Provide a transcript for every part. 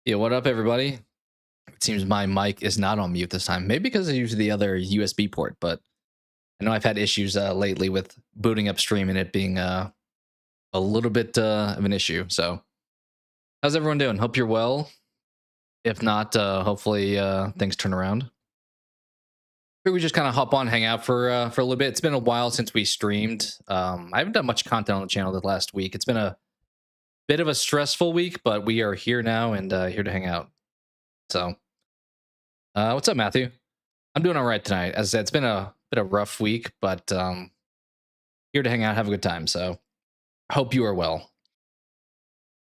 Yeah, what up, everybody? It seems my mic is not on mute this time. Maybe because I use the other USB port, but I know I've had issues lately with booting up stream and it being a little bit of an issue. So, how's everyone doing? Hope you're well. If not, hopefully things turn around. Maybe we just kind of hop on, hang out for a little bit. It's been a while since we streamed. I haven't done much content on the channel the last week. It's been a bit of a stressful week, but we are here now and here to hang out. So, what's up, Matthew? I'm doing all right tonight. As I said, it's been a bit of a rough week, but here to hang out, have a good time. So, hope you are well.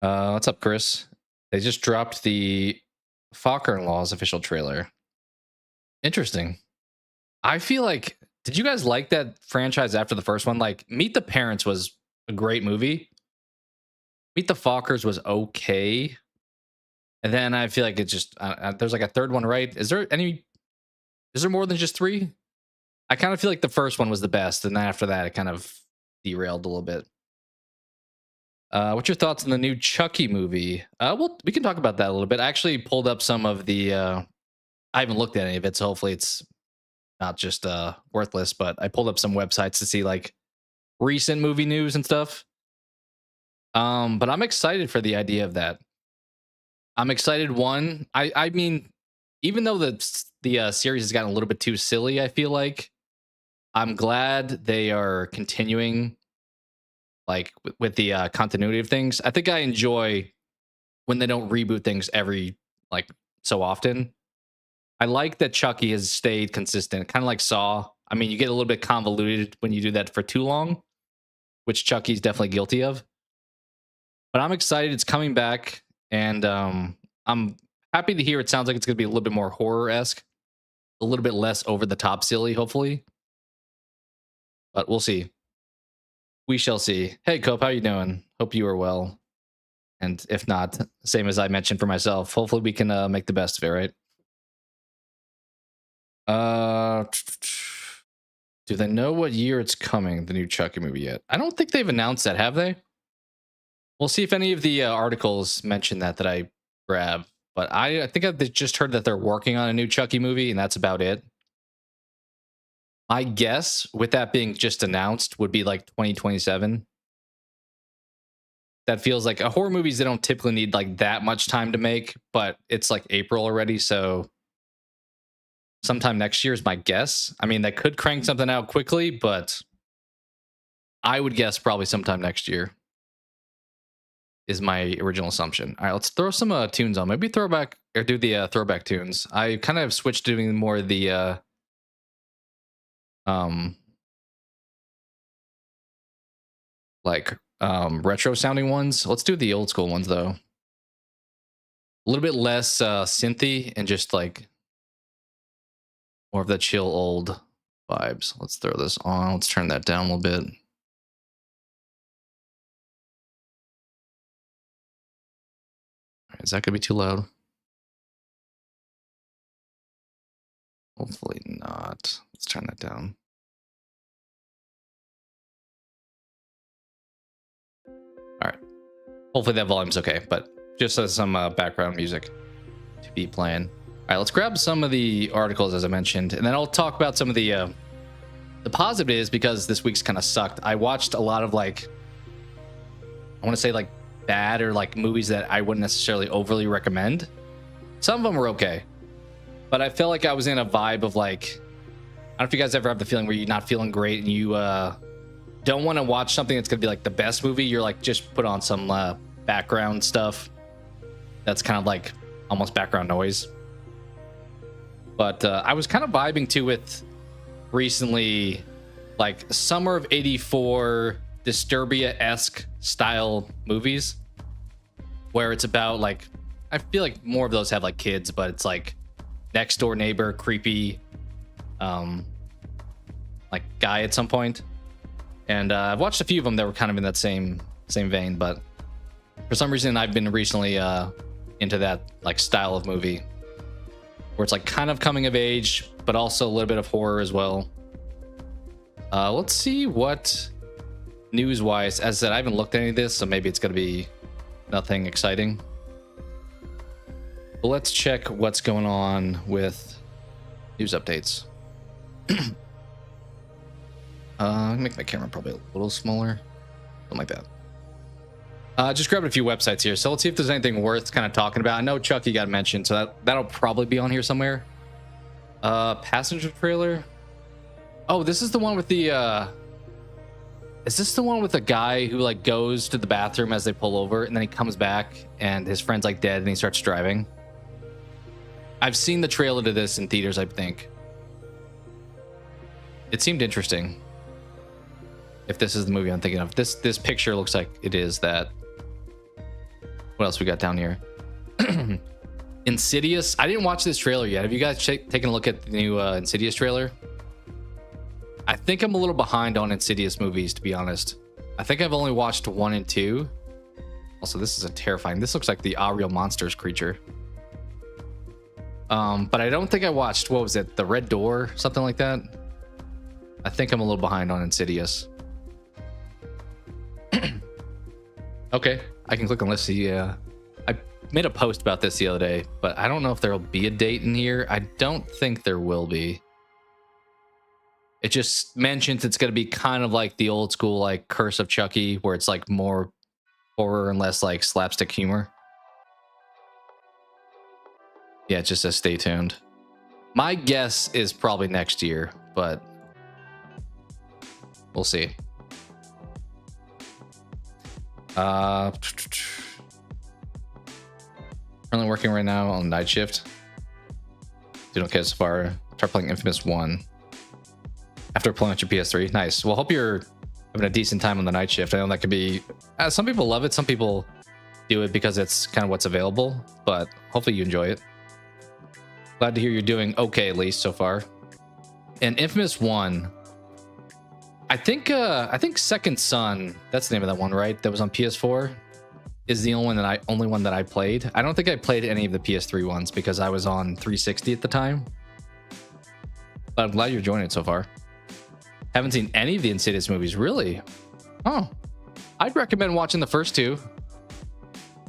What's up, Chris? They just dropped the Fokker-in-Law's official trailer. Interesting. I feel like, did you guys like that franchise after the first one? Like, Meet the Parents was a great movie. Meet the Fockers was okay. And then I feel like it's just, there's like a third one, right? Is there more than just three? I kind of feel like the first one was the best. And then after that, it kind of derailed a little bit. What's your thoughts on the new Chucky movie? Well, we can talk about that a little bit. I actually pulled up some of the, I haven't looked at any of it, so hopefully it's not just worthless, but I pulled up some websites to see like recent movie news and stuff. But I'm excited for the idea of that. I'm excited. One, I mean, even though the series has gotten a little bit too silly, I feel like I'm glad they are continuing like with the continuity of things. I think I enjoy when they don't reboot things every like so often. I like that Chucky has stayed consistent, kind of like Saw. I mean, you get a little bit convoluted when you do that for too long, which Chucky's definitely guilty of. But I'm excited it's coming back, and I'm happy to hear it sounds like it's going to be a little bit more horror-esque, a little bit less over-the-top silly, hopefully. But we'll see. We shall see. Hey, Cope, how you doing? Hope you are well. And if not, same as I mentioned for myself, hopefully we can make the best of it, right? Do they know what year it's coming, the new Chucky movie, yet? I don't think they've announced that, have they? We'll see if any of the articles mention that I grab. But I think I've just heard that they're working on a new Chucky movie, and that's about it. My guess, with that being just announced, would be like 2027. That feels like horror movies, they don't typically need like that much time to make, but it's like April already, so sometime next year is my guess. I mean, they could crank something out quickly, but I would guess probably sometime next year is my original assumption. All right, let's throw some tunes on. Maybe throwback or do the throwback tunes. I kind of switched to doing more of the retro sounding ones. Let's do the old school ones though. A little bit less synthy and just like more of the chill old vibes. Let's throw this on. Let's turn that down a little bit. Is that gonna be too loud? Hopefully not. Let's turn that down. All right. Hopefully that volume's okay, but just as some background music to be playing. All right, let's grab some of the articles as I mentioned, and then I'll talk about some of the positive is because this week's kind of sucked. I watched a lot of like, I want to say like bad or like movies that I wouldn't necessarily overly recommend. Some of them were okay, but I felt like I was in a vibe of like, I don't know if you guys ever have the feeling where you're not feeling great and you don't want to watch something that's gonna be like the best movie. You're like, just put on some background stuff that's kind of like almost background noise. But I was kind of vibing too with recently like summer of '84 Disturbia-esque style movies where it's about like, I feel like more of those have like kids, but it's like next door neighbor creepy like guy at some point. And I've watched a few of them that were kind of in that same vein, but for some reason I've been recently into that like style of movie where it's like kind of coming of age but also a little bit of horror as well. Let's see what news wise, as I said, I haven't looked at any of this, so maybe it's gonna be nothing exciting. But let's check what's going on with news updates. Make my camera probably a little smaller, something like that. Just grabbed a few websites here, so let's see if there's anything worth kind of talking about. I know Chucky got mentioned, so that'll probably be on here somewhere. Passenger trailer. Oh, this is the one with the is this the one with the guy who like goes to the bathroom as they pull over and then he comes back and his friend's like dead and he starts driving? I've seen the trailer to this in theaters, I think. It seemed interesting. If this is the movie I'm thinking of. This picture looks like it is that. What else we got down here? Insidious. I didn't watch this trailer yet. Have you guys taken a look at the new Insidious trailer? I think I'm a little behind on Insidious movies, to be honest. I think I've only watched 1 and 2. Also, this is a terrifying. This looks like the Ariel Monsters creature. But I don't think I watched, what was it? The Red Door? Something like that? I think I'm a little behind on Insidious. Okay, I can click on let's see. I made a post about this the other day, but I don't know if there'll be a date in here. I don't think there will be. It just mentions it's going to be kind of like the old school like Curse of Chucky, where it's like more horror and less like slapstick humor. Yeah, it just says stay tuned. My guess is probably next year, but we'll see. Currently working right now on night shift. Doing okay so far. Start playing Infamous 1 after playing with your PS3. Nice. Well, hope you're having a decent time on the night shift. I know that could be some people love it, some people do it because it's kind of what's available, but hopefully you enjoy it. Glad to hear you're doing okay, at least so far. And Infamous 1, I think Second Son, that's the name of that one, right? That was on PS4, is the only one that I played. I don't think I played any of the PS3 ones because I was on 360 at the time. But I'm glad you're enjoying it so far. Haven't seen any of the Insidious movies, really? Oh, I'd recommend watching the first 2.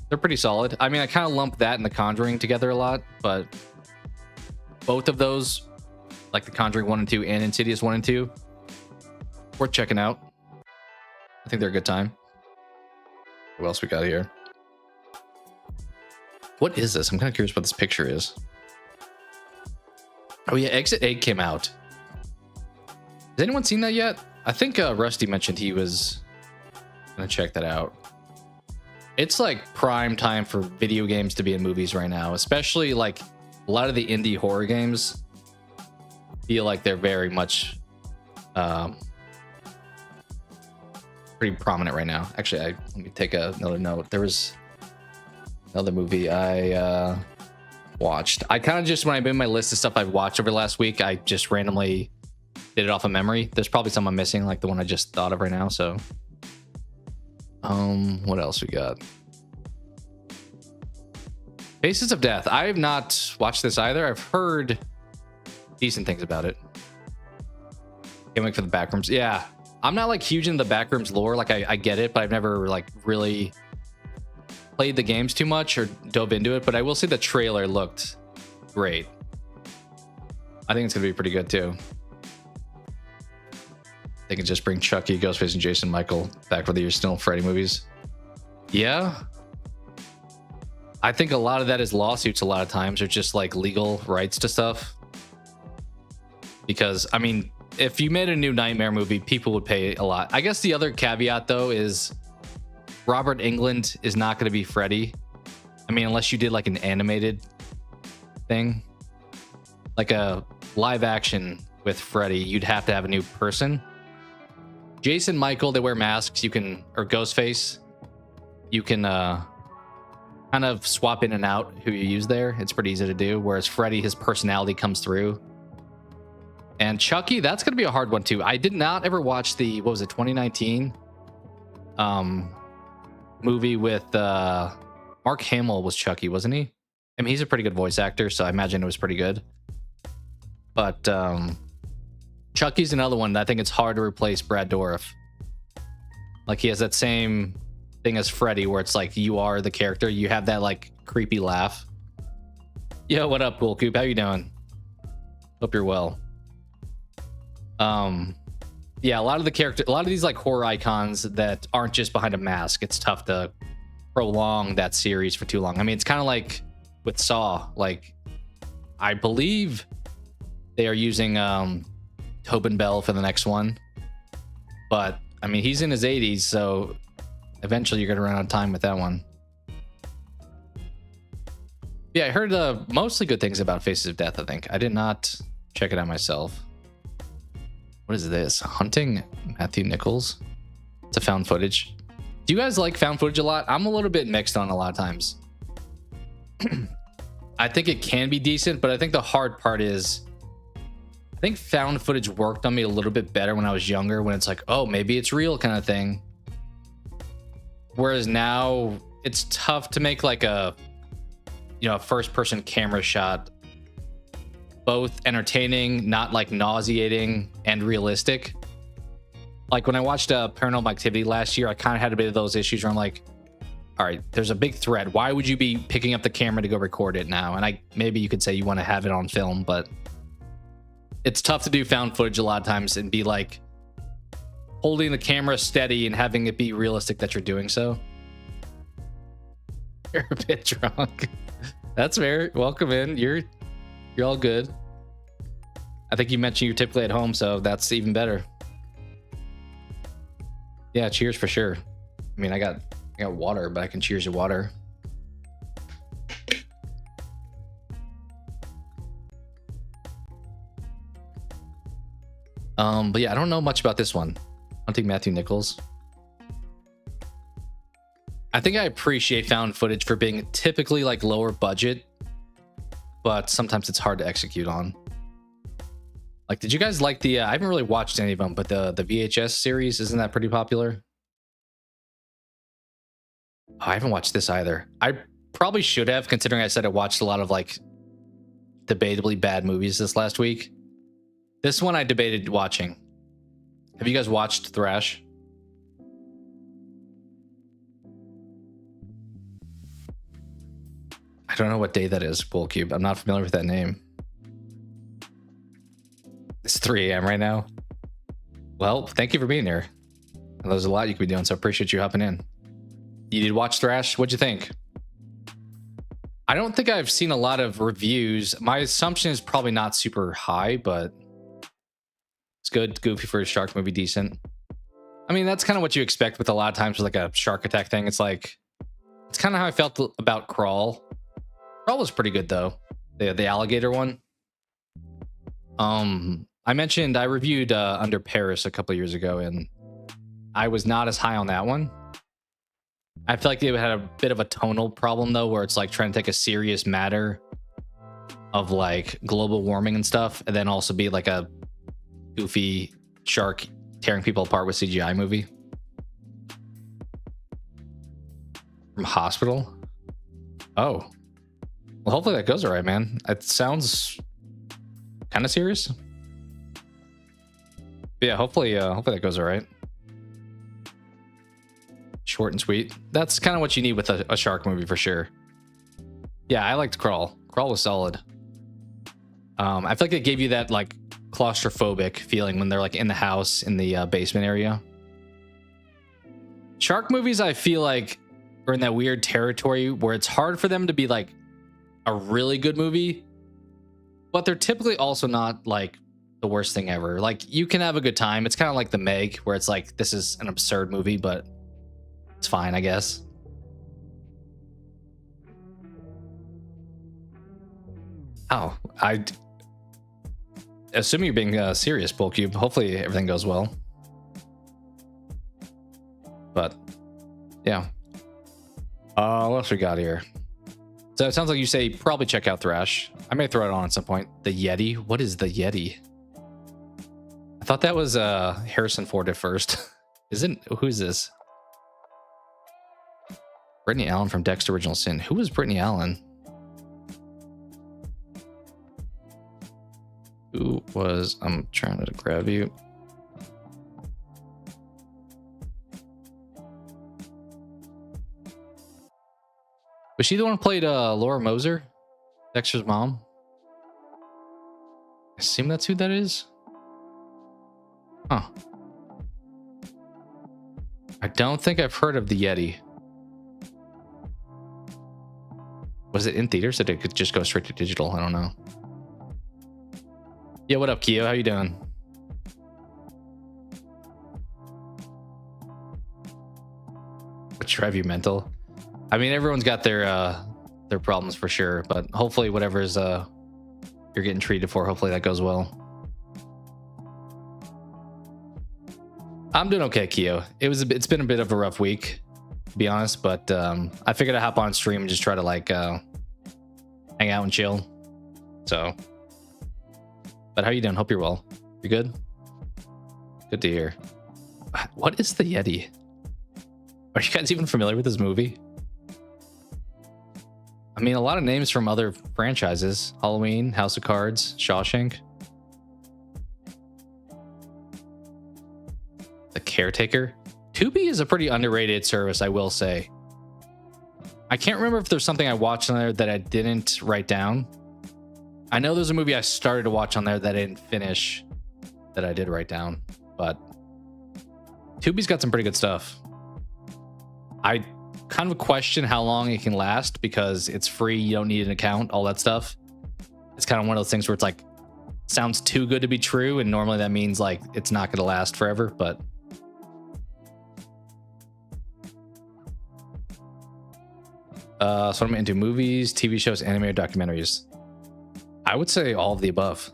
They're pretty solid. I mean, I kind of lump that and The Conjuring together a lot, but both of those, like The Conjuring 1 and 2 and Insidious 1 and 2, worth checking out. I think they're a good time. What else we got here? What is this? I'm kind of curious what this picture is. Oh yeah, Exit 8 came out. Has anyone seen that yet? I think Rusty mentioned he was gonna check that out. It's like prime time for video games to be in movies right now, especially like a lot of the indie horror games feel like they're very much pretty prominent right now. Actually, let me take another note. There was another movie I watched. I kind of just, when I made my list of stuff I've watched over the last week, I just randomly did it off of memory. There's probably some I'm missing, like the one I just thought of right now. So what else we got? Faces of Death. I have not watched this either. I've heard decent things about it. Can't wait for the Backrooms. Yeah, I'm not like huge into the Backrooms lore. Like I get it, but I've never like really played the games too much or dove into it. But I will say the trailer looked great. I think it's gonna be pretty good too. They can just bring Chucky, Ghostface, and Jason Michael back for the original Freddy movies. Yeah. I think a lot of that is lawsuits a lot of times, or just like legal rights to stuff. Because, I mean, if you made a new Nightmare movie, people would pay a lot. I guess the other caveat, though, is Robert Englund is not going to be Freddy. I mean, unless you did like an animated thing. Like a live action with Freddy, you'd have to have a new person. Jason Michael, they wear masks. You can, or Ghostface, you can kind of swap in and out who you use there. It's pretty easy to do. Whereas Freddy, his personality comes through. And Chucky, that's going to be a hard one too. I did not ever watch the, what was it, 2019 movie with Mark Hamill was Chucky, wasn't he? I mean, he's a pretty good voice actor, so I imagine it was pretty good. But Chucky's another one that I think it's hard to replace Brad Dourif. Like he has that same thing as Freddy, where it's like you are the character. You have that like creepy laugh. Yo, what up, Cool Coop? How you doing? Hope you're well. Yeah, a lot of these like horror icons that aren't just behind a mask, it's tough to prolong that series for too long. I mean, it's kind of like with Saw. Like, I believe they are using Tobin Bell for the next one, but I mean, he's in his 80s, so eventually you're gonna run out of time with that one. Yeah, I heard mostly good things about Faces of Death. I think I did not check it out myself. What is this? Hunting Matthew Nichols? It's a found footage. Do you guys like found footage a lot? I'm a little bit mixed on a lot of times. I think it can be decent, but I think the hard part is I think found footage worked on me a little bit better when I was younger, when it's like, oh, maybe it's real kind of thing. Whereas now it's tough to make like a, you know, a first person camera shot both entertaining, not like nauseating, and realistic. Like when I watched Paranormal Activity last year, I kind of had a bit of those issues where I'm like, all right, there's a big threat. Why would you be picking up the camera to go record it now? And maybe you could say you want to have it on film, but it's tough to do found footage a lot of times and be like holding the camera steady and having it be realistic that you're doing so. You're a bit drunk. That's fair. Welcome in. You're all good. I think you mentioned you're typically at home, so that's even better. Yeah, cheers for sure. I mean, I got water, but I can cheers your water. But yeah, I don't know much about this one. Hunting Matthew Nichols. I think I appreciate found footage for being typically like lower budget, but sometimes it's hard to execute on. Like, did you guys like the I haven't really watched any of them, but the VHS series, isn't that pretty popular? Oh, I haven't watched this either. I probably should have, considering I said I watched a lot of like debatably bad movies this last week. This one I debated watching. Have you guys watched Thrash? I don't know what day that is, Bullcube. I'm not familiar with that name. It's 3 a.m. right now. Well, thank you for being here. There's a lot you could be doing, so I appreciate you hopping in. You did watch Thrash? What'd you think? I don't think I've seen a lot of reviews. My assumption is probably not super high, but it's good. Goofy for a shark movie, decent. I mean, that's kind of what you expect with a lot of times with like a shark attack thing. It's like, it's kind of how I felt about Crawl. Crawl was pretty good though. The alligator one. I mentioned I reviewed Under Paris a couple years ago, and I was not as high on that one. I feel like they had a bit of a tonal problem though, where it's like trying to take a serious matter of like global warming and stuff, and then also be like a goofy shark tearing people apart with CGI movie. From Hospital? Oh. Well, hopefully that goes all right, man. It sounds kind of serious. But yeah, hopefully that goes all right. Short and sweet. That's kind of what you need with a shark movie for sure. Yeah, I liked Crawl. Crawl was solid. I feel like it gave you that like claustrophobic feeling when they're like in the house in the basement area. Shark movies, I feel like, are in that weird territory where it's hard for them to be like a really good movie, but they're typically also not like the worst thing ever. Like, you can have a good time. It's kind of like The Meg, where it's like, this is an absurd movie, but it's fine, I guess. Oh, I assume you're being serious, Bullcube. Hopefully everything goes well. But yeah. What else we got here? So it sounds like you say probably check out Thrash. I may throw it on at some point. The Yeti. What is the Yeti? I thought that was Harrison Ford at first. Isn't? Who's this? Brittany Allen from Dexter Original Sin. Who was Brittany Allen? Who was? I'm trying to grab you. Was she the one who played Laura Moser? Dexter's mom. I assume that's who that is. Huh. I don't think I've heard of the Yeti. Was it in theaters or did it could just go straight to digital? I don't know. Yeah, what up, Keo? How you doing? What drive you mental? I mean, everyone's got their problems for sure, but hopefully whatever's you're getting treated for, hopefully that goes well. I'm doing okay, Keo. It's been a bit of a rough week, to be honest, but I figured I'd hop on stream and just try to like hang out and chill. So, but how you doing? Hope you're well. You good? Good to hear. What is the Yeti? Are you guys even familiar with this movie? I mean, a lot of names from other franchises. Halloween, House of Cards, Shawshank. The Caretaker. Tubi is a pretty underrated service, I will say. I can't remember if there's something I watched on there that I didn't write down. I know there's a movie I started to watch on there that I didn't finish that I did write down, but Tubi's got some pretty good stuff. I kind of question how long it can last because it's free, you don't need an account, all that stuff. It's kind of one of those things where it's like sounds too good to be true, and normally that means like it's not going to last forever, but so I'm into movies, TV shows, anime, or documentaries. I would say all of the above.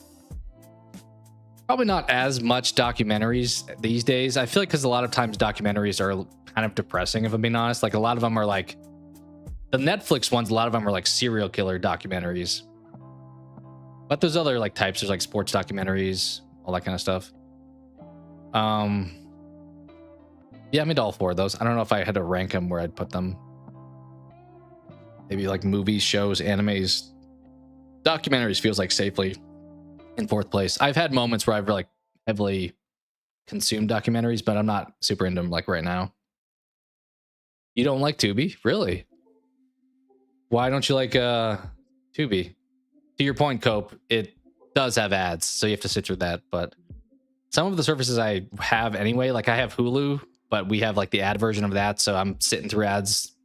Probably not as much documentaries these days. I feel like because a lot of times documentaries are kind of depressing, if I'm being honest. Like a lot of them are like the Netflix ones, a lot of them are like serial killer documentaries. But there's other like types. There's like sports documentaries, all that kind of stuff. Yeah, I'm into all four of those. I don't know if I had to rank them where I'd put them. Maybe like movies, shows, animes, documentaries feels like safely in fourth place. I've had moments where I've like heavily consumed documentaries, but I'm not super into them like right now. You don't like Tubi? Really? Why don't you like Tubi? To your point, Cope, it does have ads, so you have to sit through that. But some of the services I have anyway, like I have Hulu, but we have like the ad version of that, so I'm sitting through ads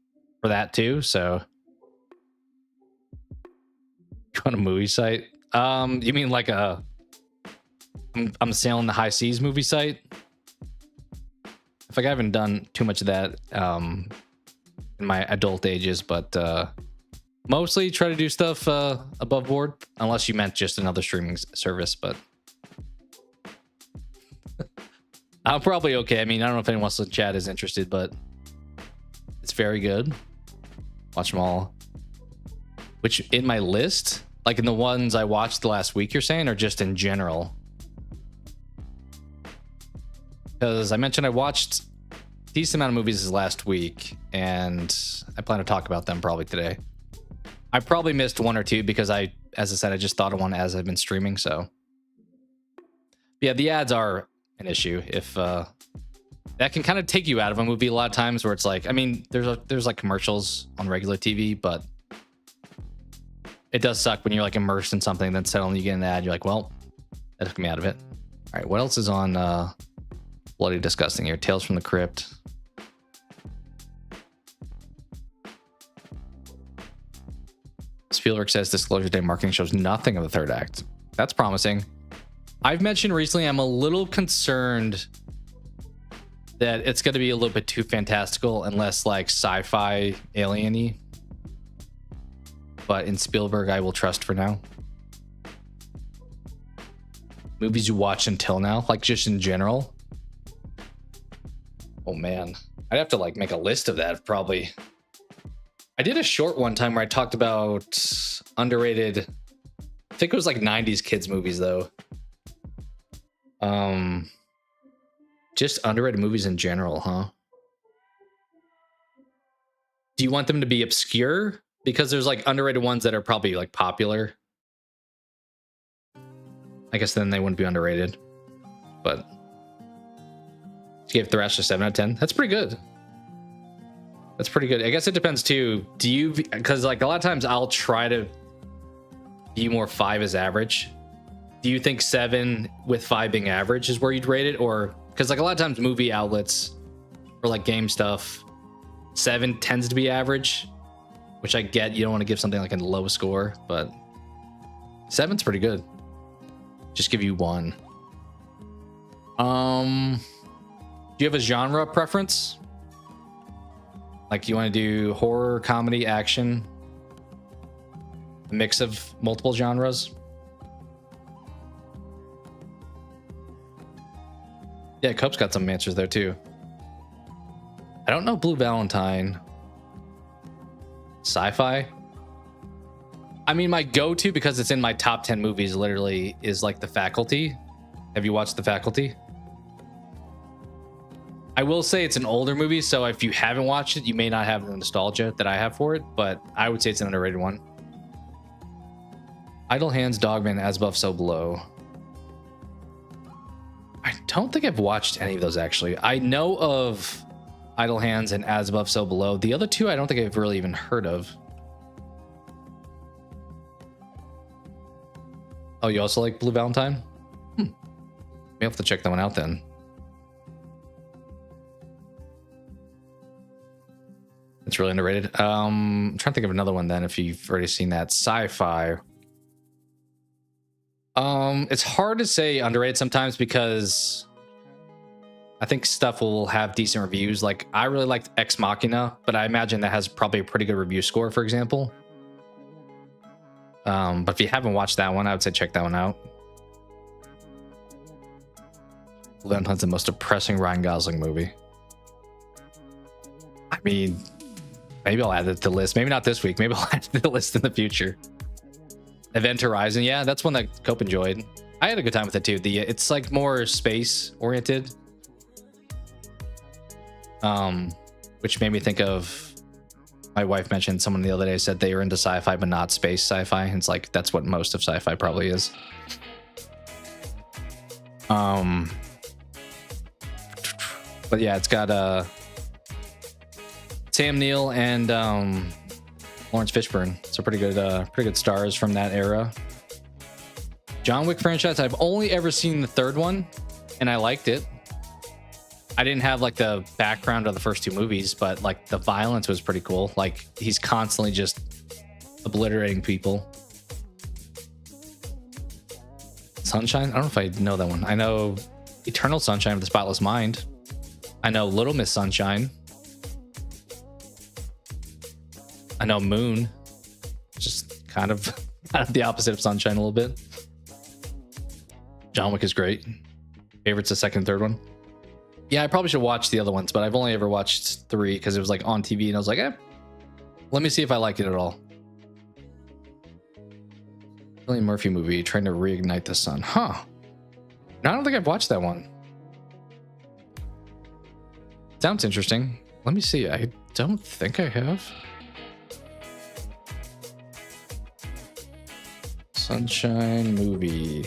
for that too. So on a movie site? You mean like I'm sailing the high seas movie site? I think I haven't done too much of that in my adult ages, but mostly try to do stuff above board, unless you meant just another streaming service, but I'm probably okay. I mean, I don't know if anyone else in chat is interested, but it's very good. Watch them all. Which in my list, like in the ones I watched the last week, you're saying, or just in general? Because I mentioned I watched a decent amount of movies this last week, and I plan to talk about them probably today. I probably missed one or two because as I said, I just thought of one as I've been streaming. So yeah, the ads are an issue. If that can kind of take you out of a movie a lot of times, where it's like, I mean, there's like commercials on regular TV, but it does suck when you're like immersed in something, then suddenly you get an ad, you're like, well, that took me out of it. All right, what else is on Bloody Disgusting here? Tales from the Crypt. Spielberg says Disclosure Day marketing shows nothing of the third act. That's promising. I've mentioned recently I'm a little concerned that it's going to be a little bit too fantastical and less like sci-fi alien-y. But in Spielberg, I will trust for now. Movies you watch until now, like just in general. Oh man, I'd have to like make a list of that probably. I did a short one time where I talked about underrated, I think it was like 90s kids movies though. Just underrated movies in general, huh? Do you want them to be obscure? Because there's like underrated ones that are probably like popular. I guess then they wouldn't be underrated. But you gave Thrash a 7 out of 10. That's pretty good. That's pretty good. I guess it depends too. Do you, because like a lot of times I'll try to view more 5 as average. Do you think 7 with 5 being average is where you'd rate it? Or because like a lot of times movie outlets or like game stuff, 7 tends to be average, which I get. You don't want to give something like a low score, but 7's pretty good. Just give you 1. Do you have a genre preference? Like, you want to do horror, comedy, action, a mix of multiple genres? Yeah, Cope's got some answers there too. I don't know Blue Valentine. Sci-fi? I mean, my go-to, because it's in my top 10 movies, literally, is like The Faculty. Have you watched The Faculty? I will say it's an older movie, so if you haven't watched it, you may not have the nostalgia that I have for it, but I would say it's an underrated one. Idle Hands, Dogman, As Above, So Below. I don't think I've watched any of those, actually. I know of Idle Hands and As Above, So Below. The other two, I don't think I've really even heard of. Oh, you also like Blue Valentine? May have to check that one out then. It's really underrated. I'm trying to think of another one then if you've already seen that. Sci-fi. It's hard to say underrated sometimes because I think stuff will have decent reviews. Like, I really liked Ex Machina, but I imagine that has probably a pretty good review score, for example. But if you haven't watched that one, I would say check that one out. Blue Valentine's the most depressing Ryan Gosling movie. I mean, maybe I'll add it to the list. Maybe not this week. Maybe I'll add it to the list in the future. Event Horizon. Yeah, that's one that Cope enjoyed. I had a good time with it too. It's like more space oriented. Which made me think of, my wife mentioned someone the other day said they were into sci-fi but not space sci-fi. It's like that's what most of sci-fi probably is. But yeah, it's got Sam Neill and Lawrence Fishburne. So pretty good stars from that era. John Wick franchise. I've only ever seen the third one, and I liked it. I didn't have like the background of the first two movies, but like the violence was pretty cool. Like, he's constantly just obliterating people. Sunshine? I don't know if I know that one. I know Eternal Sunshine of the Spotless Mind. I know Little Miss Sunshine. I know Moon. Just kind of the opposite of Sunshine a little bit. John Wick is great. Favorite's the second and third one. Yeah, I probably should watch the other ones, but I've only ever watched 3 because it was like on TV and I was like, let me see if I like it at all. Cillian Murphy movie, Trying to Reignite the Sun. Huh. No, I don't think I've watched that one. Sounds interesting. Let me see. I don't think I have. Sunshine movie.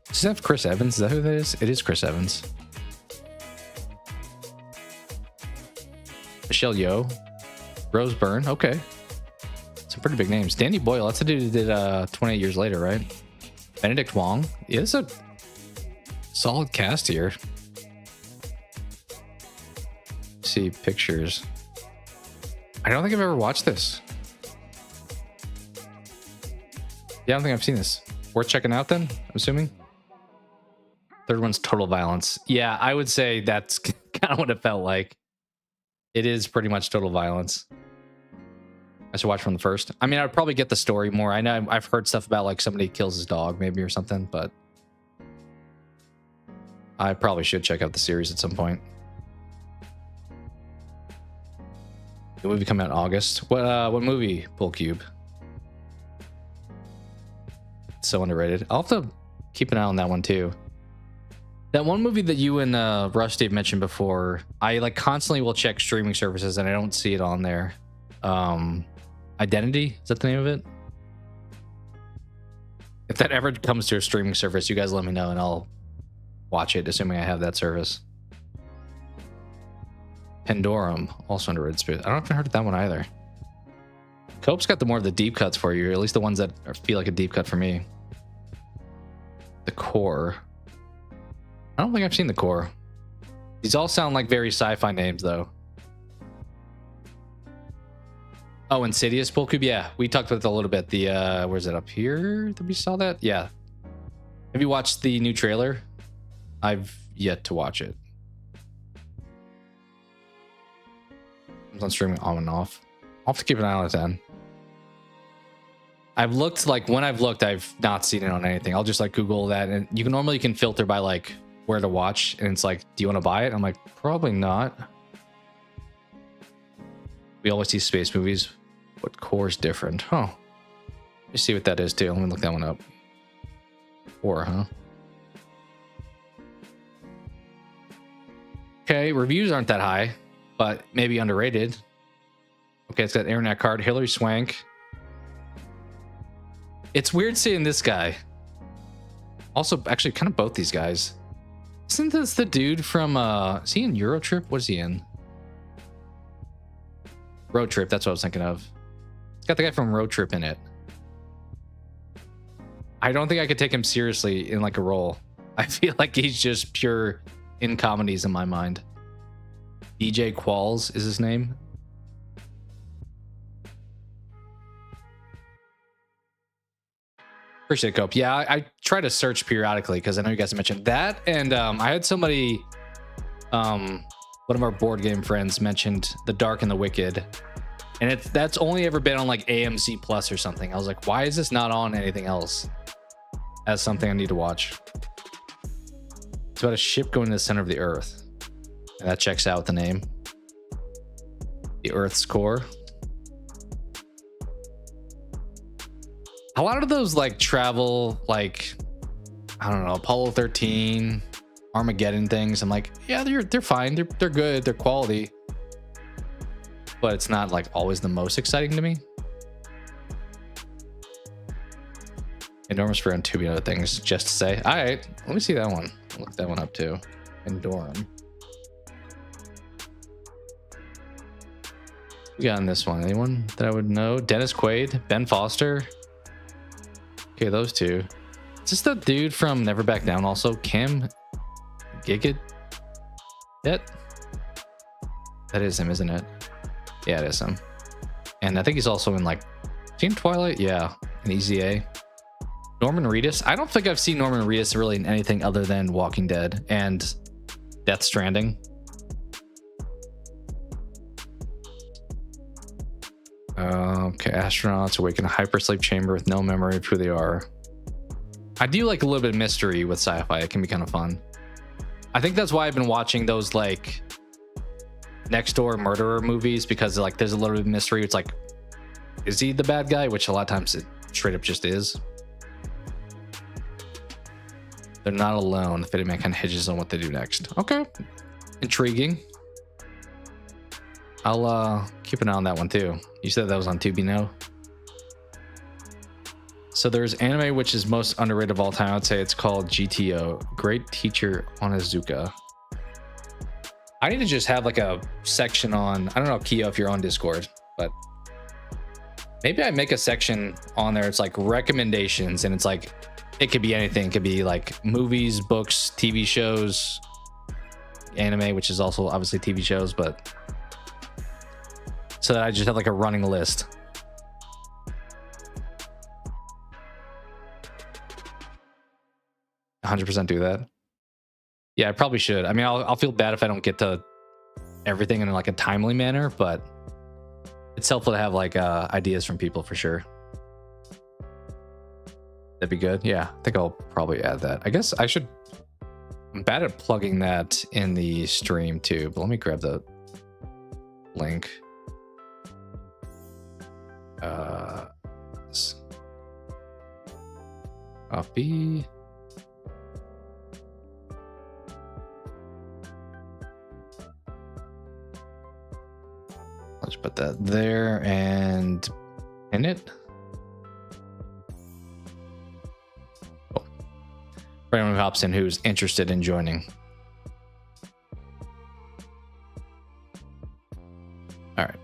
Does it have Chris Evans? Is that who that is? It is Chris Evans. Michelle Yeoh. Rose Byrne. Okay. Some pretty big names. Danny Boyle. That's the dude who did 28 Years Later, right? Benedict Wong. Yeah, it's a solid cast here. Let's see pictures. I don't think I've ever watched this. Yeah, I don't think I've seen this. Worth checking out then, I'm assuming. Third one's Total Violence. Yeah, I would say that's kind of what it felt like. It is pretty much Total Violence. I should watch from the first. I mean, I would probably get the story more. I know I've heard stuff about like somebody kills his dog maybe or something, but I probably should check out the series at some point. The movie coming out in August. What movie? Pool Cube. So underrated. I'll have to keep an eye on that one too. That one movie that you and Rusty have mentioned before, I like constantly will check streaming services and I don't see it on there. Identity? Is that the name of it? If that ever comes to a streaming service, you guys let me know and I'll watch it, assuming I have that service. Pandorum, also underrated. I don't know if I heard that one either. Cope's got the more of the deep cuts for you, at least the ones that feel like a deep cut for me. The Core. I don't think I've seen The Core. These all sound like very sci-fi names, though. Oh, Insidious Bullcube? Yeah, we talked about it a little bit. The, where's it, up here that we saw that? Yeah. Have you watched the new trailer? I've yet to watch it. I'm on streaming on and off. I'll have to keep an eye on it then. I've looked, like, when I've looked, I've not seen it on anything. I'll just, like, Google that, and you can filter by, like, where to watch, and it's like, do you want to buy it? I'm like, probably not. We always see space movies. What Core's different? Huh. Let me see what that is, too. Let me look that one up. Core, huh? Okay, reviews aren't that high, but maybe underrated. Okay, it's got Aaron Eckhart, Hilary Swank. It's weird seeing this guy. Also, actually, kind of both these guys. Isn't this the dude from, is he in Eurotrip? What is he in? Road Trip, that's what I was thinking of. It's got the guy from Road Trip in it. I don't think I could take him seriously in, like, a role. I feel like he's just pure in comedies in my mind. DJ Qualls is his name. Appreciate it, Cope. Yeah, I try to search periodically because I know you guys mentioned that, and I had somebody, one of our board game friends mentioned The Dark and the Wicked, and that's only ever been on like AMC Plus or something. I was like, why is this not on anything else? As something I need to watch. It's about a ship going to the center of the Earth, and that checks out the name. The Earth's core. A lot of those like travel, like, I don't know, Apollo 13, Armageddon things. I'm like, yeah, they're fine. They're good. They're quality. But it's not like always the most exciting to me. Enormous for on Tubi and other things, just to say. All right, let me see that one. I'll look that one up too. Endorum. We got on this one. Anyone that I would know? Dennis Quaid, Ben Foster. Okay, those two. Is this the dude from Never Back Down also? Kim Gigit? That is him, isn't it? Yeah, it is him. And I think he's also in like Team Twilight? Yeah, in Easy A. Norman Reedus? I don't think I've seen Norman Reedus really in anything other than Walking Dead and Death Stranding. Okay, astronauts awake in a hypersleep chamber with no memory of who they are. I do like a little bit of mystery with sci-fi. It can be kind of fun. I think that's why I've been watching those like Next Door Murderer movies, because like there's a little bit of mystery. It's like, is he the bad guy? Which a lot of times it straight up just is. They're not alone. The fitting man kind of hinges on what they do next. Okay, intriguing. I'll keep an eye on that one too. You said that was on Tubi now. So there's anime which is most underrated of all time. I'd say it's called GTO, Great Teacher Onizuka. I need to just have like a section on, I don't know, Kyo, if you're on Discord, but maybe I make a section on there. It's like recommendations, and it's like, it could be anything. It could be like movies, books, TV shows, anime, which is also obviously TV shows, but so that I just have like a running list. %100% do that. Yeah, I probably should. I mean, I'll feel bad if I don't get to everything in like a timely manner, but it's helpful to have like ideas from people for sure. That'd be good. Yeah, I think I'll probably add that. I guess I should. I'm bad at plugging that in the stream too, but let me grab the link. Copy. Let's put that there and pin it. Oh. For anyone who hops in who's interested in joining. All right.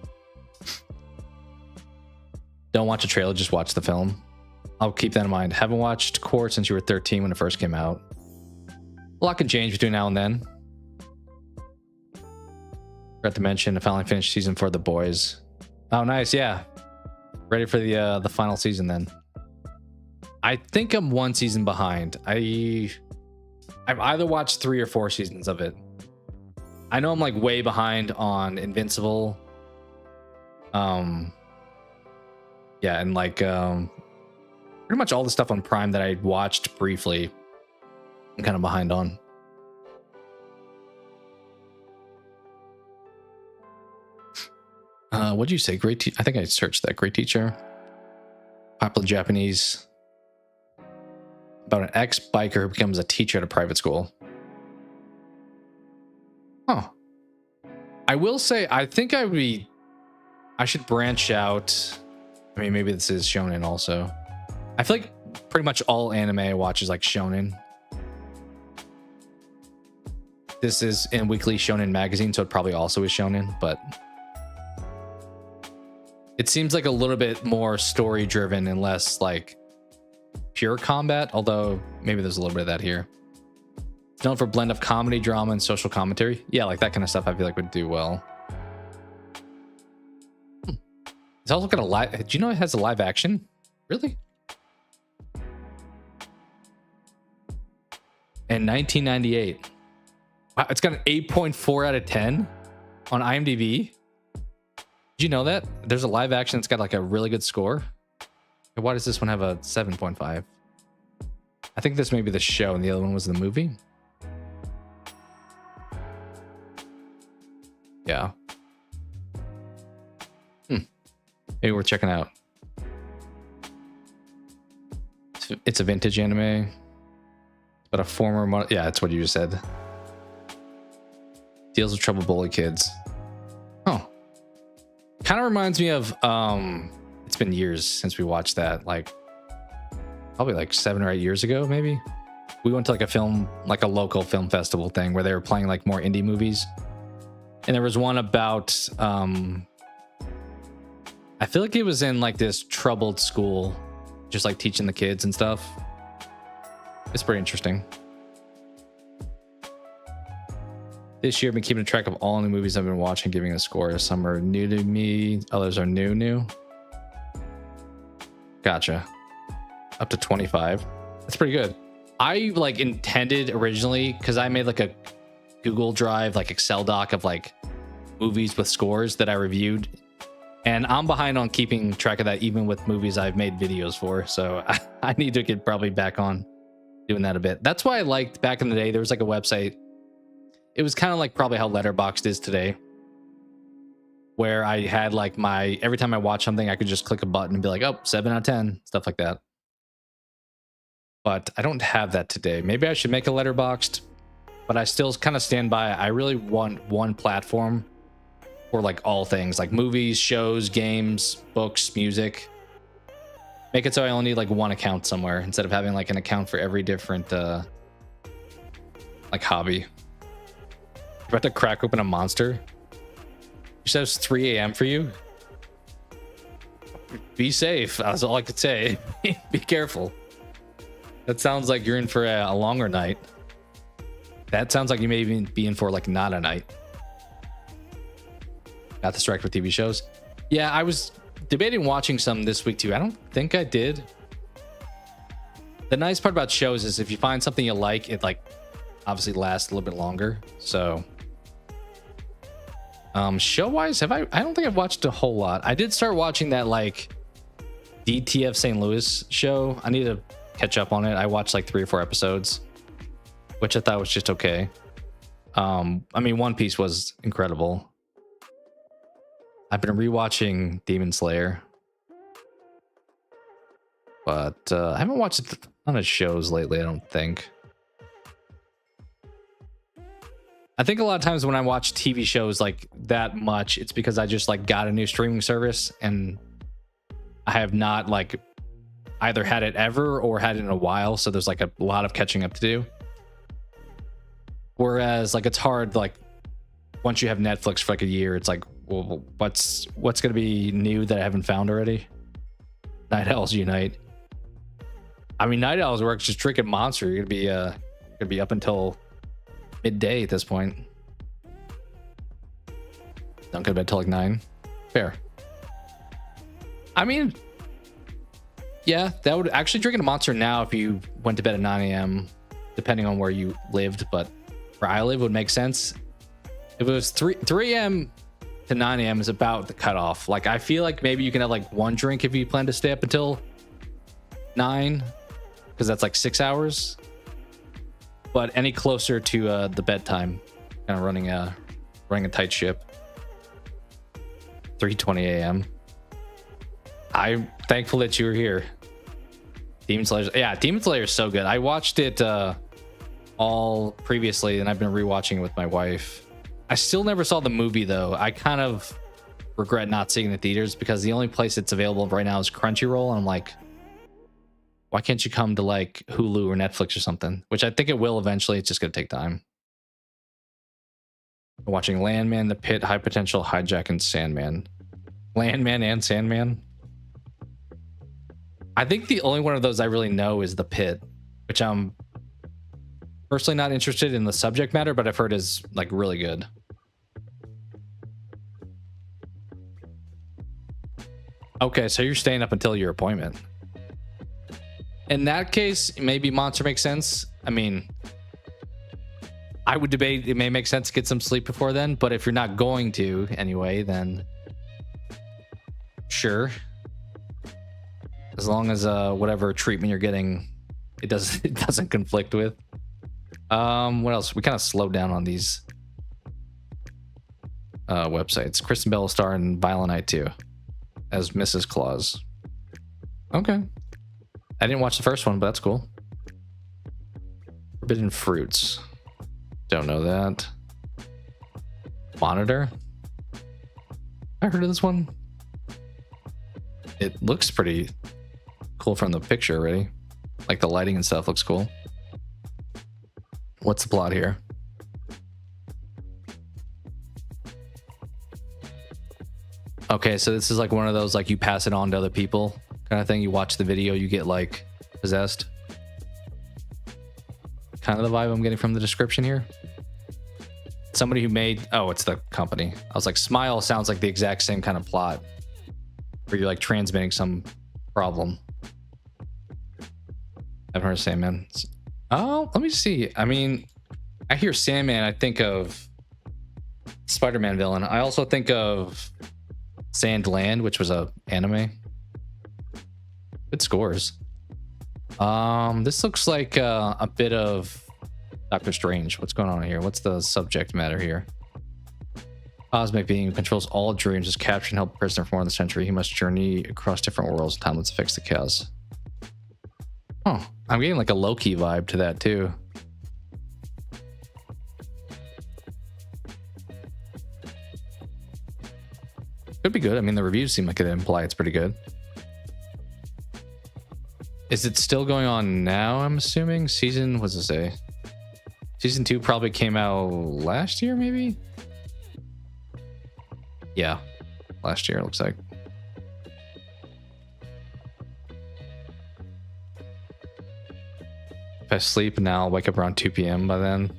Don't watch a trailer, just watch the film. I'll keep that in mind. Haven't watched Core since you were 13 when it first came out. A lot can change between now and then. Forgot to mention, I finally finished season 4 of The Boys. Oh, nice, yeah. Ready for the final season then. I think I'm 1 season behind. I've either watched 3 or 4 seasons of it. I know I'm like way behind on Invincible. Yeah, and like pretty much all the stuff on Prime that I watched briefly, I'm kind of behind on. What'd you say? Great I think I searched that. Great teacher. Popular Japanese. About an ex-biker who becomes a teacher at a private school. Huh. I will say, I think I should branch out. I mean, maybe this is shonen also. I feel like pretty much all anime I watch is like shonen. This is in Weekly Shonen Magazine, so it probably also is shonen, but it seems like a little bit more story driven and less like pure combat, although maybe there's a little bit of that here. It's known for a blend of comedy, drama, and social commentary. Yeah, like that kind of stuff I feel like would do well. It's also got a live... Do you know it has a live action? Really? In 1998. Wow, it's got an 8.4 out of 10 on IMDb. Did you know that? There's a live action that's got like a really good score. Why does this one have a 7.5? I think this may be the show and the other one was the movie. Yeah. Maybe worth checking out. It's a vintage anime. But a former... Yeah, that's what you just said. Deals with troubled bully kids. Oh. Kind of reminds me of... It's been years since we watched that. Like, probably like 7 or 8 years ago, maybe. We went to like a film... Like a local film festival thing where they were playing like more indie movies. And there was one about... I feel like it was in like this troubled school, just like teaching the kids and stuff. It's pretty interesting. This year, I've been keeping track of all the movies I've been watching, giving a score. Some are new to me, others are new. Gotcha. Up to 25. That's pretty good. I like intended originally, because I made like a Google Drive, like Excel doc of like movies with scores that I reviewed. And I'm behind on keeping track of that, even with movies I've made videos for. So I need to get probably back on doing that a bit. That's why I liked back in the day. There was like a website. It was kind of like probably how Letterboxd is today, where I had like my, every time I watch something, I could just click a button and be like, oh, 7 out of 10, stuff like that. But I don't have that today. Maybe I should make a Letterboxd, but I still kind of stand by. I really want one platform for like all things, like movies, shows, games, books, music. Make it so I only need like one account somewhere instead of having like an account for every different like hobby. You're about to crack open a monster. You said it's 3 a.m. for you? Be safe. That's all I could say. Be careful. That sounds like you're in for a longer night. That sounds like you may even be in for like not a night. Got distracted with TV shows. Yeah, I was debating watching some this week too. I don't think I did. The nice part about shows is if you find something you like, it like obviously lasts a little bit longer. So show wise, I don't think I've watched a whole lot. I did start watching that like DTF St. Louis show. I need to catch up on it. I watched like 3 or 4 episodes, which I thought was just okay. I mean, One Piece was incredible. I've been rewatching Demon Slayer, but I haven't watched a ton of shows lately, I don't think. I think a lot of times when I watch TV shows like that much, it's because I just like got a new streaming service and I have not like either had it ever or had it in a while. So there's like a lot of catching up to do. Whereas like it's hard, like once you have Netflix for like a year, it's like, well, what's going to be new that I haven't found already? Night Owls unite. I mean, Night Owls works just drinking Monster. You're gonna be up until midday at this point. Don't go to bed till like 9. Fair. I mean, yeah, that would actually drinking a Monster now if you went to bed at 9 a.m. depending on where you lived, but where I live would make sense. If it was 3 a.m. to 9 a.m. is about the cutoff. Like, I feel like maybe you can have like one drink if you plan to stay up until 9, because that's like 6 hours. But any closer to the bedtime, kind of running a tight ship. 3:20 a.m. I'm thankful that you were here. Demon Slayer, yeah, Demon Slayer is so good. I watched it all previously, and I've been rewatching it with my wife. I still never saw the movie though. I kind of regret not seeing the theaters because the only place it's available right now is Crunchyroll. And I'm like, why can't you come to like Hulu or Netflix or something? Which I think it will eventually. It's just gonna take time. We're watching Landman, The Pit, High Potential, Hijack, and Sandman. Landman and Sandman. I think the only one of those I really know is The Pit, which I'm personally not interested in the subject matter, but I've heard is like really good. Okay, so you're staying up until your appointment. In that case, maybe Monster makes sense. I mean, I would debate it may make sense to get some sleep before then, but if you're not going to anyway, then sure. As long as whatever treatment you're getting, it doesn't conflict with. What else? We kind of slowed down on these websites. Kristen Bell star in Violent Night 2 as Mrs. Claus. Okay. I didn't watch the first one, but that's cool. Forbidden Fruits. Don't know that. Monitor. I heard of this one. It looks pretty cool from the picture already. Like the lighting and stuff looks cool. What's the plot here? Okay, so this is like one of those like you pass it on to other people kind of thing. You watch the video, you get like possessed. Kind of the vibe I'm getting from the description here. Somebody who made, oh, it's the company. I was like, Smile sounds like the exact same kind of plot where you're like transmitting some problem. I've heard of Sandman. Oh, let me see. I mean, I hear Sandman, I think of Spider-Man villain. I also think of Sandland, which was a anime. Good scores. This looks like a bit of Doctor Strange. What's going on here? What's the subject matter here? Cosmic being who controls all dreams is captured and held prisoner for more than a century. He must journey across different worlds. Timeless to fix the chaos. Oh, I'm getting like a Loki vibe to that too. Could be good. I mean, the reviews seem like it imply it's pretty good. Is it still going on now? I'm assuming season. What's it say? Season 2 probably came out last year, maybe. Yeah, last year it looks like. If I sleep now, I'll wake up around 2 p.m. by then.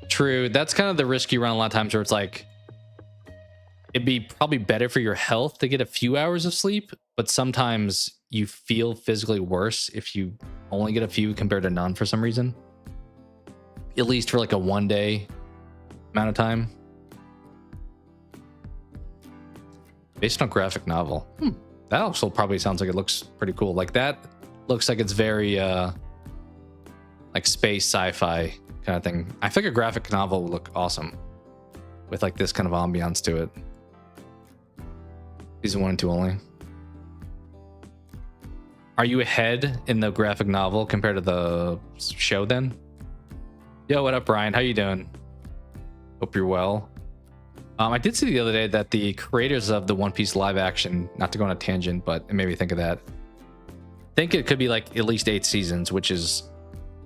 True. That's kind of the risk you run a lot of times where it's like, it'd be probably better for your health to get a few hours of sleep, but sometimes you feel physically worse if you only get a few compared to none for some reason. At least for like a 1 day amount of time. Based on graphic novel. That also probably sounds like it looks pretty cool. Like that looks like it's very like space sci-fi kind of thing. I think a graphic novel would look awesome with like this kind of ambiance to it. Season 1 and 2 only. Are you ahead in the graphic novel compared to the show then? Yo, what up, Brian? How you doing? Hope you're well. I did see the other day that the creators of the One Piece live action, not to go on a tangent, but it made me think of that. I think it could be like at least 8 seasons, which is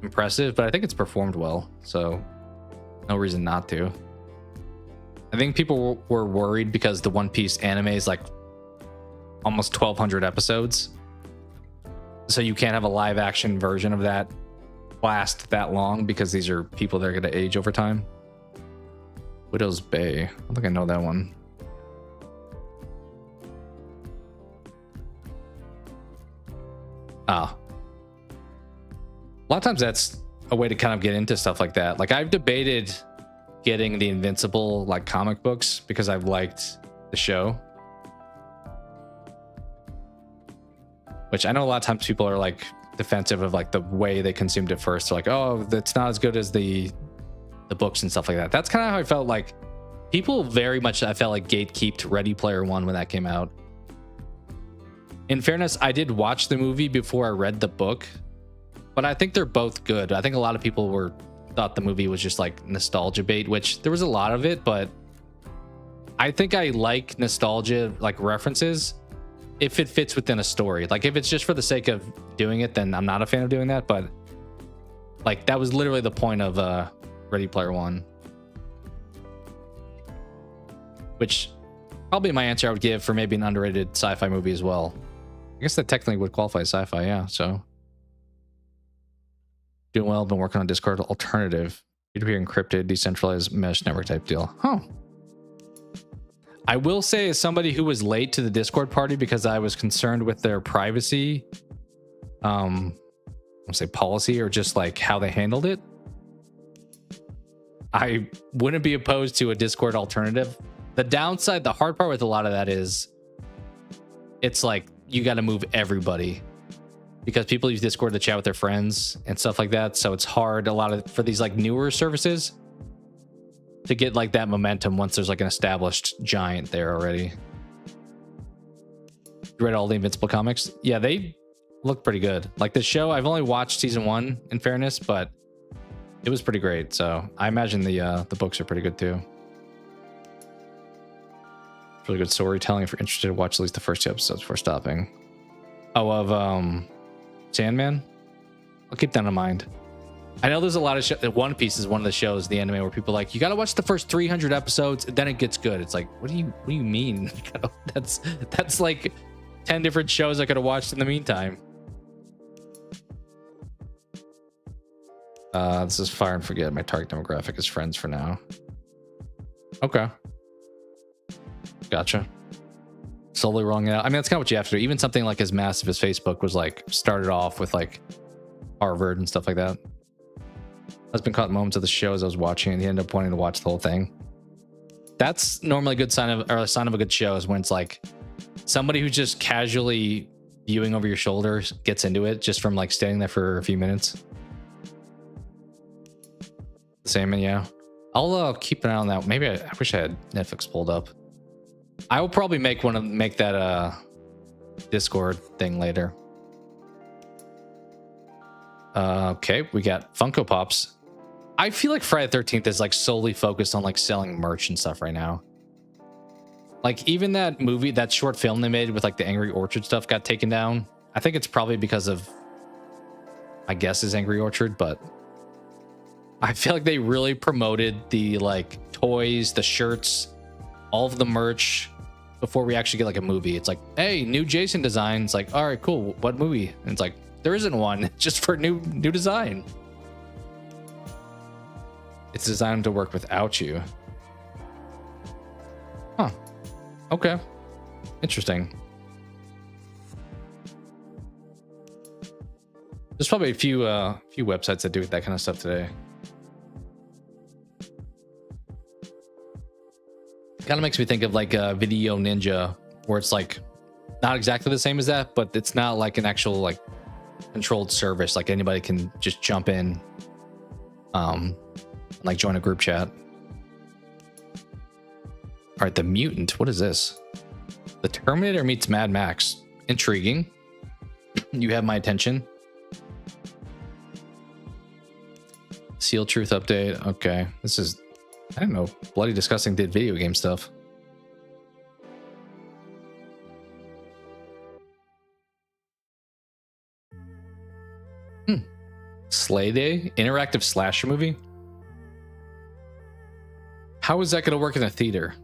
impressive, but I think it's performed well, so no reason not to. I think people were worried because the One Piece anime is like almost 1,200 episodes. So you can't have a live action version of that last that long because these are people that are going to age over time. Widow's Bay. I don't think I know that one. Ah. A lot of times that's a way to kind of get into stuff like that. Like I've debated getting the Invincible like comic books because I've liked the show. Which I know a lot of times people are like defensive of like the way they consumed it first. They're like, oh, that's not as good as the books and stuff like that. That's kind of how I felt. Like people very much, I felt like gatekeeped Ready Player One when that came out. In fairness, I did watch the movie before I read the book, but I think they're both good. I think a lot of people thought the movie was just like nostalgia bait, which there was a lot of it, but I think I like nostalgia like references if it fits within a story. Like if it's just for the sake of doing it, then I'm not a fan of doing that. But like that was literally the point of Ready Player One, which probably my answer I would give for maybe an underrated sci-fi movie as well. I guess that technically would qualify as sci-fi, yeah. So doing well, been working on Discord alternative, peer-to-peer encrypted, decentralized mesh network type deal. Huh. I will say, as somebody who was late to the Discord party because I was concerned with their privacy, I'll say policy or just like how they handled it, I wouldn't be opposed to a Discord alternative. The downside, the hard part with a lot of that is it's like you got to move everybody because people use Discord to chat with their friends and stuff like that. So it's hard for these like newer services to get like that momentum once there's like an established giant there already. You read all the Invincible comics? Yeah, they look pretty good. Like the show, I've only watched season 1 in fairness, but it was pretty great. So I imagine the books are pretty good too. Really good storytelling. If you're interested, watch at least the first 2 episodes before stopping. Oh, of Sandman? I'll keep that in mind. I know there's a lot of One Piece is one of the shows, the anime, where people are like, you gotta watch the first 300 episodes, then it gets good. It's like, what do you mean? That's like 10 different shows I could have watched in the meantime. This is Fire and Forget. My target demographic is friends for now. Okay. Gotcha. Slowly rolling it out. I mean, that's kind of what you have to do. Even something like as massive as Facebook was like started off with like Harvard and stuff like that. I've been caught in moments of the show as I was watching and he ended up wanting to watch the whole thing. That's normally a good sign of, or a sign of a good show is when it's like somebody who's just casually viewing over your shoulders gets into it just from like standing there for a few minutes. Same, and yeah. I'll keep an eye on that. Maybe I wish I had Netflix pulled up. I will probably make that Discord thing later. Okay, we got Funko Pops. I feel like Friday the 13th is like solely focused on like selling merch and stuff right now. Like even that movie, that short film they made with like the Angry Orchard stuff got taken down. I think it's probably because of, I guess, is Angry Orchard, but I feel like they really promoted the like toys, the shirts, all of the merch before we actually get like a movie. It's like, hey, new Jason design. It's like, all right, cool. What movie? And it's like, there isn't one, just for new design. It's designed to work without you. Huh. Okay. Interesting. There's probably a few websites that do that kind of stuff today. Kind of makes me think of like Video Ninja, where it's like not exactly the same as that, but it's not like an actual like controlled service. Like anybody can just jump in, like join a group chat. All right, The Mutant. What is this? The Terminator meets Mad Max. Intriguing. You have my attention. Seal Truth update. Okay, this is, I don't know, Bloody Disgusting did video game stuff. Slay Day? Interactive slasher movie? How is that going to work in a theater?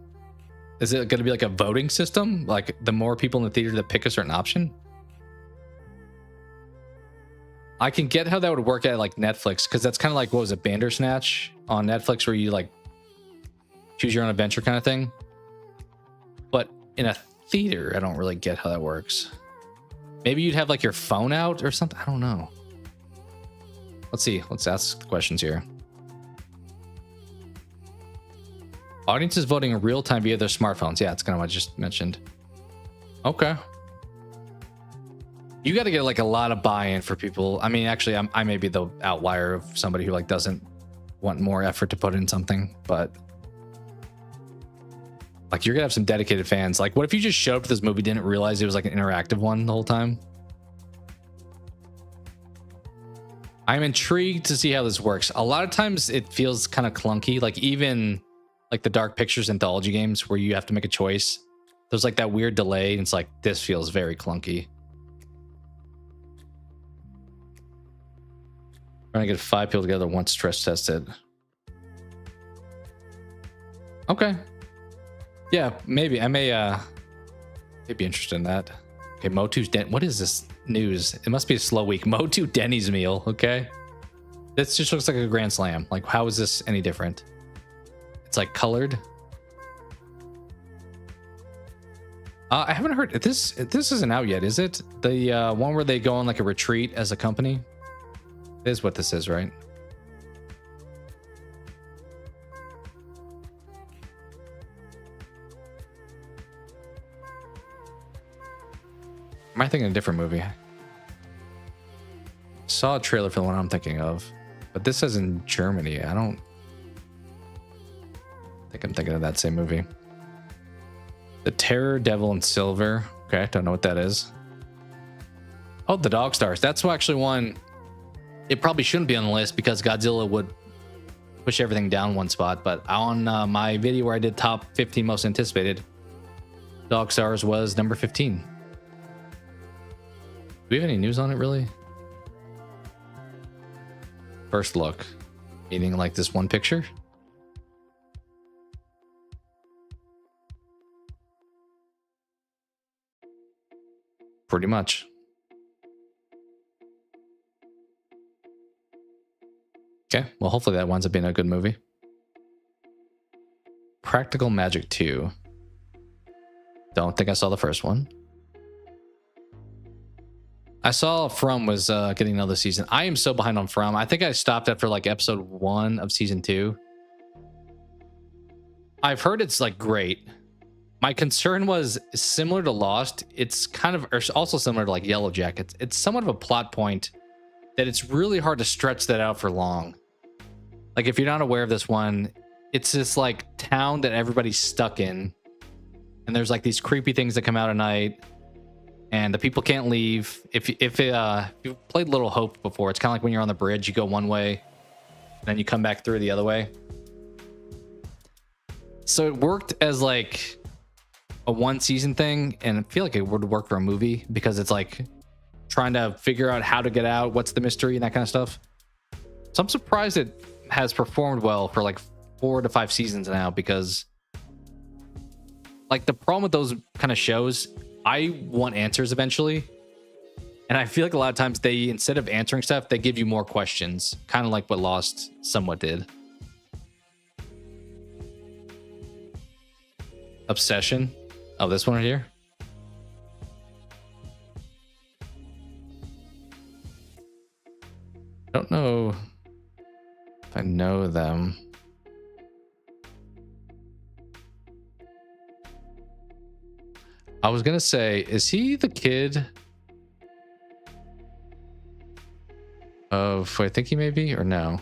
Is it going to be like a voting system? Like the more people in the theater that pick a certain option? I can get how that would work at like Netflix, because that's kind of like, what was it, Bandersnatch on Netflix, where you like choose your own adventure kind of thing. But in a theater, I don't really get how that works. Maybe you'd have like your phone out or something. I don't know. Let's see. Let's ask questions here. Audiences voting in real time via their smartphones. Yeah, it's kind of what I just mentioned. Okay. You got to get like a lot of buy-in for people. I mean, actually, I may be the outlier of somebody who like doesn't want more effort to put in something, but like you're gonna have some dedicated fans. Like, what if you just showed up to this movie, didn't realize it was like an interactive one the whole time? I'm intrigued to see how this works. A lot of times it feels kind of clunky. Like even like the Dark Pictures anthology games where you have to make a choice. There's like that weird delay, and it's like, this feels very clunky. Trying to get 5 people together once stress tested. Okay. Yeah, maybe. I may be interested in that. Okay, Motu's what is this news? It must be a slow week. Motu Denny's meal, okay? This just looks like a grand slam. Like, how is this any different? It's like colored. I haven't heard this isn't out yet, is it? The one where they go on like a retreat as a company? Is what this is, right? Am I thinking a different movie? Saw a trailer for the one I'm thinking of, but this is in Germany. I don't think I'm thinking of that same movie. The Terror, Devil, and Silver. Okay, don't know what that is. Oh, the Dog Stars. That's actually one. It probably shouldn't be on the list because Godzilla would push everything down one spot. But on my video where I did top 15 most anticipated, Dog Stars was number 15. Do we have any news on it, really? First look. Meaning like this one picture? Pretty much. Okay, well, hopefully that winds up being a good movie. Practical Magic 2. Don't think I saw the first one. I saw From was getting another season. I am so behind on From. I think I stopped after like episode 1 of season 2. I've heard it's like great. My concern was similar to Lost. It's kind of also similar to like Yellow Jackets. It's somewhat of a plot point that it's really hard to stretch that out for long. Like if you're not aware of this one, it's this like town that everybody's stuck in. And there's like these creepy things that come out at night. And the people can't leave. If you've played Little Hope before, it's kind of like when you're on the bridge, you go one way, and then you come back through the other way. So it worked as like a 1-season thing, and I feel like it would work for a movie because it's like trying to figure out how to get out, what's the mystery, and that kind of stuff. So I'm surprised it has performed well for like 4 to 5 seasons now, because like the problem with those kind of shows, I want answers eventually. And I feel like a lot of times they, instead of answering stuff, they give you more questions. Kind of like what Lost somewhat did. Obsession. Oh, this one right here. I don't know if I know them. I was gonna say, is he the kid of, I think he may be, or no?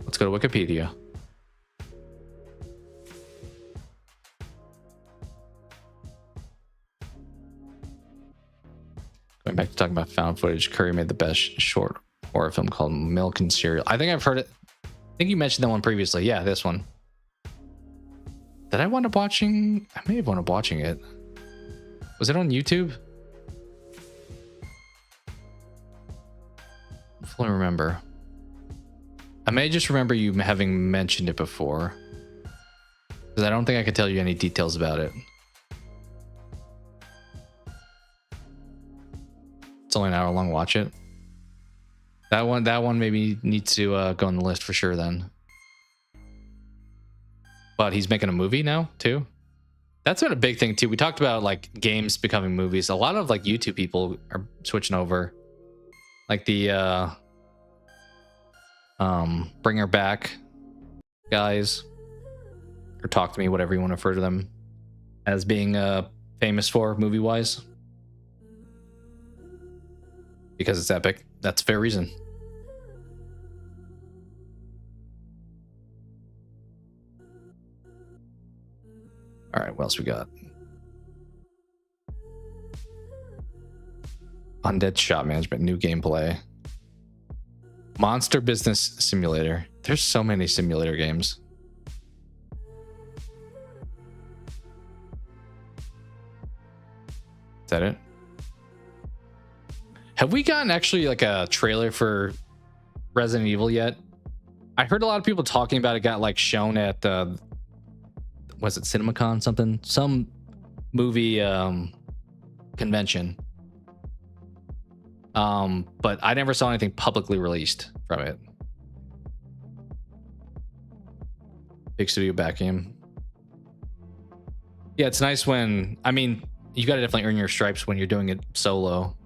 Let's go to Wikipedia. Going back to talking about found footage, Curry made the best short horror film called Milk and Cereal. I think I've heard it. I think you mentioned that one previously. Yeah, this one. Did I wind up watching? I may have wound up watching it. Was it on YouTube? I fully remember. I may just remember you having mentioned it before, because I don't think I could tell you any details about it. It's only an hour long. Watch it. That one maybe needs to go on the list for sure then. But he's making a movie now too. That's been a big thing too. We talked about like games becoming movies. A lot of like YouTube people are switching over. Like the Bring Her Back guys, or Talk to Me, whatever you want to refer to them as being famous for movie wise. Because it's epic. That's a fair reason. All right, what else we got? Undead Shop Management, new gameplay. Monster Business Simulator. There's so many simulator games. Is that it? Have we gotten actually like a trailer for Resident Evil yet? I heard a lot of people talking about it. Got like shown at was it CinemaCon something? Some movie convention. But I never saw anything publicly released from it. Big studio backing. Yeah, it's nice when, I mean, you got to definitely earn your stripes when you're doing it solo.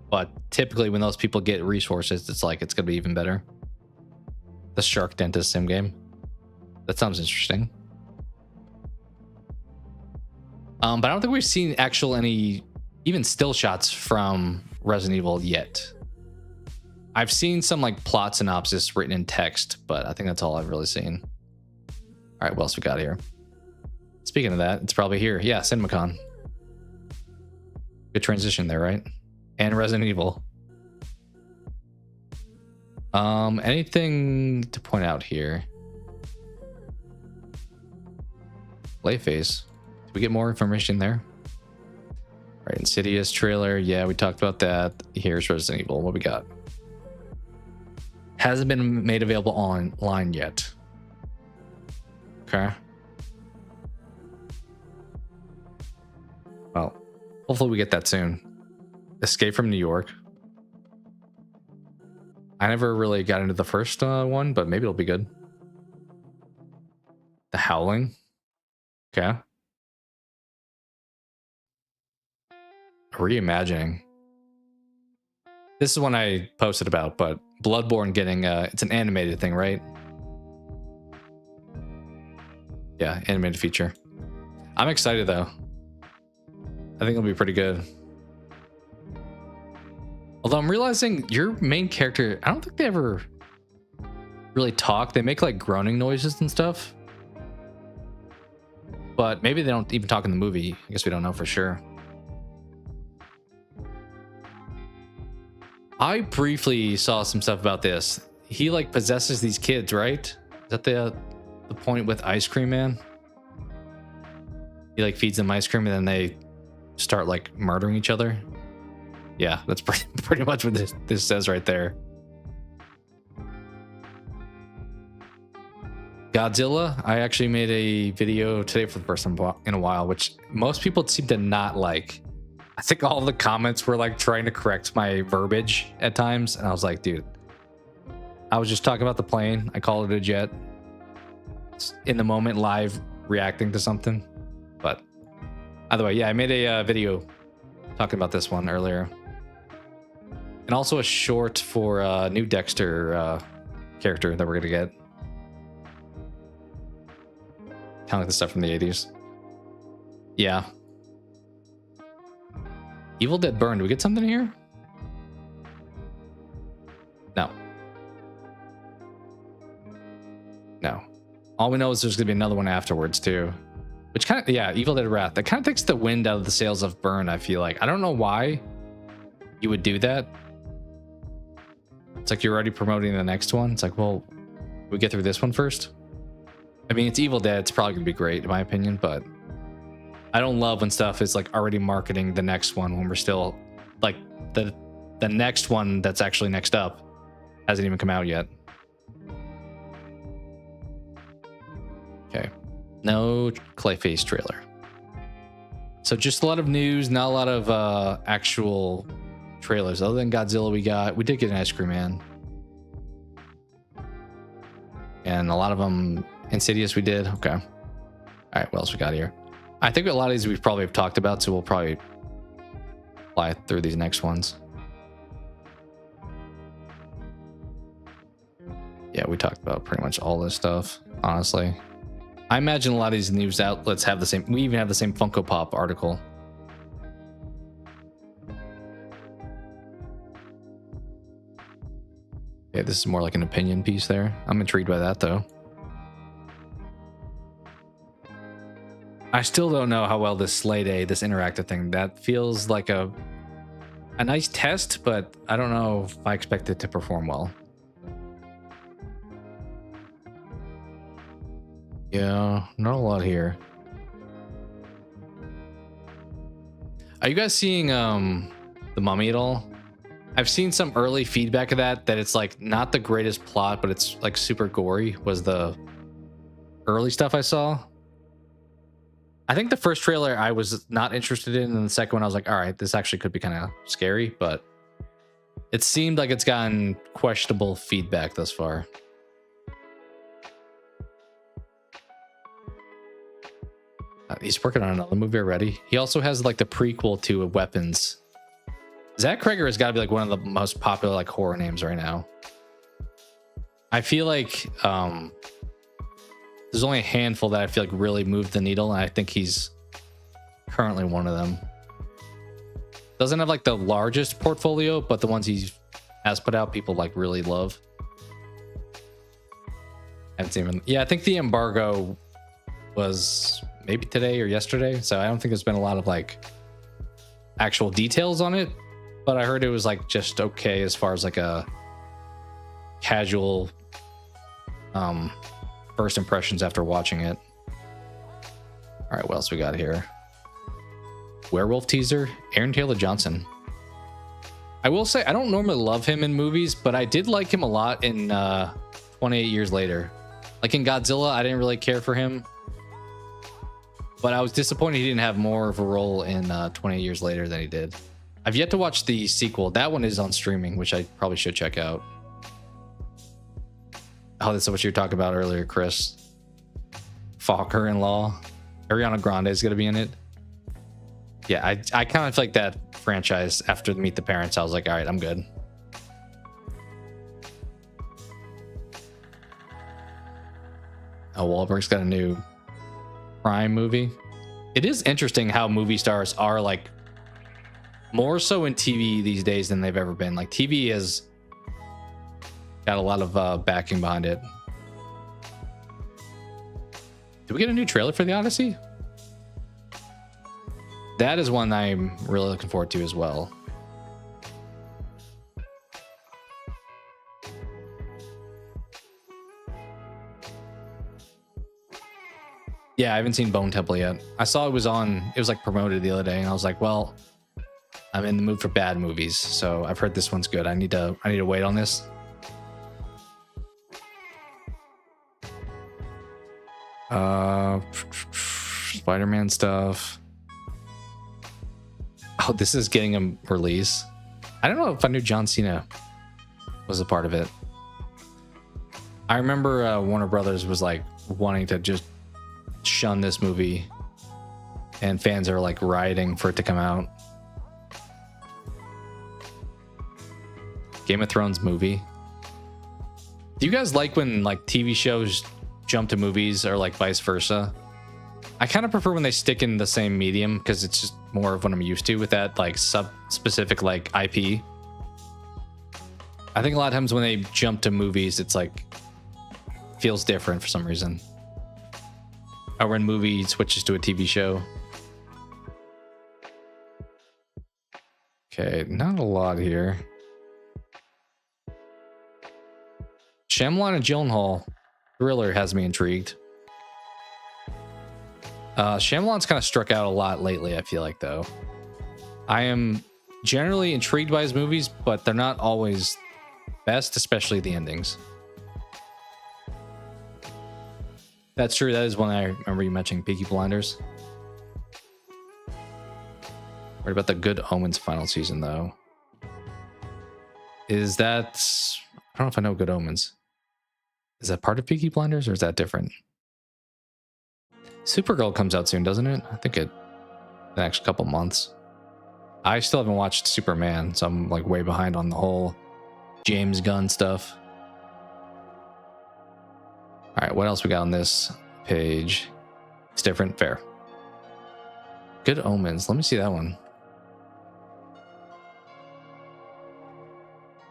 But typically when those people get resources, it's like, it's going to be even better. The Shark Dentist sim game. That sounds interesting. But I don't think we've seen actual any, even still shots from Resident Evil yet. I've seen some like plot synopsis written in text, but I think that's all I've really seen. All right, what else we got here? Speaking of that, it's probably here. Yeah, CinemaCon. Good transition there, right? And Resident Evil. Anything to point out here? Playface. Did we get more information there? All right, Insidious trailer. Yeah, we talked about that. Here's Resident Evil. What we got? Hasn't been made available online yet. Okay. Well, hopefully we get that soon. Escape from New York. I never really got into the first one, but maybe it'll be good. The Howling. Okay. Reimagining. This is one I posted about, but Bloodborne getting it's an animated thing, right? Yeah, animated feature. I'm excited though. I think it'll be pretty good. Although I'm realizing your main character, I don't think they ever really talk. They make like groaning noises and stuff. But maybe they don't even talk in the movie. I guess we don't know for sure. I briefly saw some stuff about this. He like possesses these kids, right? Is that the point with Ice Cream Man? He like feeds them ice cream and then they start like murdering each other. Yeah, that's pretty much what this says right there. Godzilla, I actually made a video today for the first time in a while, which most people seem to not like. I think all the comments were like trying to correct my verbiage at times. And I was like, dude, I was just talking about the plane. I called it a jet. It's in the moment, live reacting to something. But either way, yeah, I made a video talking about this one earlier. And also a short for a new Dexter character that we're going to get. Kind of like the stuff from the 80s. Yeah. Evil Dead Burn. Do we get something here? No. No. All we know is there's going to be another one afterwards, too. Which kind of, yeah, Evil Dead Wrath. That kind of takes the wind out of the sails of Burn, I feel like. I don't know why you would do that. It's like you're already promoting the next one. It's like, well, we get through this one first. I mean, it's Evil Dead. It's probably going to be great, in my opinion, but I don't love when stuff is like already marketing the next one when we're still like the next one that's actually next up hasn't even come out yet. No Clayface trailer. So just a lot of news, not a lot of actual trailers. Other than Godzilla, we did get an Ice Cream Man. And a lot of them, Insidious we did. Okay. All right, what else we got here? I think a lot of these we probably have talked about, so we'll probably fly through these next ones. Yeah, we talked about pretty much all this stuff, honestly. I imagine a lot of these news outlets have the same. We even have the same Funko Pop article. Yeah, this is more like an opinion piece there. I'm intrigued by that, though. I still don't know how well this Slay Day, this interactive thing, that feels like a nice test, but I don't know if I expect it to perform well. Yeah, not a lot here. Are you guys seeing The Mummy at all? I've seen some early feedback of that it's like not the greatest plot, but it's like super gory was the early stuff I saw. I think the first trailer I was not interested in, and the second one I was like, all right, this actually could be kind of scary, but it seemed like it's gotten questionable feedback thus far. He's working on another movie already. He also has like the prequel to Weapons. Zach Kreger has got to be like one of the most popular like horror names right now. I feel like there's only a handful that I feel like really moved the needle, and I think he's currently one of them. Doesn't have like the largest portfolio, but the ones he has put out, people like really love. I haven't seen him. Yeah, I think the embargo was maybe today or yesterday, so I don't think there's been a lot of like actual details on it, but I heard it was like just okay as far as like a casual first impressions after watching it. All right, what else we got here? Werewolf teaser, Aaron Taylor Johnson. I will say I don't normally love him in movies, but I did like him a lot in 28 Years Later. Like in Godzilla, I didn't really care for him, but I was disappointed he didn't have more of a role in 28 Years Later than he did. I've yet to watch the sequel. That one is on streaming, which I probably should check out. Oh, that's what you were talking about earlier, Chris. Father-in-law. Ariana Grande is going to be in it. Yeah, I kind of like that franchise after Meet the Parents. I was like, all right, I'm good. Oh, Wahlberg's got a new crime movie. It is interesting how movie stars are like more so in TV these days than they've ever been. Like TV has got a lot of backing behind it. Did we get a new trailer for The Odyssey? That is one I'm really looking forward to as well. Yeah, I haven't seen Bone Temple yet. I saw it was like promoted the other day, and I was like, well, I'm in the mood for bad movies, so I've heard this one's good. I need to wait on this. Spider-Man stuff. Oh, this is getting a release. I don't know if I knew John Cena was a part of it. I remember Warner Brothers was like wanting to just shun this movie, and fans are like rioting for it to come out. Game of Thrones movie. Do you guys like when like TV shows jump to movies or like vice versa? I kind of prefer when they stick in the same medium because it's just more of what I'm used to with that like sub-specific like IP. I think a lot of times when they jump to movies, it's like feels different for some reason. Or when movie switches to a TV show. Okay, not a lot here. Shyamalan and Gyllenhaal thriller has me intrigued. Shyamalan's kind of struck out a lot lately, I feel like, though. I am generally intrigued by his movies, but they're not always best, especially the endings. That's true. That is one I remember you mentioning, Peaky Blinders. What about the Good Omens final season, though? Is that... I don't know if I know Good Omens. Is that part of Peaky Blinders, or is that different? Supergirl comes out soon, doesn't it? I think it... the next couple months. I still haven't watched Superman, so I'm like way behind on the whole James Gunn stuff. All right, what else we got on this page? It's different, fair. Good Omens. Let me see that one.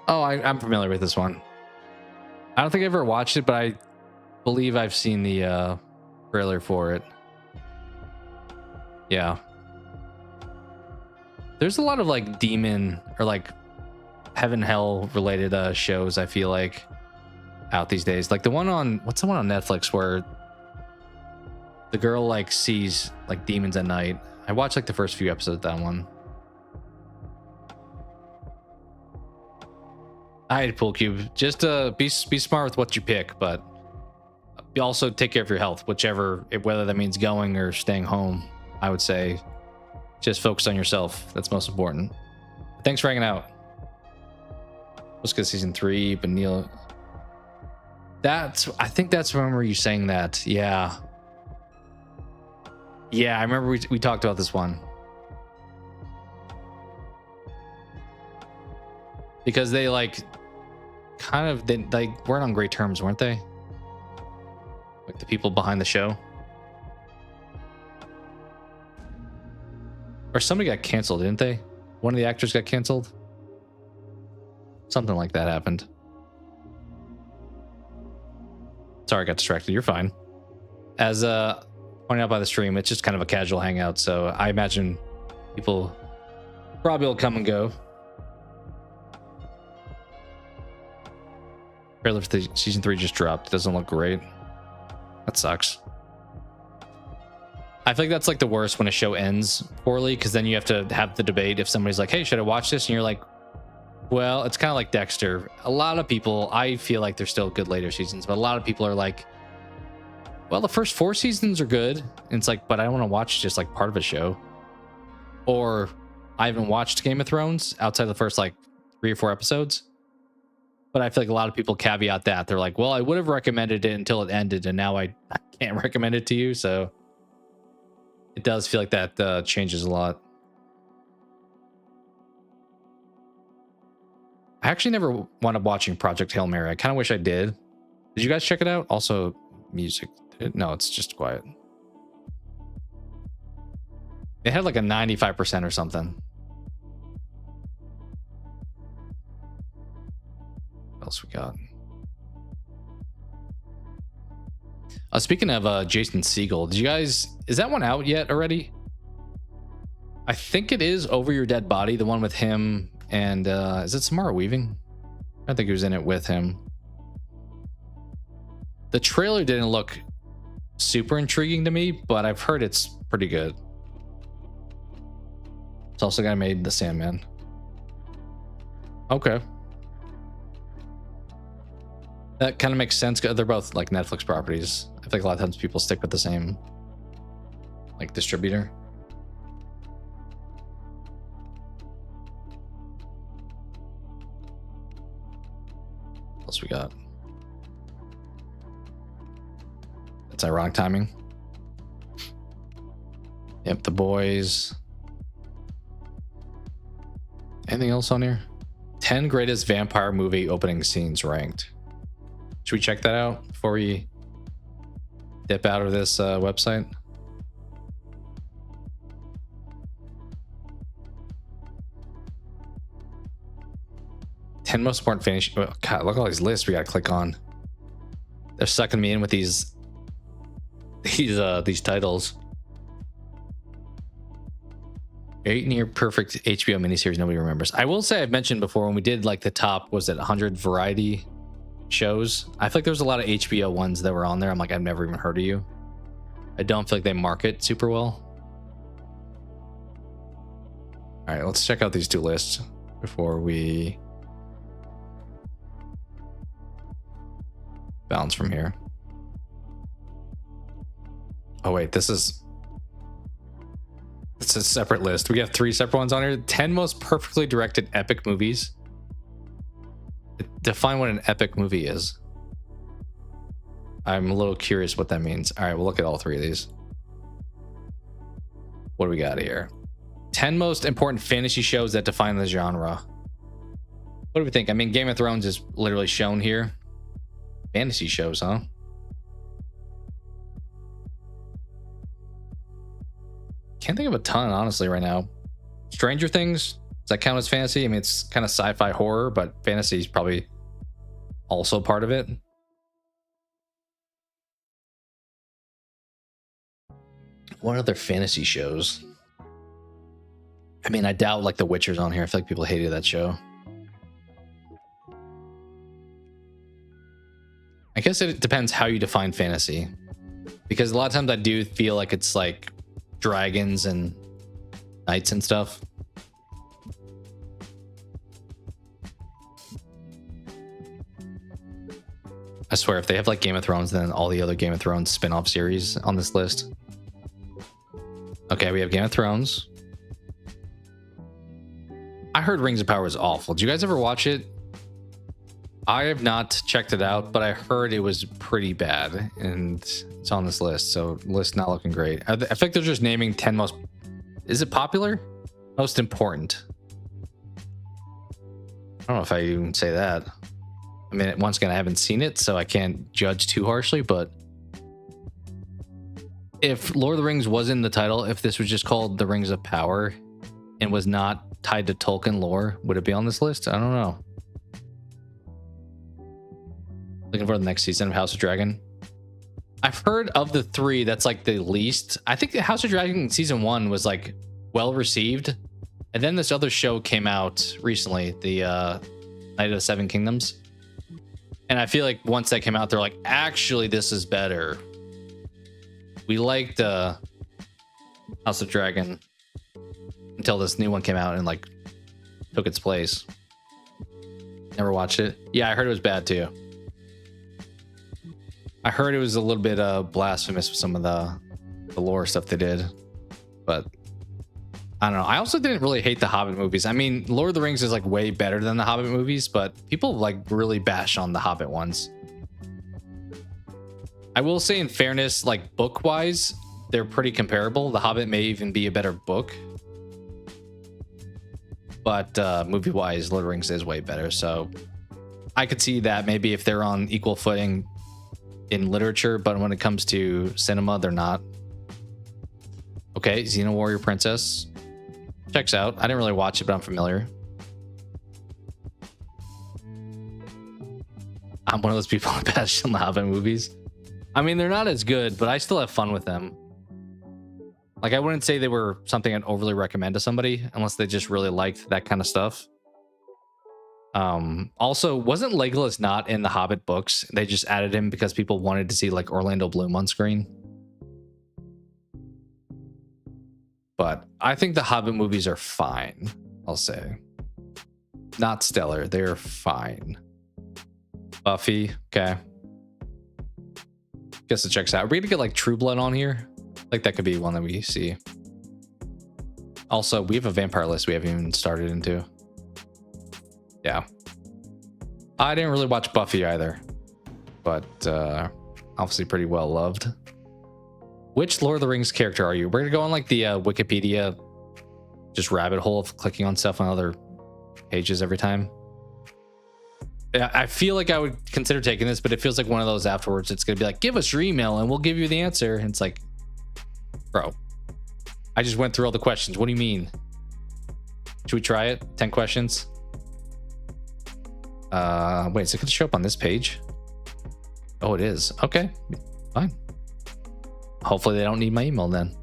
Oh, I'm familiar with this one. I don't think I ever watched it, but I believe I've seen the trailer for it. Yeah. There's a lot of like demon or like heaven hell related shows, I feel like, out these days. Like the one on, what's the one on Netflix where the girl like sees like demons at night? I watched like the first few episodes of that one. All right, Pool Cube, just be smart with what you pick, but you also take care of your health, whether that means going or staying home. I would say just focus on yourself. That's most important. Thanks for hanging out. Let's get season 3, but Neil. I think that's remember you saying that. Yeah. Yeah, I remember we talked about this one. Because they like they weren't on great terms, weren't they? Like the people behind the show. Or somebody got canceled, didn't they? One of the actors got canceled. Something like that happened. Sorry, I got distracted. You're fine. As pointed out by the stream, it's just kind of a casual hangout, so I imagine people probably will come and go. Trailer for season 3 just dropped. It doesn't look great. That sucks. I feel like that's like the worst when a show ends poorly, because then you have to have the debate if somebody's like, hey, should I watch this? And you're like, well, it's kind of like Dexter. A lot of people, I feel like there's still good later seasons, but a lot of people are like, well, the first 4 seasons are good. And it's like, but I don't want to watch just like part of a show. Or I haven't watched Game of Thrones outside the first like 3 or 4 episodes. But I feel like a lot of people caveat that. They're like, well, I would have recommended it until it ended, and now I can't recommend it to you. So it does feel like that changes a lot. I actually never wound up watching Project Hail Mary. I kind of wish I did. Did you guys check it out? Also, music. No, it's just quiet. It had like a 95% or something. What else we got? Speaking of Jason Segel, did you guys, is that one out yet already? I think it is, Over Your Dead Body, the one with him and is it Samara Weaving? I think he was in it with him. The trailer didn't look super intriguing to me, but I've heard it's pretty good. It's also the guy who made The Sandman. Okay. That kind of makes sense. They're both like Netflix properties. I feel like a lot of times people stick with the same like distributor. What else we got? That's ironic timing. Yep, The Boys. Anything else on here? 10 greatest vampire movie opening scenes ranked. Should we check that out before we dip out of this website? Ten most important fantasy. Oh, God, look at all these lists we gotta click on. They're sucking me in with these titles. 8 near perfect HBO miniseries nobody remembers. I will say, I've mentioned before when we did like the top, was it 100 variety shows? I feel like there's a lot of HBO ones that were on there. I'm like, I've never even heard of you. I don't feel like they market super well. All right, let's check out these 2 lists before we bounce from here. Oh wait, it's a separate list. We have 3 separate ones on here. 10 most perfectly directed epic movies. Define what an epic movie is. I'm a little curious what that means. All right, we'll look at all 3 of these. What do we got here? 10 most important fantasy shows that define the genre. What do we think? I mean, Game of Thrones is literally shown here. Fantasy shows, huh? Can't think of a ton, honestly, right now. Stranger Things, does that count as fantasy? I mean, it's kind of sci-fi horror, but fantasy is probably also part of it. What other fantasy shows? I mean, I doubt like The Witcher's on here. I feel like people hated that show. I guess it depends how you define fantasy, because a lot of times I do feel like it's like dragons and knights and stuff. I swear, if they have like Game of Thrones, then all the other Game of Thrones spin-off series on this list. Okay, we have Game of Thrones. I heard Rings of Power was awful. Did you guys ever watch it? I have not checked it out, but I heard it was pretty bad, and it's on this list, so list not looking great. I think they're just naming 10 most... Is it popular? Most important. I don't know if I even say that. I mean, once again, I haven't seen it, so I can't judge too harshly, but if Lord of the Rings was in the title, if this was just called The Rings of Power and was not tied to Tolkien lore, would it be on this list? I don't know. Looking for the next season of House of Dragon. I've heard of the 3 that's like the least. I think the House of Dragon season 1 was like well received, and then this other show came out recently, the Night of the Seven Kingdoms, and I feel like once that came out, they're like, actually this is better. We liked House of Dragon until this new one came out and like took its place. Never watched it. Yeah, I heard it was bad too. I heard it was a little bit blasphemous with some of the lore stuff they did, but I don't know. I also didn't really hate the Hobbit movies. I mean, Lord of the Rings is like way better than the Hobbit movies, but people like really bash on the Hobbit ones. I will say, in fairness, like book wise, they're pretty comparable. The Hobbit may even be a better book, but movie wise, Lord of the Rings is way better. So I could see that maybe if they're on equal footing in literature, but when it comes to cinema, they're not. Okay, Xena Warrior Princess checks out. I didn't really watch it, but I'm familiar. I'm one of those people that bash on the Hobbit movies. I mean, they're not as good, but I still have fun with them. Like, I wouldn't say they were something I'd overly recommend to somebody unless they just really liked that kind of stuff. Also, wasn't Legolas not in the Hobbit books? They just added him because people wanted to see like Orlando Bloom on screen. But I think the Hobbit movies are fine, I'll say. Not stellar, they're fine. Buffy, okay. Guess it checks out. Are we gonna get like True Blood on here? Like that could be one that we see. Also, we have a vampire list we haven't even started into. Yeah. I didn't really watch Buffy either, but obviously pretty well loved. Which Lord of the Rings character are you? We're gonna go on like the Wikipedia just rabbit hole of clicking on stuff on other pages every time. Yeah, I feel like I would consider taking this, but it feels like one of those afterwards. It's gonna be like, give us your email and we'll give you the answer. And it's like, bro, I just went through all the questions. What do you mean? Should we try it? 10 questions. Wait, is it gonna show up on this page? Oh, it is. Okay, fine. Hopefully they don't need my email then.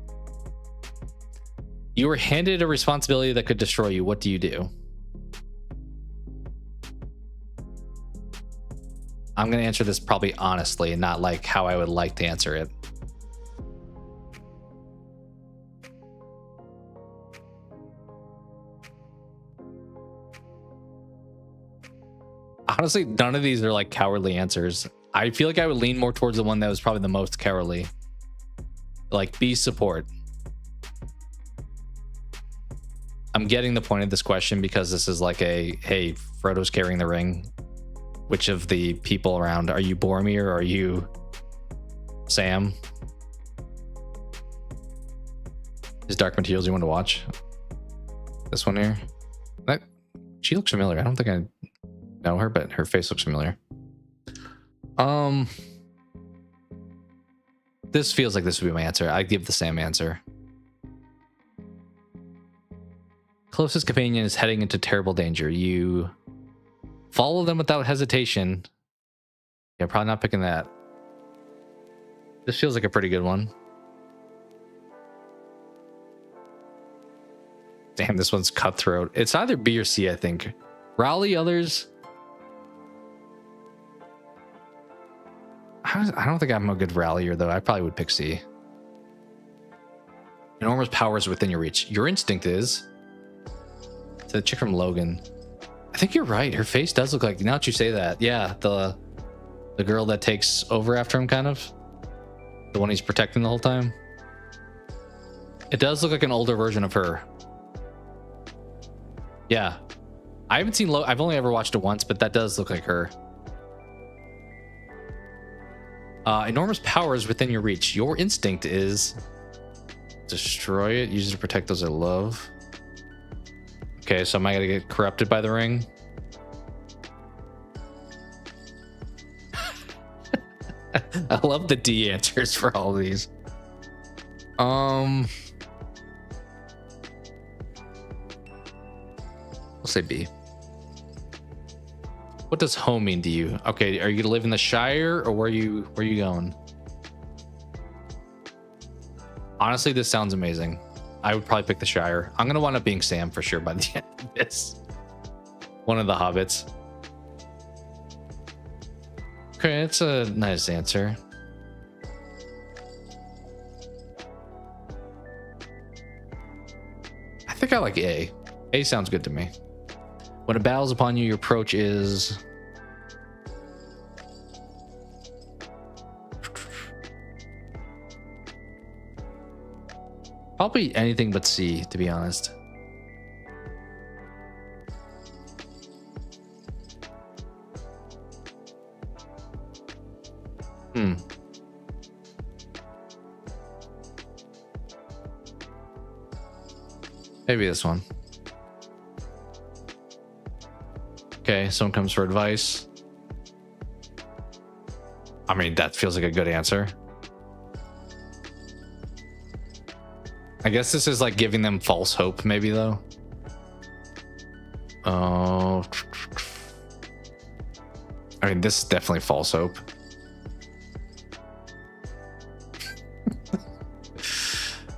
You were handed a responsibility that could destroy you. What do you do? I'm gonna answer this probably honestly and not like how I would like to answer it. Honestly, none of these are like cowardly answers. I feel like I would lean more towards the one that was probably the most cowardly. Like, be support. I'm getting the point of this question because this is like a, hey, Frodo's carrying the ring. Which of the people around, are you Boromir or are you Sam? Is Dark Materials you want to watch? This one here? She looks familiar. I don't think I know her, but her face looks familiar. This feels like this would be my answer. I'd give the Sam answer. Closest companion is heading into terrible danger. You follow them without hesitation. Yeah, probably not picking that. This feels like a pretty good one. Damn, this one's cutthroat. It's either B or C, I think. Rally others. I don't think I'm a good rallier, though. I probably would pick C. Enormous powers within your reach. Your instinct is... To the chick from Logan. I think you're right. Her face does look like... Now that you say that. Yeah, the girl that takes over after him, kind of. The one he's protecting the whole time. It does look like an older version of her. Yeah. I haven't seen... I've only ever watched it once, but that does look like her. Enormous powers within your reach. Your instinct is... Destroy it. Use it to protect those I love. Okay, so am I gonna get corrupted by the ring? I love the D answers for all these. We'll say B. What does home mean to you? Okay, are you gonna live in the Shire or where are you going? Honestly, this sounds amazing. I would probably pick the Shire. I'm gonna wind up being Sam for sure by the end of this. One of the hobbits. Okay, it's a nice answer. I think I like A. A sounds good to me. When a battle's upon you, your approach is... Probably anything but C, to be honest. Maybe this one. Okay, someone comes for advice. I mean, that feels like a good answer. I guess this is like giving them false hope, maybe, though. Oh. I mean, this is definitely false hope.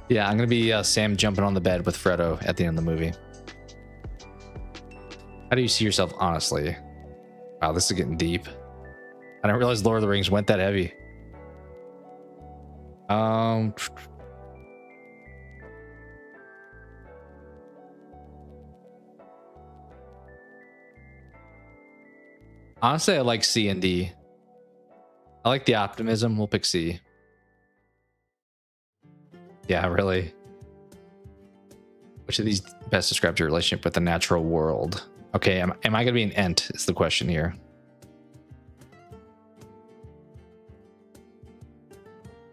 Yeah, I'm going to be Sam jumping on the bed with Frodo at the end of the movie. How do you see yourself, honestly? Wow, this is getting deep. I didn't realize Lord of the Rings went that heavy. Honestly, I like C and D. I like the optimism. We'll pick C. Yeah, really. Which of these best describes your relationship with the natural world? Okay, am I going to be an Ent is the question here.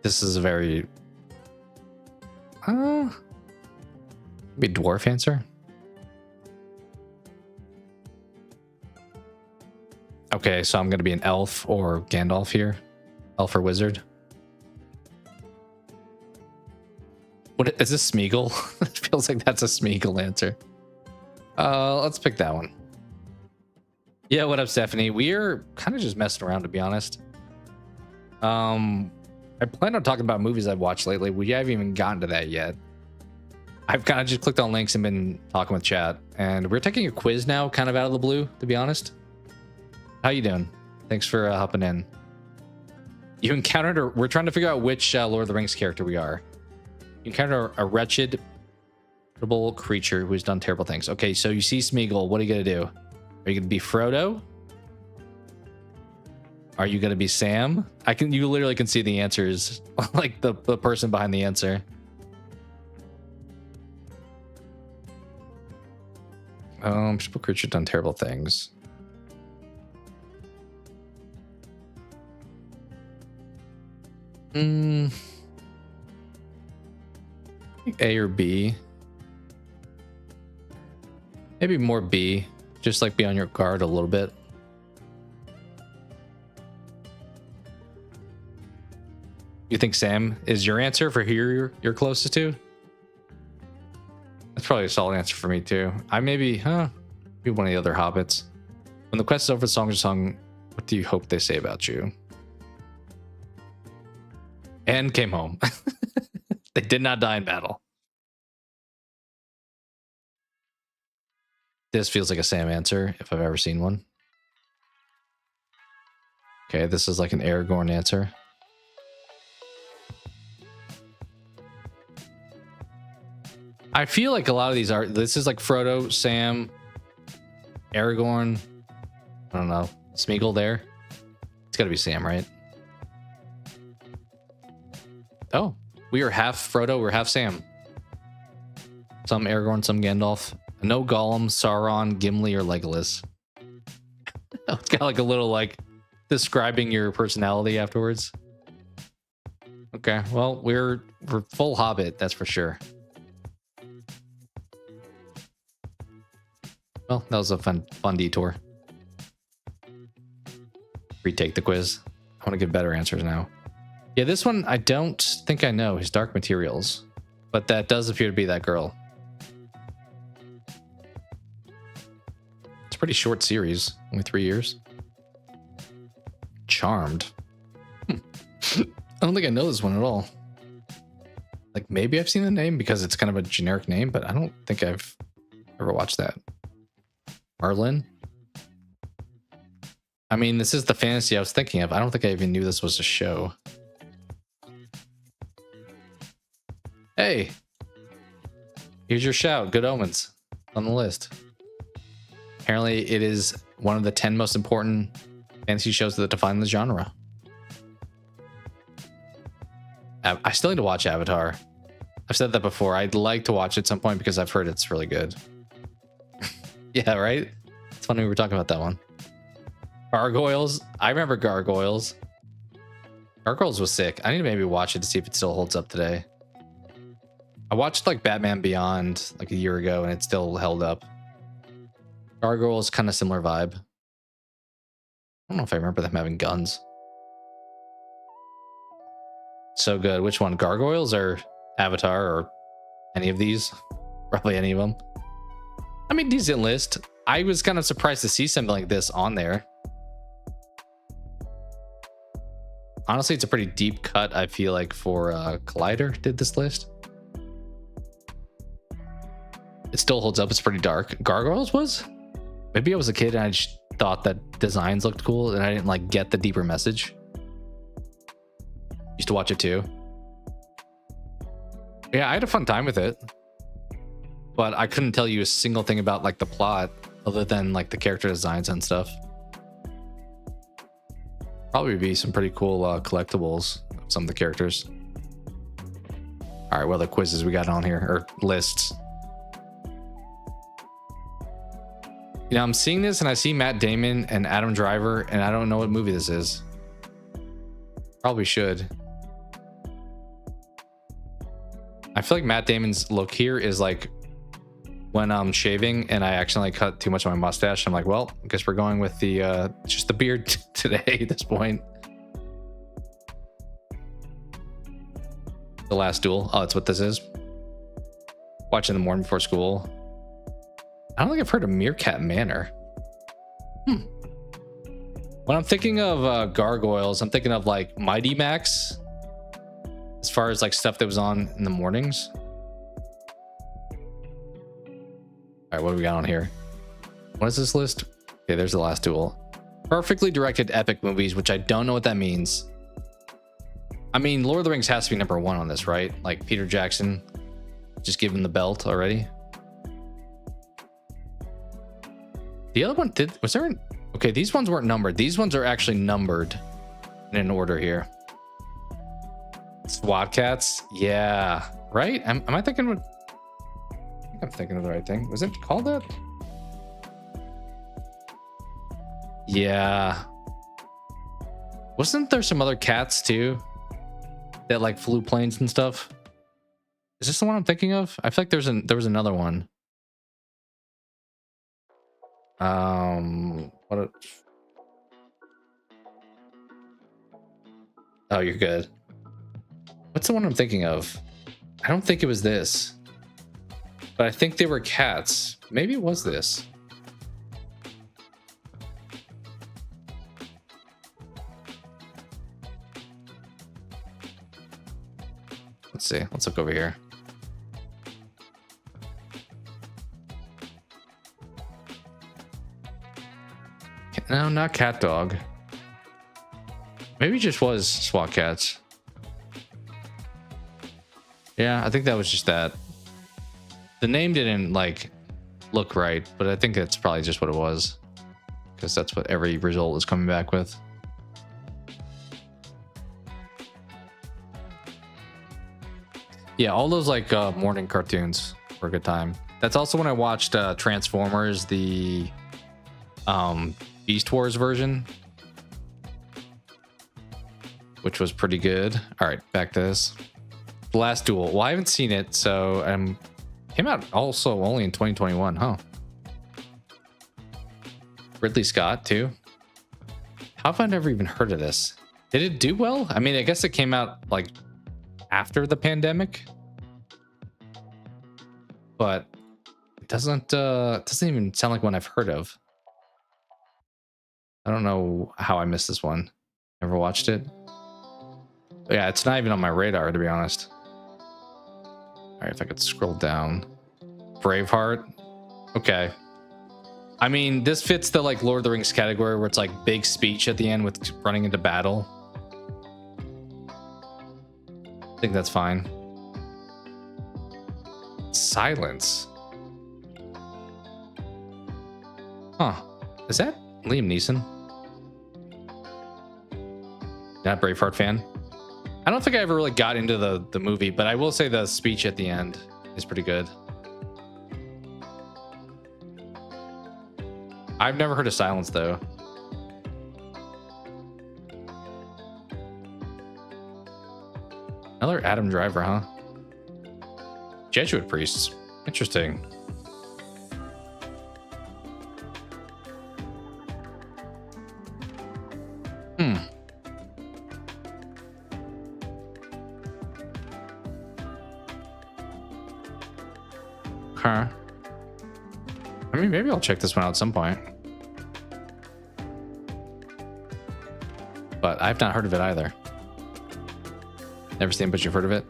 This is a very... maybe dwarf answer? Okay, so I'm going to be an elf or Gandalf here. Elf or wizard. What is this, Smeagol? It feels like that's a Smeagol answer. Let's pick that one. Yeah, what up, Stephanie? We're kind of just messing around, to be honest. I plan on talking about movies I've watched lately. We haven't even gotten to that yet. I've kind of just clicked on links and been talking with chat. And we're taking a quiz now, kind of out of the blue, to be honest. How you doing? Thanks for hopping in. You encountered we're trying to figure out which Lord of the Rings character we are. You encounter a wretched, terrible creature who has done terrible things. Okay, so you see Smeagol. What are you going to do? Are you going to be Frodo? Are you gonna be Sam? You literally can see the answers, like the person behind the answer. People creature done terrible things. A or B. Maybe more B. Just like be on your guard a little bit. You think Sam is your answer for who you're closest to? That's probably a solid answer for me too. Maybe one of the other hobbits. When the quest is over, the songs are sung. What do you hope they say about you? And came home. They did not die in battle. This feels like a Sam answer if I've ever seen one. Okay, this is like an Aragorn answer. I feel like a lot of these are. This is like Frodo, Sam, Aragorn. I don't know. Smeagol there. It's got to be Sam, right? Oh, we are half Frodo, we're half Sam. Some Aragorn, some Gandalf. No Gollum, Sauron, Gimli, or Legolas. It's got like a little like describing your personality afterwards. Okay, well, we're full Hobbit, that's for sure. Well, that was a fun detour. Retake the quiz. I want to give better answers now. Yeah, this one I don't think I know. His Dark Materials, but that does appear to be that girl. It's a pretty short series, only 3 years. Charmed. I don't think I know this one at all. Like maybe I've seen the name because it's kind of a generic name, but I don't think I've ever watched that. Merlin. I mean, this is the fantasy I was thinking of. I don't think I even knew this was a show. Hey, here's your shout. Good Omens on the list. Apparently, it is one of the 10 most important fantasy shows that define the genre. I still need to watch Avatar. I've said that before. I'd like to watch it at some point because I've heard it's really good. Yeah, right? It's funny we were talking about that one. Gargoyles. I remember Gargoyles. Gargoyles was sick. I need to maybe watch it to see if it still holds up today. I watched like Batman Beyond like a year ago and it still held up. Gargoyles, kind of similar vibe. I don't know if I remember them having guns. So good. Which one? Gargoyles or Avatar or any of these? Probably any of them. I mean, decent list. I was kind of surprised to see something like this on there. Honestly, it's a pretty deep cut, I feel like, for Collider did this list. It still holds up. It's pretty dark. Gargoyles was? Maybe I was a kid and I just thought that designs looked cool and I didn't like get the deeper message. Used to watch it too. Yeah, I had a fun time with it. But I couldn't tell you a single thing about like the plot other than like the character designs and stuff. Probably be some pretty cool collectibles of some of the characters. All right, what other quizzes we got on here, or lists? You know, I'm seeing this and I see Matt Damon and Adam Driver and I don't know what movie this is. Probably should. I feel like Matt Damon's look here is like when I'm shaving and I accidentally cut too much of my mustache. I'm like, well, I guess we're going with the just the beard today at this point. The Last Duel. Oh, that's what this is. Watching the morning before school. I don't think I've heard of Meerkat Manor. When I'm thinking of Gargoyles, I'm thinking of like Mighty Max. As far as like stuff that was on in the mornings. All right, what do we got on here? What is this list? Okay, there's The Last Duel. Perfectly directed epic movies, which I don't know what that means. I mean, Lord of the Rings has to be number 1 on this, right? Like Peter Jackson, just give him the belt already. The other one was there an, Okay, these ones weren't numbered. These ones are actually numbered in an order here. SWAT cats. Yeah. Right? Am I thinking of... I think I'm thinking of the right thing. Was it called that? Yeah. Wasn't there some other cats too that like flew planes and stuff? Is this the one I'm thinking of? I feel like there was another one. Oh, you're good. What's the one I'm thinking of? I don't think it was this, but I think they were cats. Maybe it was this. Let's see. Let's look over here. No, not cat dog. Maybe it just was SWAT cats. Yeah, I think that was just that. The name didn't like look right, but I think that's probably just what it was, because that's what every result is coming back with. Yeah, all those like morning cartoons were a good time. That's also when I watched Transformers, the Beast Wars version, which was pretty good. All right, back to this. The Last Duel. Well, I haven't seen it, so came out also only in 2021, huh? Ridley Scott too. How have I never even heard of this? Did it do well? I mean, I guess it came out like after the pandemic, but it doesn't even sound like one I've heard of. I don't know how I missed this one. Never watched it. But yeah, it's not even on my radar, to be honest. All right, if I could scroll down. Braveheart. Okay. I mean, this fits the like Lord of the Rings category where it's like big speech at the end with running into battle. I think that's fine. Silence. Huh. Is that Liam Neeson? Not Braveheart fan. I don't think I ever really got into the movie, but I will say the speech at the end is pretty good. I've never heard of Silence though. Another Adam Driver, huh? Jesuit priests. Interesting. Okay. I mean, maybe I'll check this one out at some point. But I've not heard of it either. Never seen it, but you've heard of it.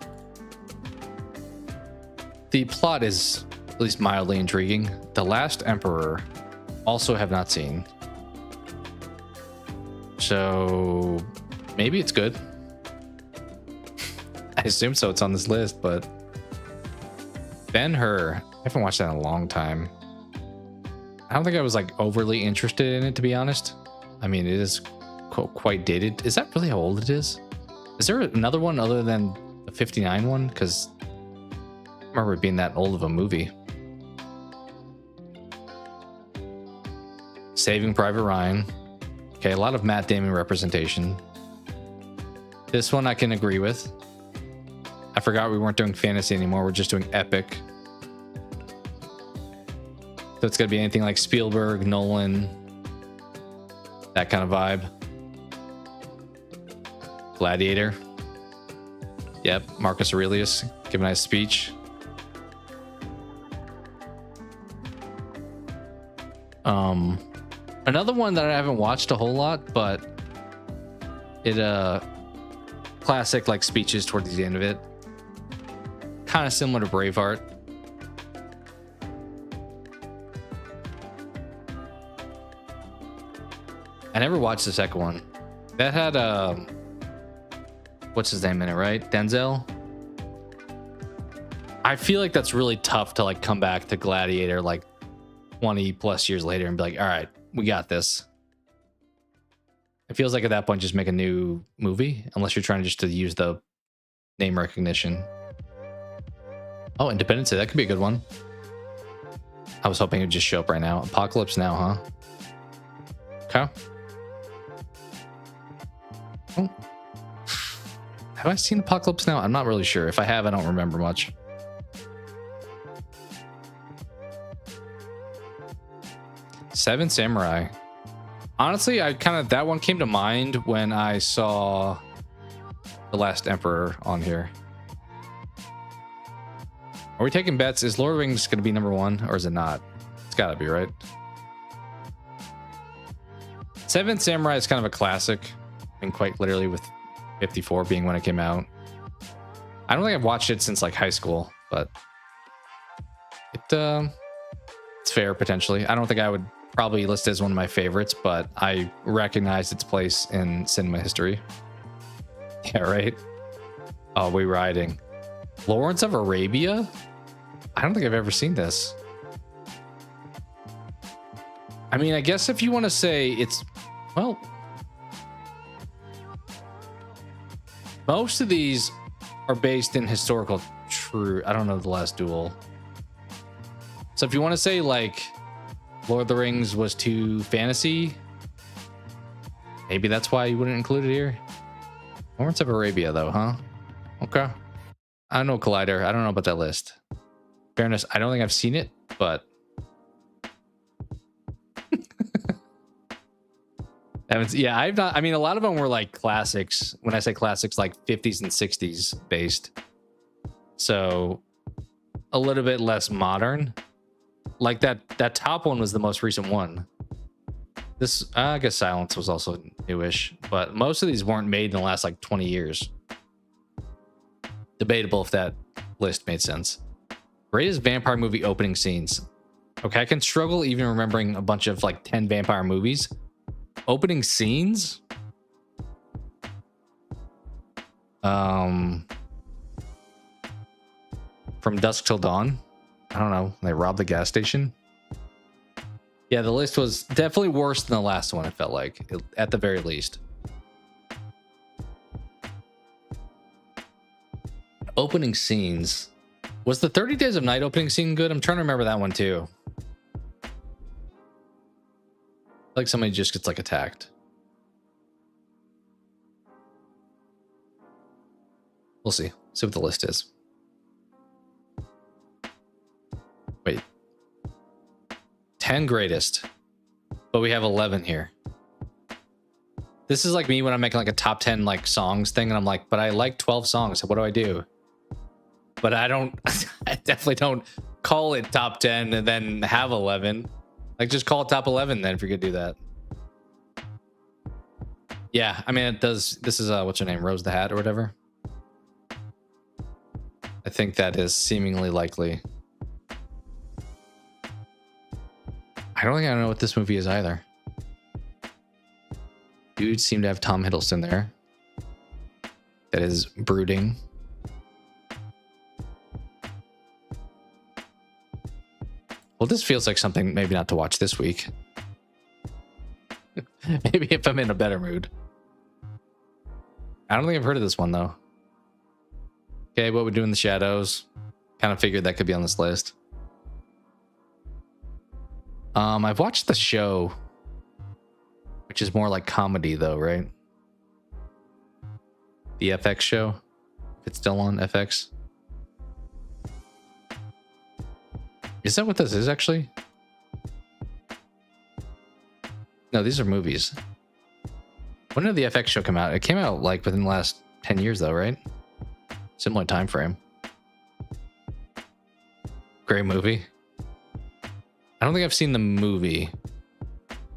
The plot is at least mildly intriguing. The Last Emperor, also have not seen. So maybe it's good. I assume so. It's on this list, but Ben-Hur, I haven't watched that in a long time. I don't think I was like overly interested in it, to be honest. I mean, it is quite dated. Is that really how old it is? Is there another one other than the 59 one? Because I remember it being that old of a movie. Saving Private Ryan. Okay, a lot of Matt Damon representation. This one I can agree with. I forgot we weren't doing fantasy anymore. We're just doing epic. So it's gonna be anything like Spielberg, Nolan, that kind of vibe. Gladiator. Yep, Marcus Aurelius giving a nice speech. Another one that I haven't watched a whole lot, but it classic like speeches towards the end of it. Kind of similar to Braveheart. I never watched the second one. That had what's his name in it, right? Denzel. I feel like that's really tough to like come back to Gladiator like 20 plus years later and be like, all right, we got this. It feels like at that point, just make a new movie, unless you're trying just to use the name recognition. Oh, Independence Day, that could be a good one. I was hoping it would just show up right now. Apocalypse Now, huh? Okay. Oh. Have I seen Apocalypse Now? I'm not really sure. If I have, I don't remember much. Seven Samurai. Honestly, that one came to mind when I saw The Last Emperor on here. Are we taking bets? Is Lord of the Rings going to be number one, or is it not? It's got to be, right? Seven Samurai is kind of a classic, and quite literally with 54 being when it came out. I don't think I've watched it since like high school, but it's fair potentially. I don't think I would probably list it as one of my favorites, but I recognize its place in cinema history. Yeah, right. Oh, we riding. Lawrence of Arabia? I don't think I've ever seen this. I mean, I guess if you want to say it's, well, most of these are based in historical true. I don't know The Last Duel. So if you want to say like Lord of the Rings was too fantasy, maybe that's why you wouldn't include it here. Lawrence of Arabia though, huh? Okay. I don't know, Collider. I don't know about that list. Fairness, I don't think I've seen it, but yeah, I've not. I mean, a lot of them were like classics. When I say classics, like 50s and 60s based, so a little bit less modern. Like that top one was the most recent one. This, I guess, Silence was also newish, but most of these weren't made in the last like 20 years. Debatable if that list made sense. Greatest vampire movie opening scenes. Okay, I can struggle even remembering a bunch of like 10 vampire movies. Opening scenes? From Dusk Till Dawn? I don't know. They robbed the gas station? Yeah, the list was definitely worse than the last one, it felt like, at the very least. Opening scenes. Was the 30 Days of Night opening scene good? I'm trying to remember that one too. Like somebody just gets like attacked. We'll see. See what the list is. Wait. 10 greatest. But we have 11 here. This is like me when I'm making like a top 10 like songs thing and I'm like, but I like 12 songs. So what do I do? But I don't, I definitely don't call it top 10 and then have 11. Like just call it top 11 then if you're gonna do that. Yeah, I mean it does. This is what's her name, Rose the Hat or whatever. I think that is seemingly likely. I don't think I know what this movie is either. Dudes seem to have Tom Hiddleston there. That is brooding. Well, this feels like something maybe not to watch this week. Maybe if I'm in a better mood. I don't think I've heard of this one, though. Okay, What We Do in the Shadows. Kind of figured that could be on this list. I've watched the show, which is more like comedy, though, right? The FX show. If it's still on FX. Is that what this is, actually? No, these are movies. When did the FX show come out? It came out like within the last 10 years, though, right? Similar time frame. Great movie. I don't think I've seen the movie,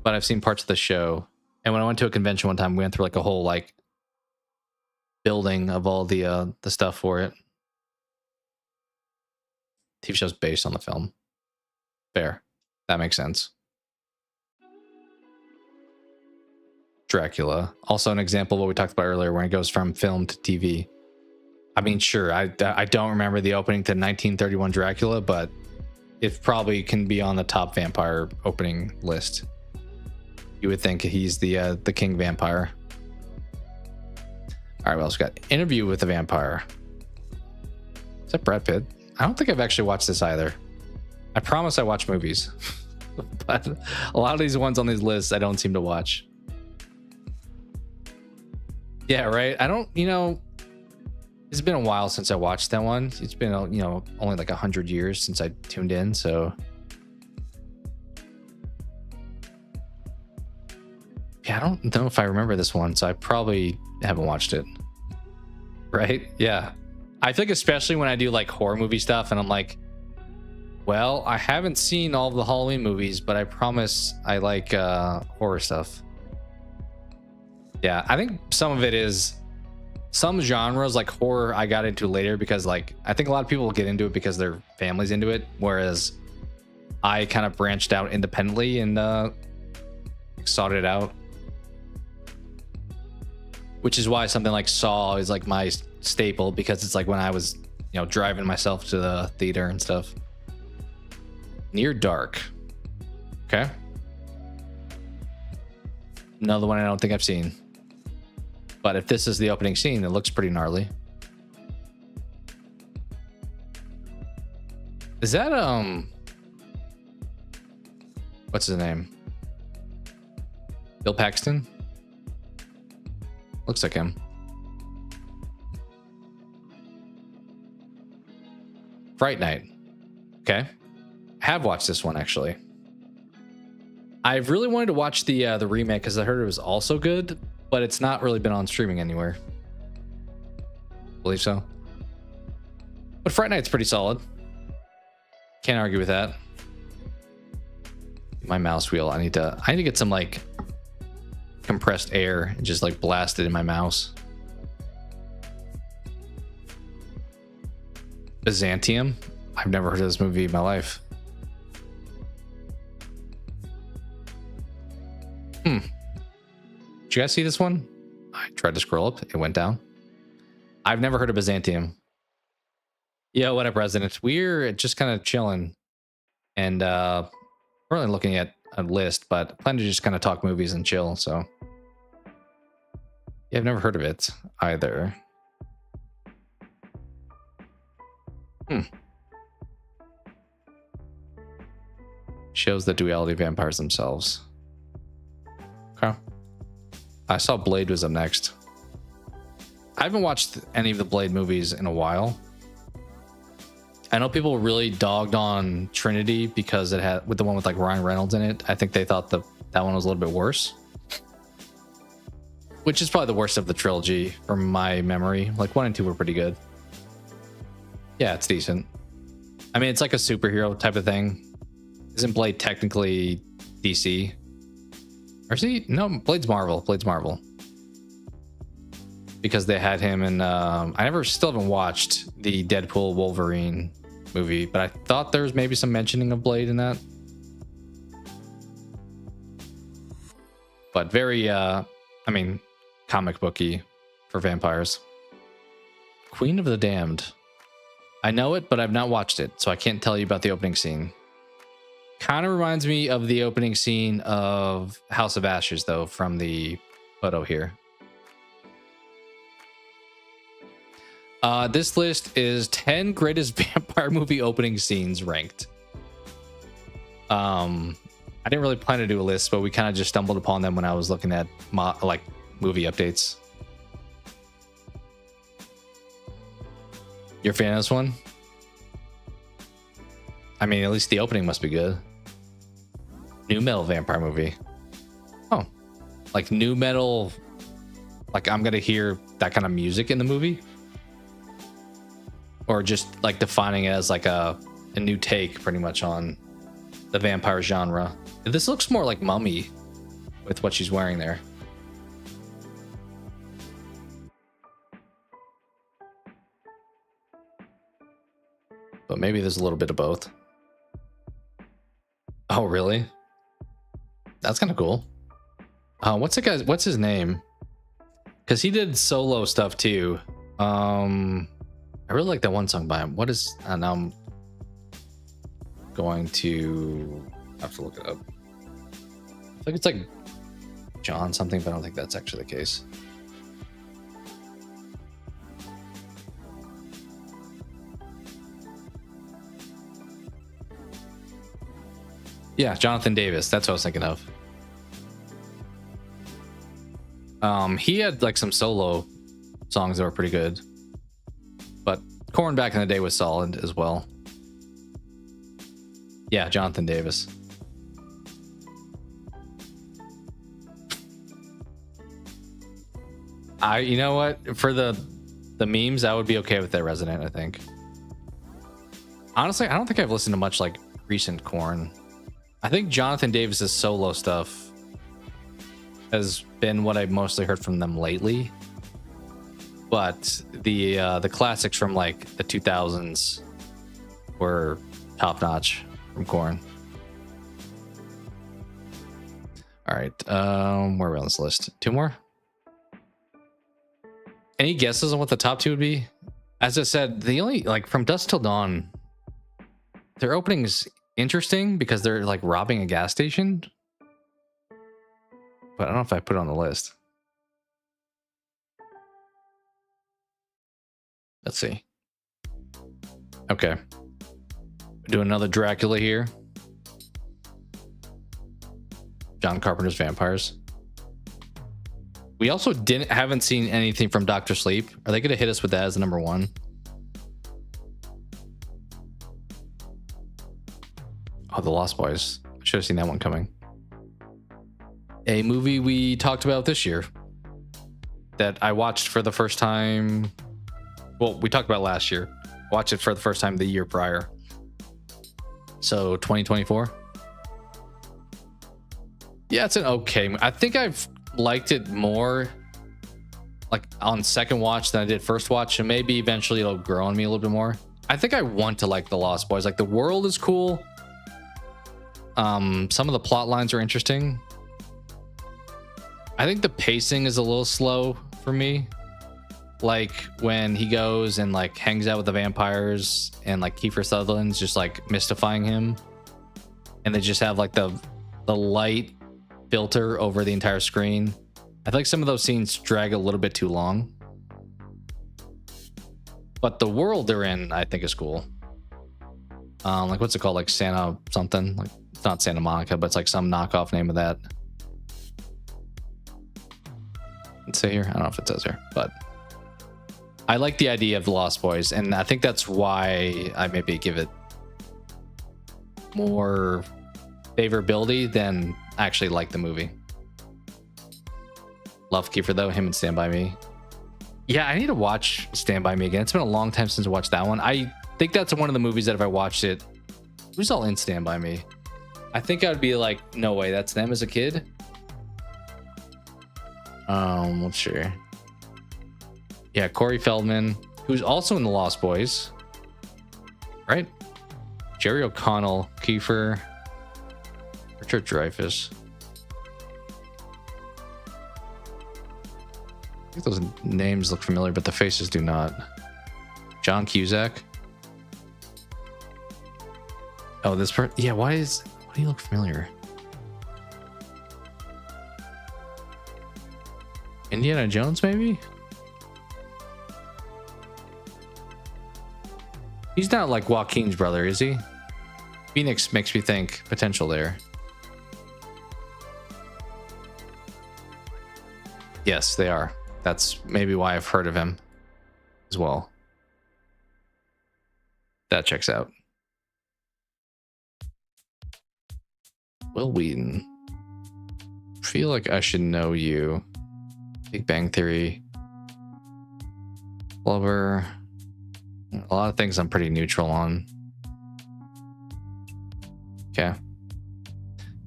but I've seen parts of the show. And when I went to a convention one time, we went through like a whole like building of all the stuff for it. TV show's based on the film. Fair. That makes sense. Dracula. Also an example of what we talked about earlier when it goes from film to TV. I mean, sure, I don't remember the opening to 1931 Dracula, but it probably can be on the top vampire opening list. You would think he's the king vampire. All right, what else we got? Interview with the Vampire. Is that Brad Pitt? I don't think I've actually watched this either. I promise I watch movies. But a lot of these ones on these lists I don't seem to watch. Yeah, right. I don't, it's been a while since I watched that one. It's been, only like 100 years since I tuned in. So yeah, I don't know if I remember this one. So I probably haven't watched it. Right. Yeah. I think especially when I do like horror movie stuff and I'm like, well, I haven't seen all the Halloween movies, but I promise I like horror stuff. Yeah, I think some of it is some genres like horror I got into later because like I think a lot of people get into it because their family's into it, whereas I kind of branched out independently and sought it out. Which is why something like Saw is like my staple, because it's like when I was, driving myself to the theater and stuff. Near Dark. Okay. Another one I don't think I've seen. But if this is the opening scene, it looks pretty gnarly. Is that, what's his name? Bill Paxton? Looks like him. Fright Night. Okay. Have watched this one actually. I've really wanted to watch the remake because I heard it was also good, but it's not really been on streaming anywhere. Believe so. But Fright Night's pretty solid. Can't argue with that. My mouse wheel. I need to get some like compressed air and just like blast it in my mouse. Byzantium. I've never heard of this movie in my life. Did you guys see this one? I tried to scroll up. It went down. I've never heard of Byzantium. Yeah, what up, resident? We're just kind of chilling. And we're only looking at a list, but I plan to just kind of talk movies and chill, so. Yeah, I've never heard of it either. Shows the duality of vampires themselves. Okay. I saw Blade was up next. I haven't watched any of the Blade movies in a while. I know people really dogged on Trinity because it had with the one with like Ryan Reynolds in it. I think they thought that one was a little bit worse. Which is probably the worst of the trilogy from my memory. Like 1 and 2 were pretty good. Yeah, it's decent. I mean, it's like a superhero type of thing. Isn't Blade technically DC? Or is he? No, Blade's Marvel. Blade's Marvel. Because they had him in... I still haven't watched the Deadpool Wolverine movie, but I thought there was maybe some mentioning of Blade in that. But very, comic booky for vampires. Queen of the Damned. I know it, but I've not watched it, so I can't tell you about the opening scene. Kind of reminds me of the opening scene of House of Ashes, though, from the photo here. This list is 10 greatest vampire movie opening scenes ranked. I didn't really plan to do a list, but we kind of just stumbled upon them when I was looking at movie updates. You're a fan of this one? I mean, at least the opening must be good. Nu metal vampire movie. Oh, like nu metal. Like I'm gonna hear that kind of music in the movie, or just like defining it as like a new take, pretty much on the vampire genre. This looks more like Mummy with what she's wearing there. But maybe there's a little bit of both. Oh, really? That's kind of cool. What's his name? Because he did solo stuff too. I really like that one song by him. What is... now I'm going to have to look it up. I think it's like John something, but I don't think that's actually the case. Yeah, Jonathan Davis. That's what I was thinking of. He had like some solo songs that were pretty good, but Korn back in the day was solid as well. Yeah, Jonathan Davis. You know what? For the memes, I would be okay with that Resident, I think. Honestly, I don't think I've listened to much like recent Korn. I think Jonathan Davis's solo stuff has been what I've mostly heard from them lately. But the classics from like the 2000s were top notch from Korn. All right, where are we on this list? 2 more. Any guesses on what the top 2 would be? As I said, the only like from Dusk Till Dawn, their opening's interesting because they're like robbing a gas station. But I don't know if I put it on the list. Let's see. Okay. Do another Dracula here. John Carpenter's Vampires. We also haven't seen anything from Dr. Sleep. Are they going to hit us with that as the number 1? Oh, The Lost Boys. I should have seen that one coming. A movie we talked about this year that I watched for the first time. Well, we talked about last year. Watched it for the first time the year prior. So 2024. Yeah, it's an okay. I think I've liked it more like on second watch than I did first watch, and maybe eventually it'll grow on me a little bit more. I think I want to like The Lost Boys. Like the world is cool. Some of the plot lines are interesting. I think the pacing is a little slow for me. Like when he goes and like hangs out with the vampires and like Kiefer Sutherland's just like mystifying him, and they just have like the light filter over the entire screen. I feel like some of those scenes drag a little bit too long. But the world they're in, I think, is cool. Like what's it called? Like Santa something. Like it's not Santa Monica, but it's like some knockoff name of that. Let's say here. I don't know if it says here, but I like the idea of The Lost Boys, and I think that's why I maybe give it more favorability than actually like the movie. Love Kiefer though, him and Stand By Me. Yeah, I need to watch Stand By Me again. It's been a long time since I watched that one. I think that's one of the movies that if I watched it, who's all in Stand By Me? I think I would be like, no way, that's them as a kid. Let's see. Yeah, Corey Feldman, who's also in The Lost Boys, right? Jerry O'Connell, Kiefer, Richard Dreyfuss. I think those names look familiar, but the faces do not. John Cusack. Oh, this part. Yeah, why do you look familiar? Indiana Jones, maybe? He's not like Joaquin's brother, is he? Phoenix makes me think potential there. Yes, they are. That's maybe why I've heard of him as well. That checks out. Will Wheaton. Feel like I should know you. Big Bang Theory. Lover. A lot of things I'm pretty neutral on. Okay.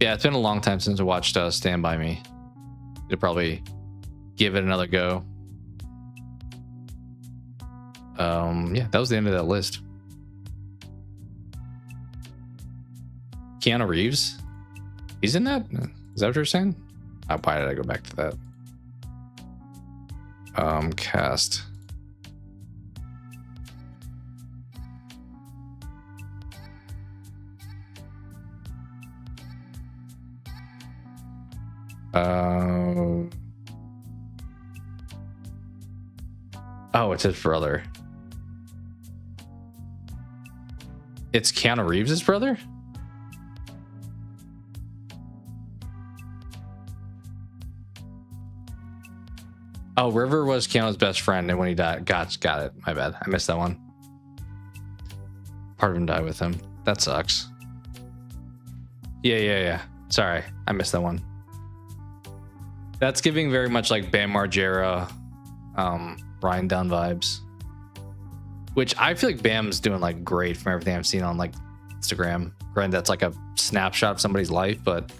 Yeah, it's been a long time since I watched Stand By Me. I'd probably give it another go. Yeah, that was the end of that list. Keanu Reeves? He's in that? Is that what you're saying? Why did I go back to that? Cast. Oh, it's his brother. It's Keanu Reeves' brother? Oh, River was Keanu's best friend, and when he died, got it. My bad. I missed that one. Part of him died with him. That sucks. Yeah. Sorry, I missed that one. That's giving very much like Bam Margera, Ryan Dunn vibes. Which I feel like Bam's doing like great from everything I've seen on like Instagram. Granted, that's like a snapshot of somebody's life, but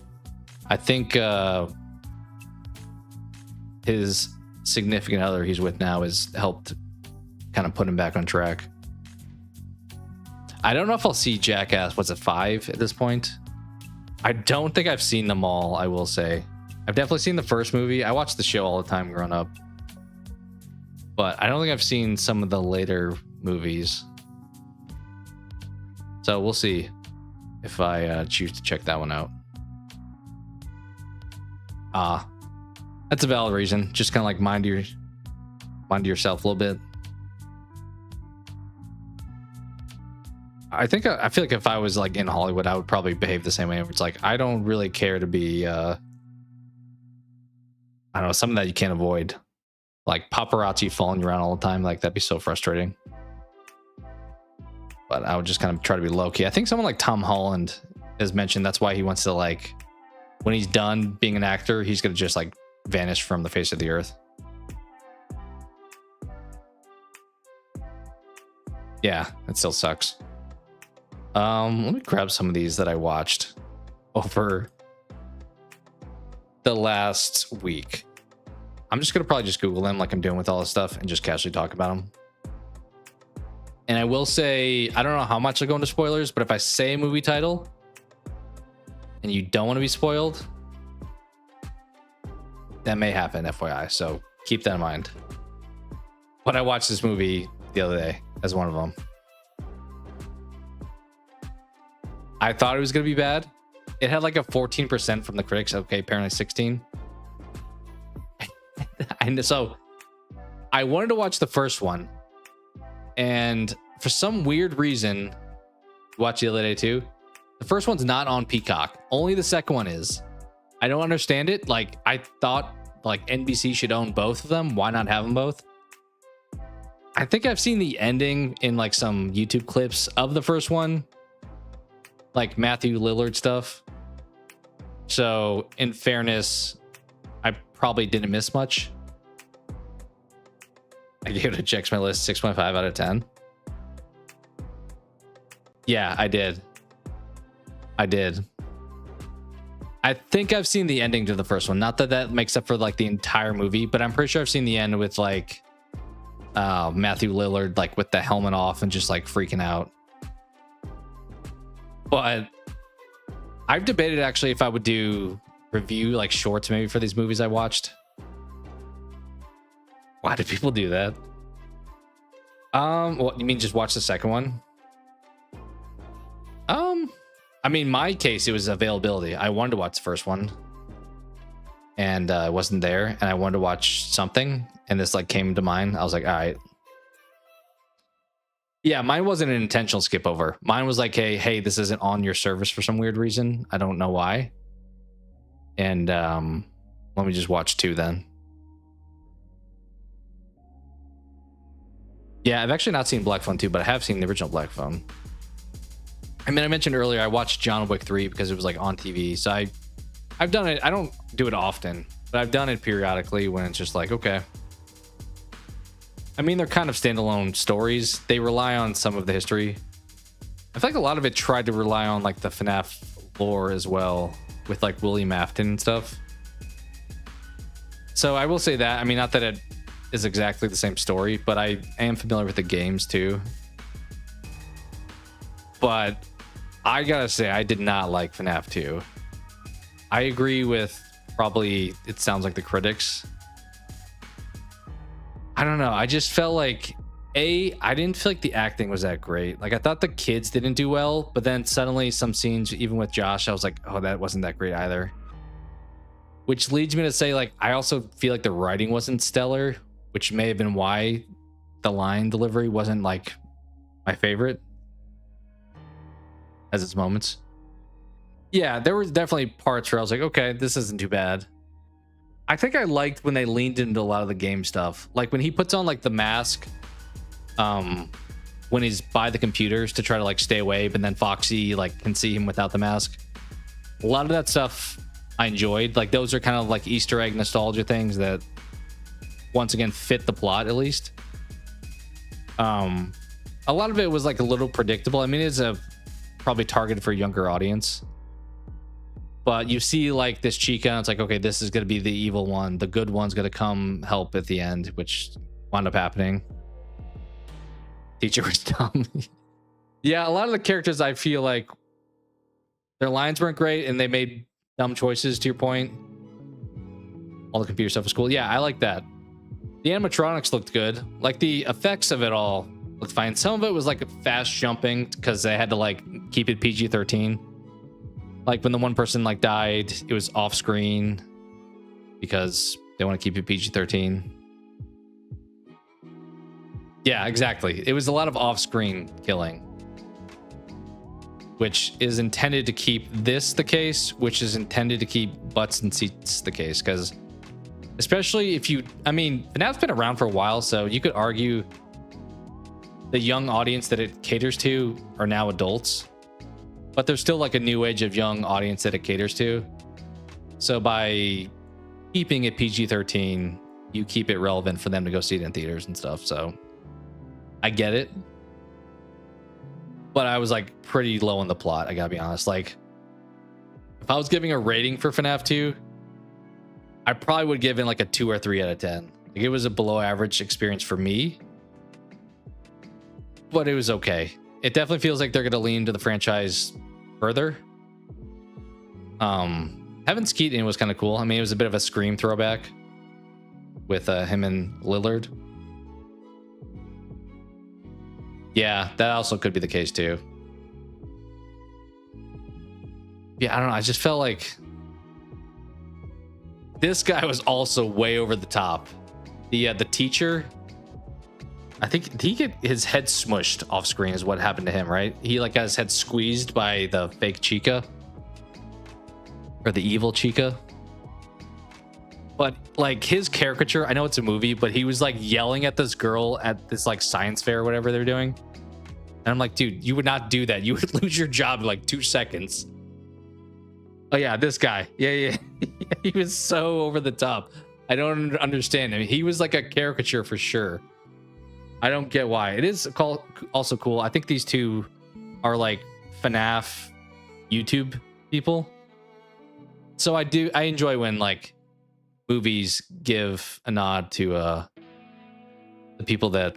I think his significant other he's with now has helped kind of put him back on track. I don't know if I'll see Jackass. What's it, 5 at this point? I don't think I've seen them all, I will say. I've definitely seen the first movie. I watched the show all the time growing up. But I don't think I've seen some of the later movies. So we'll see if I choose to check that one out. That's a valid reason. Just kind of like mind yourself a little bit. I feel like if I was like in Hollywood, I would probably behave the same way. It's like I don't really care to be I don't know, something that you can't avoid. Like paparazzi following you around all the time, like that'd be so frustrating. But I would just kind of try to be low key. I think someone like Tom Holland has mentioned that's why he wants to, like, when he's done being an actor, he's gonna just like vanish from the face of the earth. Yeah, it still sucks. Let me grab some of these that I watched over the last week. I'm just gonna probably just Google them like I'm doing with all this stuff and just casually talk about them. And I will say, I don't know how much I'll go into spoilers, but if I say a movie title and you don't want to be spoiled, that may happen, FYI. So keep that in mind. But I watched this movie the other day as one of them. I thought it was going to be bad. It had like a 14% from the critics. Okay, apparently 16. So I wanted to watch the first one. And for some weird reason, watch the other day too. The first one's not on Peacock. Only the second one is. I don't understand it. Like, I thought like NBC should own both of them. Why not have them both? I think I've seen the ending in like some YouTube clips of the first one, like Matthew Lillard stuff. So in fairness, I probably didn't miss much. I gave it a checks my list 6.5 out of 10. Yeah, I did. I think I've seen the ending to the first one. Not that that makes up for like the entire movie, but I'm pretty sure I've seen the end with like Matthew Lillard like with the helmet off and just like freaking out. But I've debated actually if I would do review like shorts maybe for these movies I watched. Why do people do that? What you mean, just watch the second one? I mean, my case, it was availability. I wanted to watch the first one and it wasn't there, and I wanted to watch something, and this like came to mind. I was like, all right. Yeah, mine wasn't an intentional skip over. Mine was like, hey, this isn't on your service for some weird reason. I don't know why. And let me just watch 2 then. Yeah, I've actually not seen Black Phone 2, but I have seen the original Black Phone. I mean, I mentioned earlier I watched John Wick 3 because it was like on TV. So I've done it. I don't do it often, but I've done it periodically when it's just like, okay. I mean, they're kind of standalone stories. They rely on some of the history. I feel like a lot of it tried to rely on like the FNAF lore as well with like William Afton and stuff. So I will say that. I mean, not that it is exactly the same story, but I am familiar with the games too. But I gotta say, I did not like FNAF 2. I agree with probably, it sounds like the critics. I don't know. I just felt like, I didn't feel like the acting was that great. Like, I thought the kids didn't do well, but then suddenly some scenes, even with Josh, I was like, oh, that wasn't that great either. which leads me to say, like, I also feel like the writing wasn't stellar, which may have been why the line delivery wasn't like my favorite as its moments. Yeah, there was definitely parts where I was like, okay, this isn't too bad. I think I liked when they leaned into a lot of the game stuff, like when he puts on like the mask when he's by the computers to try to like stay away, but then Foxy like can see him without the mask. A lot of that stuff I enjoyed. Like those are kind of like Easter egg nostalgia things that once again fit the plot at least. A lot of it was like a little predictable. I mean, it's a probably targeted for a younger audience, but you see like this Chica and it's like, okay, this is going to be the evil one. The good one's going to come help at the end, which wound up happening. Teacher was dumb. Yeah, a lot of the characters I feel like their lines weren't great and they made dumb choices, to your point. All the computer stuff was cool. Yeah, I like that. The animatronics looked good. Like the effects of it all looked fine. Some of it was like fast jumping because they had to like keep it PG-13. Like when the one person like died, it was off screen because they want to keep it PG-13. Yeah, exactly. It was a lot of off-screen killing, which is intended to keep this the case, which is intended to keep butts and seats the case. Because especially if you, I mean, FNAF's been around for a while, so you could argue the young audience that it caters to are now adults, but there's still like a new age of young audience that it caters to. So by keeping it PG-13, you keep it relevant for them to go see it in theaters and stuff. So I get it. But I was like pretty low on the plot, I gotta be honest. Like, if I was giving a rating for FNAF 2, I probably would give it like a 2 or 3 out of 10. Like, it was a below average experience for me, but it was okay. It definitely feels like they're gonna lean to the franchise further. Having Skeet in was kind of cool. I mean, it was a bit of a Scream throwback with him and Lillard. Yeah, that also could be the case too. Yeah, I don't know. I just felt like this guy was also way over the top. The teacher, I think, did he get his head smushed off screen is what happened to him, right? He like got his head squeezed by the fake Chica. Or the evil Chica. But like his caricature, I know it's a movie, but he was like yelling at this girl at this like science fair or whatever they're doing. And I'm like, dude, you would not do that. You would lose your job in like 2 seconds. Oh yeah, this guy. Yeah. He was so over the top. I don't understand. I mean, he was like a caricature for sure. I don't get why. It is also cool. I think these two are like FNAF YouTube people. So I enjoy when like movies give a nod to the people that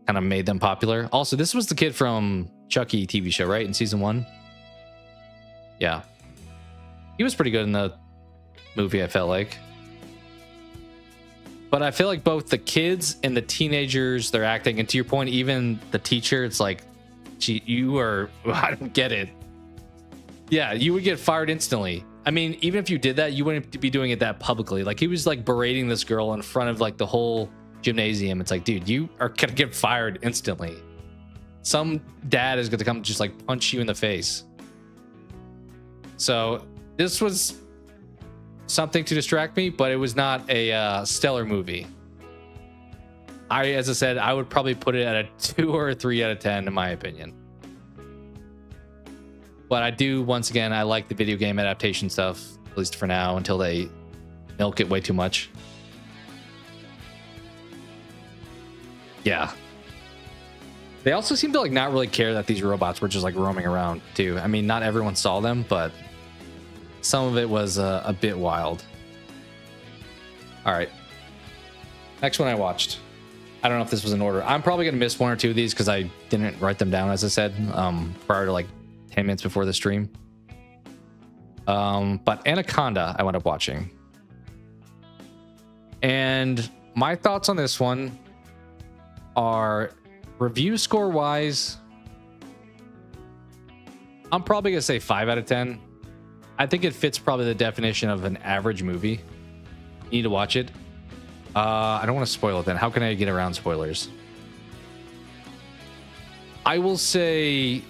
kind of made them popular. Also, this was the kid from Chucky TV show, right? In season 1. Yeah. He was pretty good in the movie, I felt like. But I feel like both the kids and the teenagers, they're acting, and to your point, even the teacher, it's like, gee, you are, I don't get it. Yeah, you would get fired instantly. I mean, even if you did that, you wouldn't be doing it that publicly. Like, he was like berating this girl in front of like the whole gymnasium. It's like, dude, you are gonna get fired instantly. Some dad is gonna come just like punch you in the face. So this was something to distract me, but it was not a stellar movie. As I said, I would probably put it at a 2 or a 3 out of 10 in my opinion. But I do, once again, I like the video game adaptation stuff, at least for now, until they milk it way too much. Yeah. They also seem to like not really care that these robots were just like roaming around too. I mean, not everyone saw them, but some of it was a bit wild. All right. Next one I watched. I don't know if this was in order. I'm probably going to miss 1 or 2 of these because I didn't write them down, as I said, prior to like 10 minutes before the stream. But Anaconda, I wound up watching. And my thoughts on this one are, review score wise, I'm probably going to say 5 out of 10. I think it fits probably the definition of an average movie. You need to watch it. I don't want to spoil it then. How can I get around spoilers? I will say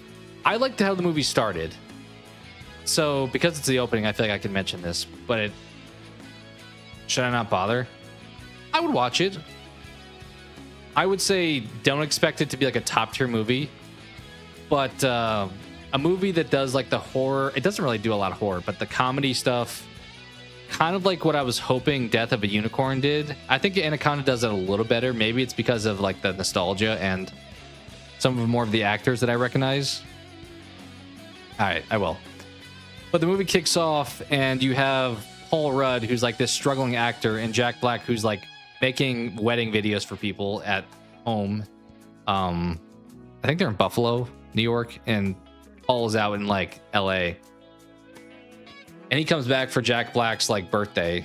I liked how the movie started. So because it's the opening, I feel like I can mention this, but should I not bother? I would watch it. I would say don't expect it to be like a top tier movie, but a movie that does like the horror. It doesn't really do a lot of horror, but the comedy stuff, kind of like what I was hoping Death of a Unicorn did. I think Anaconda does it a little better. Maybe it's because of like the nostalgia and some of more of the actors that I recognize. All right, I will. But the movie kicks off and you have Paul Rudd, who's like this struggling actor, and Jack Black, who's like making wedding videos for people at home. I think they're in Buffalo, New York, and Paul is out in like LA. And he comes back for Jack Black's like birthday.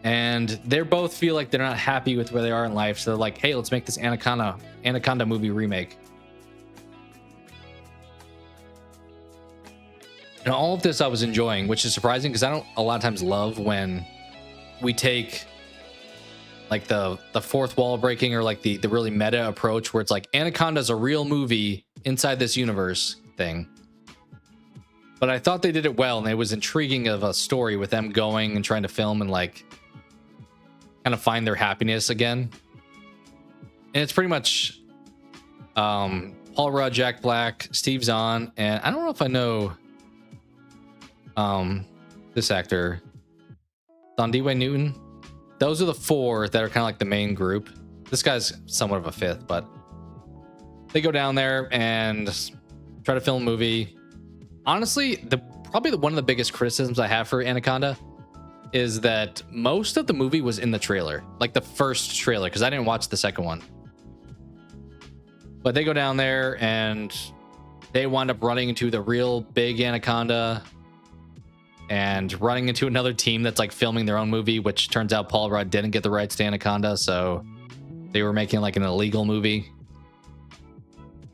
And they both feel like they're not happy with where they are in life. So they're like, hey, let's make this Anaconda movie remake. And all of this I was enjoying, which is surprising because I don't a lot of times love when we take like the fourth wall breaking or like the really meta approach where it's like Anaconda's a real movie inside this universe thing. But I thought they did it well, and it was intriguing of a story with them going and trying to film and like kind of find their happiness again. And it's pretty much Paul Rudd, Jack Black, Steve Zahn, and I don't know if I know this actor, Dondiwe Newton. Those are the four that are kind of like the main group. This guy's somewhat of a fifth, but they go down there and try to film a movie. Honestly, probably one of the biggest criticisms I have for Anaconda is that most of the movie was in the trailer, like the first trailer, because I didn't watch the second one. But they go down there and they wind up running into the real big Anaconda and running into another team that's like filming their own movie, which turns out Paul Rudd didn't get the rights to Anaconda, so they were making like an illegal movie.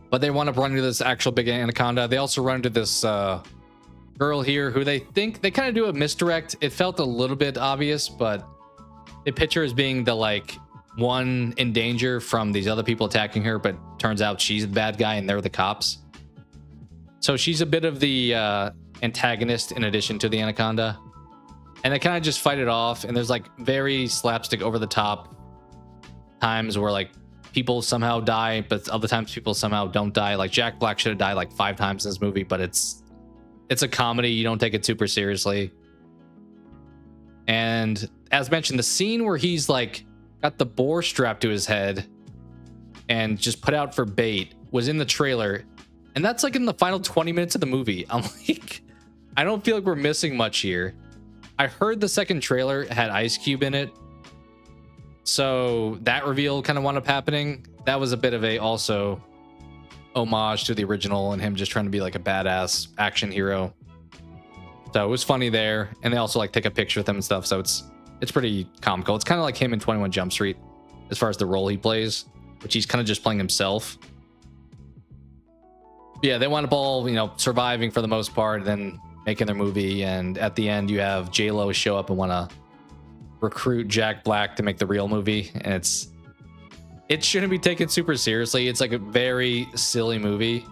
But they wind up running into this actual big Anaconda. They also run into this girl here who they think they kind of do a misdirect. It felt a little bit obvious, but they picture as being the like one in danger from these other people attacking her, but turns out she's the bad guy and they're the cops. So she's a bit of the antagonist in addition to the Anaconda. And they kind of just fight it off. And there's like very slapstick over the top times where like people somehow die, but other times people somehow don't die. Like Jack Black should have died like 5 times in this movie, but it's a comedy. You don't take it super seriously. And as mentioned, the scene where he's like got the boar strapped to his head and just put out for bait was in the trailer. And that's like in the final 20 minutes of the movie. I'm like, I don't feel like we're missing much here. I heard the second trailer had Ice Cube in it, so that reveal kind of wound up happening. That was a bit of a also homage to the original and him just trying to be like a badass action hero. So it was funny there. And they also like take a picture with him and stuff. So it's pretty comical. It's kind of like him in 21 Jump Street as far as the role he plays, which he's kind of just playing himself. But yeah, they wind up all, surviving for the most part, then making their movie. And at the end, you have J-Lo show up and want to recruit Jack Black to make the real movie. And it shouldn't be taken super seriously. It's like a very silly movie,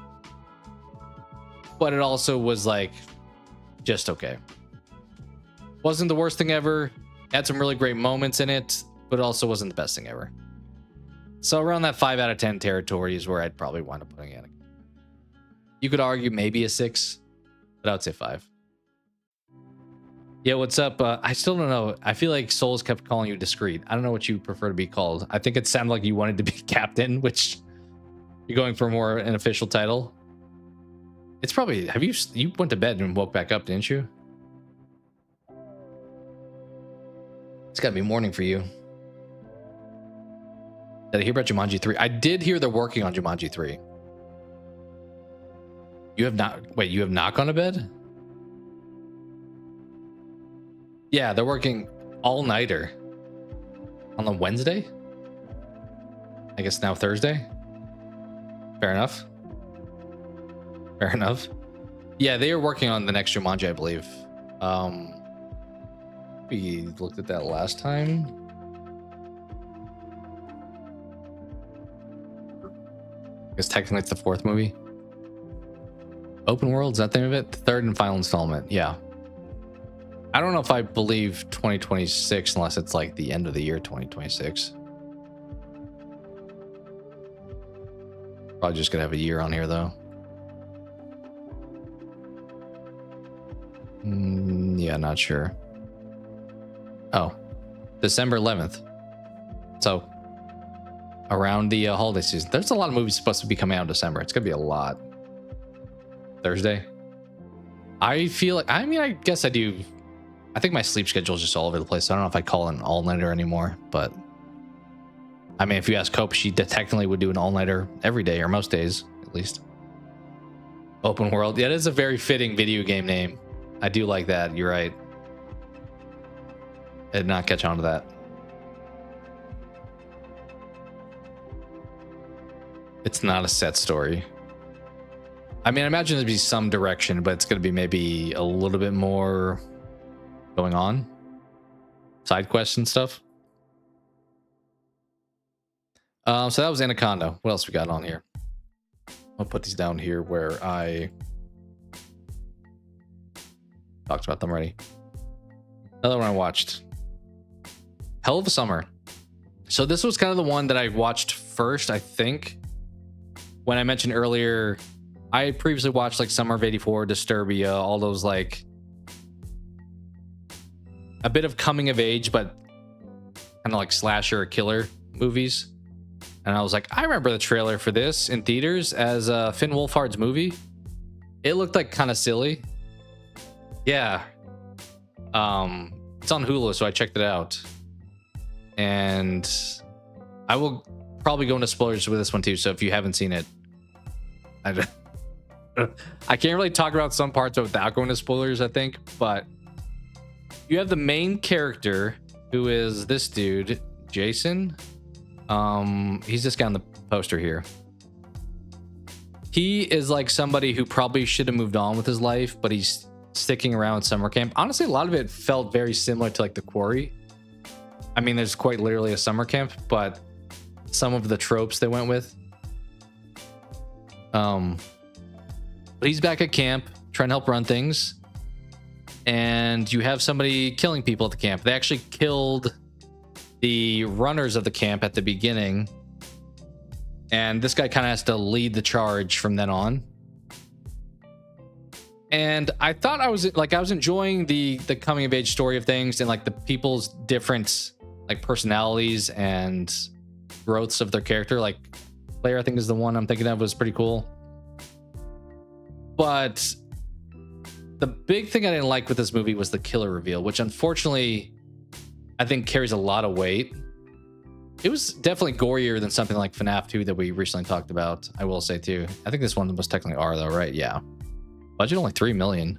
but it also was like just okay. Wasn't the worst thing ever. Had some really great moments in it, but it also wasn't the best thing ever. So around that 5 out of 10 territory is where I'd probably wind up putting it. You could argue maybe a 6, but I would say 5. Yeah, what's up? I still don't know. I feel like Souls kept calling you discreet. I don't know what you prefer to be called. I think it sounded like you wanted to be captain, which you're going for more an official title. It's probably, you went to bed and woke back up, didn't you? It's gotta be morning for you. Did I hear about Jumanji 3? I did hear they're working on Jumanji 3. You have not gone to bed? Yeah, they're working all-nighter on the Wednesday? I guess now Thursday? Fair enough. Fair enough. Yeah, they are working on the next Jumanji, I believe. We looked at that last time. I guess technically it's the fourth movie. Open world, is that the name of it? The third and final installment. Yeah. I don't know if I believe 2026 unless it's like the end of the year 2026. Probably just gonna have a year on here though. Yeah, not sure. Oh, December 11th. So around the holiday season. There's a lot of movies supposed to be coming out in December. It's gonna be a lot. Thursday. I feel like, I mean, I guess I do. I think my sleep schedule is just all over the place. So I don't know if I call it an all-nighter anymore, but I mean, if you ask Cope, she technically would do an all-nighter every day or most days, at least. Open world. Yeah, it is a very fitting video game name. I do like that. You're right. I did not catch on to that. It's not a set story. I mean, I imagine there'd be some direction, but it's going to be maybe a little bit more going on. Side quests and stuff. So that was Anaconda. What else we got on here? I'll put these down here where I talked about them already. Another one I watched. Hell of a Summer. So this was kind of the one that I watched first, I think. When I mentioned earlier, I had previously watched like Summer of '84, Disturbia, all those like a bit of coming of age, but kind of like slasher or killer movies. And I was like, I remember the trailer for this in theaters as Finn Wolfhard's movie. It looked like kind of silly. Yeah. It's on Hulu, so I checked it out. And I will probably go into spoilers with this one too. So if you haven't seen it, I can't really talk about some parts without going to spoilers, I think. But you have the main character, who is this dude, Jason. He's this guy on the poster here. He is like somebody who probably should have moved on with his life, but he's sticking around summer camp. Honestly, a lot of it felt very similar to like The Quarry. I mean, there's quite literally a summer camp, but some of the tropes they went with. But he's back at camp trying to help run things, and you have somebody killing people at the camp. They actually killed the runners of the camp at the beginning, and this guy kind of has to lead the charge from then on. And I thought I was enjoying the coming of age story of things and like the people's different like personalities and growths of their character. Like Claire, I think is the one I'm thinking of, was pretty cool. But the big thing I didn't like with this movie was the killer reveal, which unfortunately I think carries a lot of weight. It was definitely gorier than something like FNAF 2 that we recently talked about, I will say too. I think this one was technically R though, right? Yeah. Budget only $3 million.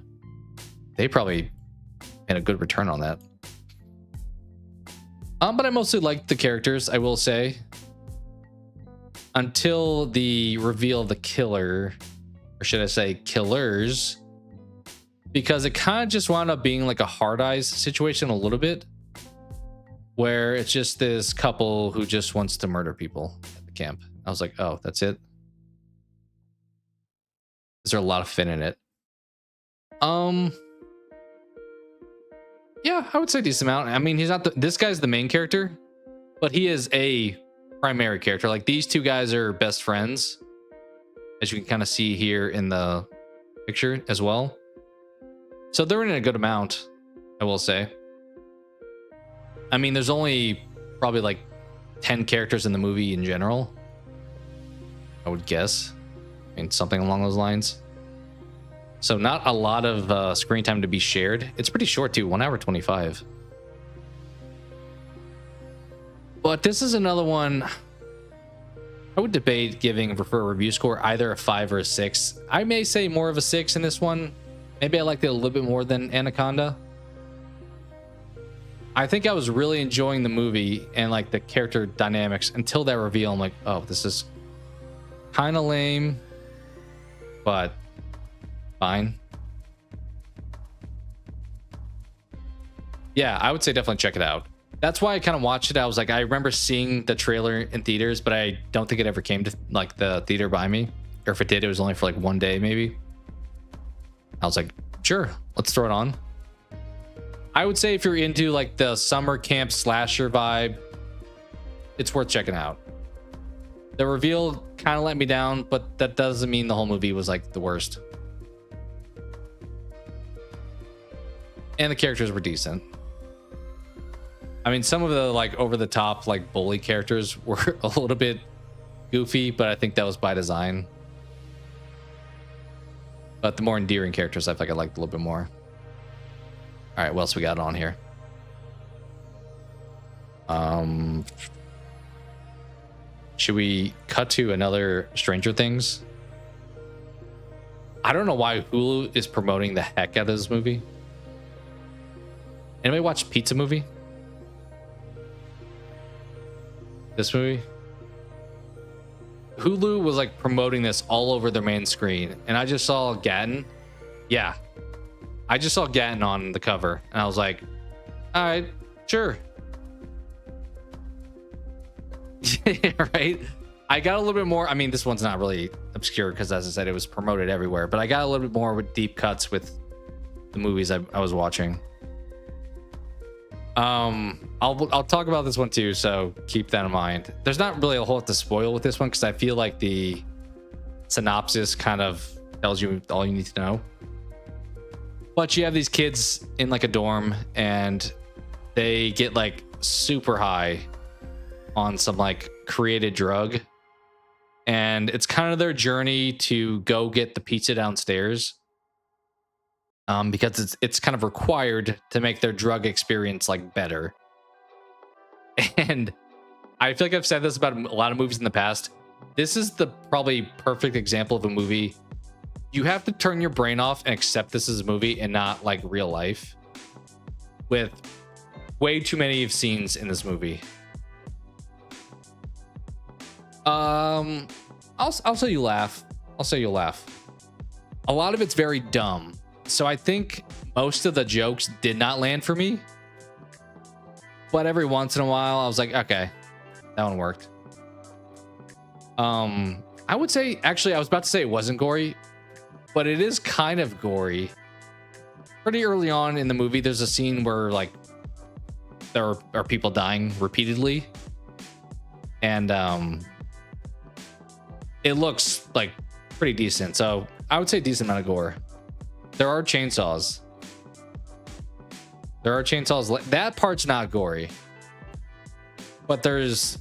They probably made a good return on that. But I mostly liked the characters, I will say. Until the reveal of the killer, or should I say killers, because it kind of just wound up being like a Hard Eyes situation a little bit, where it's just this couple who just wants to murder people at the camp. I was like, oh, that's it? Is there a lot of Finn in it? Yeah, I would say decent amount. I mean, he's not this guy's the main character, but he is a primary character. Like these two guys are best friends, as you can kind of see here in the picture as well. So they're in a good amount, I will say. I mean, there's only probably like 10 characters in the movie in general, I would guess. I mean, something along those lines. So not a lot of screen time to be shared. It's pretty short too, 1 hour 25. But this is another one I would debate giving for a review score either a 5 or a 6. I may say more of a 6 in this one. Maybe I liked it a little bit more than Anaconda. I think I was really enjoying the movie and like the character dynamics until that reveal. I'm like, oh, this is kind of lame, but fine. Yeah, I would say definitely check it out. That's why I kind of watched it. I was like, I remember seeing the trailer in theaters, but I don't think it ever came to like the theater by me. Or if it did, it was only for like one day, maybe. I was like, sure, let's throw it on. I would say if you're into like the summer camp slasher vibe, it's worth checking out. The reveal kind of let me down, but that doesn't mean the whole movie was like the worst. And the characters were decent. I mean, some of the like over the top like bully characters were a little bit goofy, but I think that was by design. But the more endearing characters, I feel like I liked a little bit more. All right, what else we got on here? Should we cut to another Stranger Things? I don't know why Hulu is promoting the heck out of this movie. Anybody watch Pizza Movie? This movie? Hulu was like promoting this all over their main screen, and I just saw Gatton. Yeah, I just saw Gatton on the cover, and I was like, all right, sure. Right? I got a little bit more. I mean, this one's not really obscure because, as I said, it was promoted everywhere, but I got a little bit more with deep cuts with the movies I was watching. I'll talk about this one too, so keep that in mind. There's not really a whole lot to spoil with this one because I feel like the synopsis kind of tells you all you need to know. But you have these kids in like a dorm, and they get like super high on some like created drug, and it's kind of their journey to go get the pizza downstairs. Because it's kind of required to make their drug experience like better. And I feel like I've said this about a lot of movies in the past. This is the probably perfect example of a movie. You have to turn your brain off and accept this is a movie and not like real life. With way too many scenes in this movie. I'll say you laugh. I'll say you'll laugh. A lot of it's very dumb. So I think most of the jokes did not land for me. But every once in a while, I was like, okay, that one worked. I would say, actually, I was about to say it wasn't gory, but it is kind of gory. Pretty early on in the movie, there's a scene where like there are people dying repeatedly. And it looks like pretty decent. So I would say decent amount of gore. There are chainsaws. There are chainsaws. That part's not gory. But there's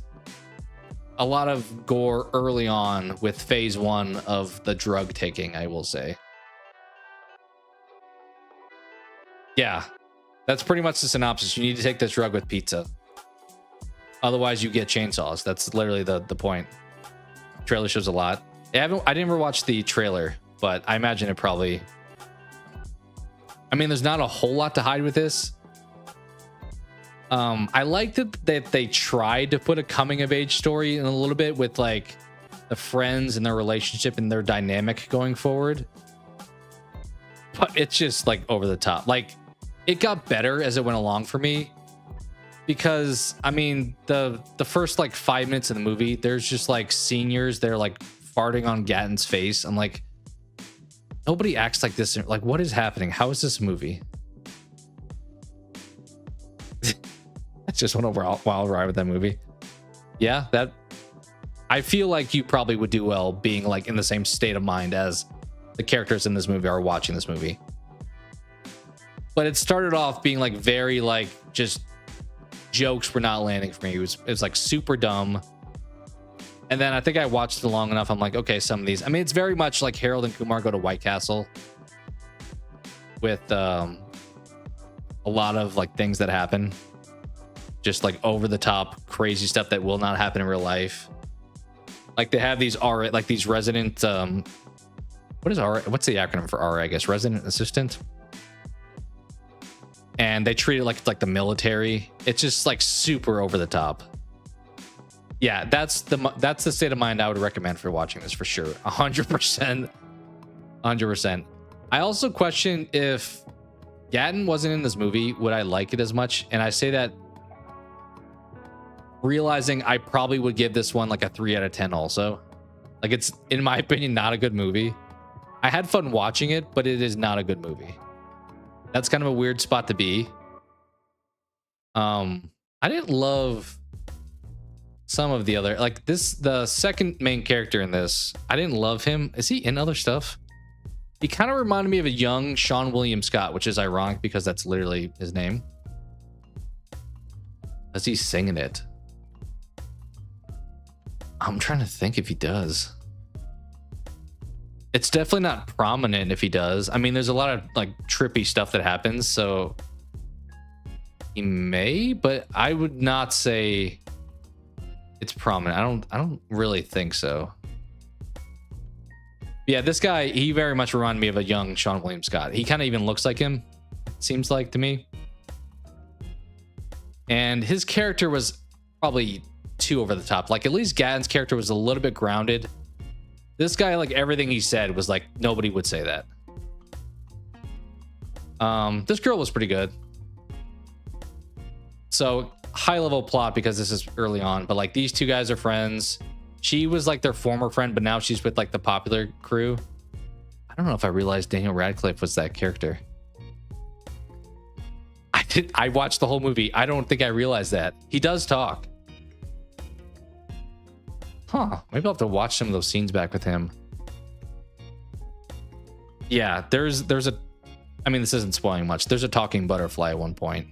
a lot of gore early on with phase 1 of the drug taking, I will say. Yeah, that's pretty much the synopsis. You need to take this drug with pizza. Otherwise, you get chainsaws. That's literally the point. Trailer shows a lot. I didn't ever watch the trailer, but I imagine it probably... I mean, there's not a whole lot to hide with this. I liked that they tried to put a coming of age story in a little bit with like the friends and their relationship and their dynamic going forward. But it's just like over the top. Like it got better as it went along for me. Because I mean, the first like 5 minutes of the movie, there's just like seniors, they're like farting on Gatton's face. I'm like, nobody acts like this. Like, what is happening? How is this movie? I just went over a wild ride with that movie. Yeah, that I feel like you probably would do well being like in the same state of mind as the characters in this movie are watching this movie. But it started off being like very like just jokes were not landing for me. It was like super dumb. And then I think I watched it long enough. I'm like, okay, some of these. I mean, it's very much like Harold and Kumar Go to White Castle with a lot of like things that happen. Just like over the top, crazy stuff that will not happen in real life. Like they have these RA, like these resident, what is RA? What's the acronym for RA? I guess resident assistant. And they treat it like it's like the military. It's just like super over the top. Yeah, that's the state of mind I would recommend for watching this for sure. 100%. 100%. I also question if Gatton wasn't in this movie, would I like it as much? And I say that realizing I probably would give this one like a 3 out of 10 also. Like, it's, in my opinion, not a good movie. I had fun watching it, but it is not a good movie. That's kind of a weird spot to be. I didn't love some of the other, like this, the second main character in this, I didn't love him. Is he in other stuff? He kind of reminded me of a young Sean William Scott, which is ironic because that's literally his name. Does he singing it? I'm trying to think if he does. It's definitely not prominent if he does. I mean, there's a lot of like trippy stuff that happens, so he may, but I would not say it's prominent. I don't really think so. Yeah, this guy, he very much reminded me of a young Sean William Scott. He kind of even looks like him, seems like to me. And his character was probably too over the top. Like, at least Gatton's character was a little bit grounded. This guy, like, everything he said was like, nobody would say that. This girl was pretty good. So, high level plot because this is early on, but like these two guys are friends. She was like their former friend, but now she's with like the popular crew. I don't know if I realized Daniel Radcliffe was that character. I watched the whole movie. I don't think I realized that. He does talk. Huh. Maybe I'll have to watch some of those scenes back with him. Yeah, there's a, I mean, this isn't spoiling much. There's a talking butterfly at one point.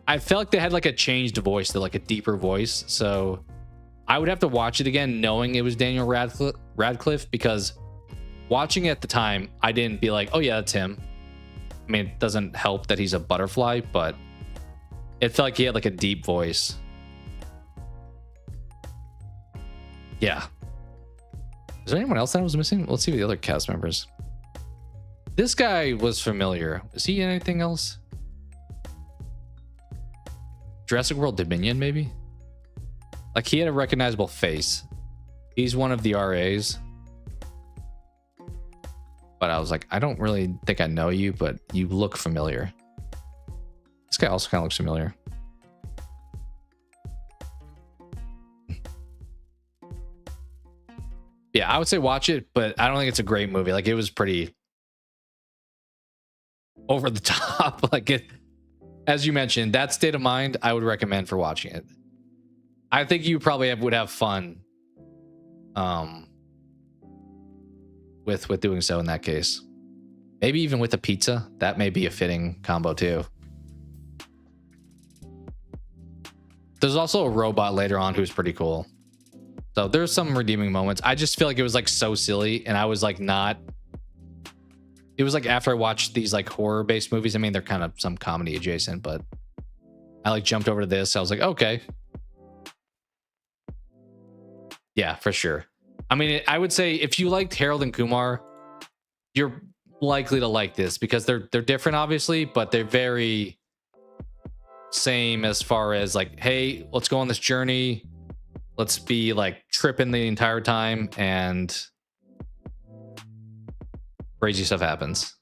I felt like they had like a changed voice, to like a deeper voice. So I would have to watch it again knowing it was Daniel Radcliffe, because watching it at the time, I didn't be like, oh yeah, that's him. I mean, it doesn't help that he's a butterfly, but it felt like he had like a deep voice. Yeah. Is there anyone else that I was missing? Let's see the other cast members. This guy was familiar. Is he in anything else? Jurassic World Dominion, maybe? Like, he had a recognizable face. He's one of the RAs. But I was like, I don't really think I know you, but you look familiar. This guy also kind of looks familiar. Yeah, I would say watch it, but I don't think it's a great movie. Like, it was pretty over the top. Like, it, as you mentioned, that state of mind, I would recommend for watching it. I think you probably would have fun with doing so in that case. Maybe even with a pizza. That may be a fitting combo too. There's also a robot later on who's pretty cool. So there's some redeeming moments. I just feel like it was like so silly, and I was like not. It was like after I watched these like horror based movies. I mean, they're kind of some comedy adjacent, but I like jumped over to this. I was like, okay. Yeah, for sure. I mean, I would say if you liked Harold and Kumar, you're likely to like this because they're different, obviously, but they're very same as far as like, hey, let's go on this journey. Let's be like tripping the entire time, and crazy stuff happens.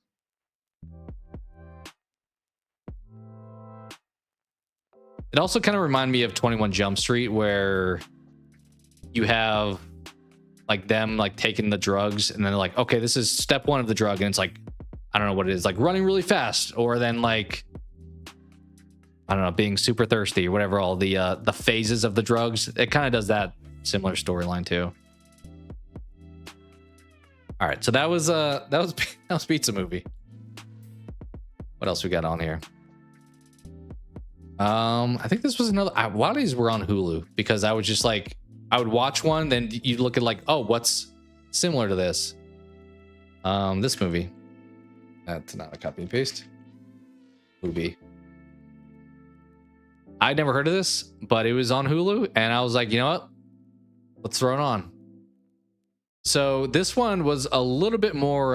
It also kind of reminded me of 21 Jump Street, where you have like them like taking the drugs, and then they're like, okay, this is step one of the drug, and it's like, I don't know what it is, like running really fast, or then like, I don't know, being super thirsty or whatever, all the phases of the drugs. It kind of does that similar storyline too. All right, so that was Pizza Movie. What else we got on here? I think this was another. A lot of these were on Hulu because I was just like, I would watch one, then you'd look at like, oh, what's similar to this? This movie. That's not a copy and paste. Movie. I'd never heard of this, but it was on Hulu, and I was like, you know what? Let's throw it on. So this one was a little bit more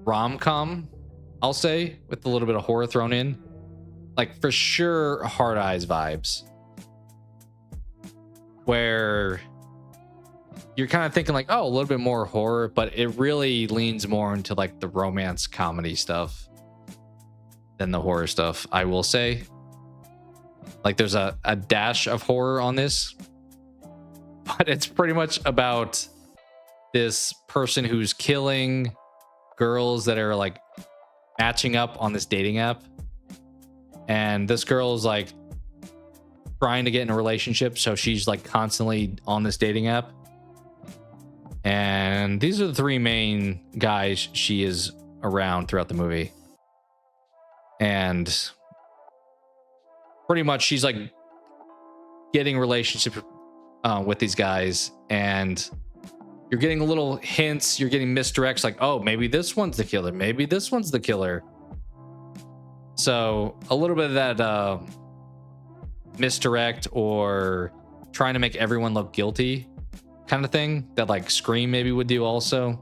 rom-com, I'll say, with a little bit of horror thrown in. Like, for sure, Hard Eyes vibes. Where you're kind of thinking like, oh, a little bit more horror, but it really leans more into like the romance comedy stuff than the horror stuff, I will say. Like there's a dash of horror on this, but it's pretty much about this person who's killing girls that are like matching up on this dating app. And this girl is like trying to get in a relationship, so she's like constantly on this dating app. And these are the three main guys she is around throughout the movie. And pretty much she's like getting relationship with these guys, and you're getting little hints, you're getting misdirects like, oh, maybe this one's the killer, maybe this one's the killer. So a little bit of that misdirect or trying to make everyone look guilty kind of thing that like Scream maybe would do also.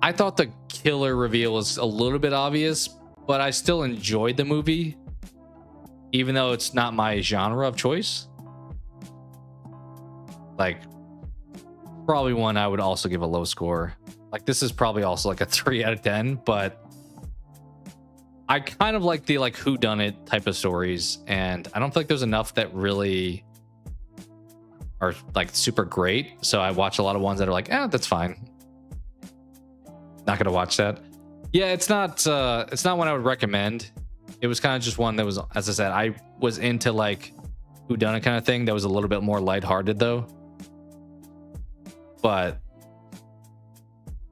I thought the killer reveal was a little bit obvious, but I still enjoyed the movie, even though it's not my genre of choice. Like, probably one I would also give a low score. Like, this is probably also like a 3 out of 10, but I kind of like the like whodunit type of stories, and I don't feel like there's enough that really are like super great. So I watch a lot of ones that are like, that's fine. Not gonna watch that. Yeah, it's not one I would recommend. It was kind of just one that was, as I said, I was into like whodunit kind of thing that was a little bit more lighthearted though. But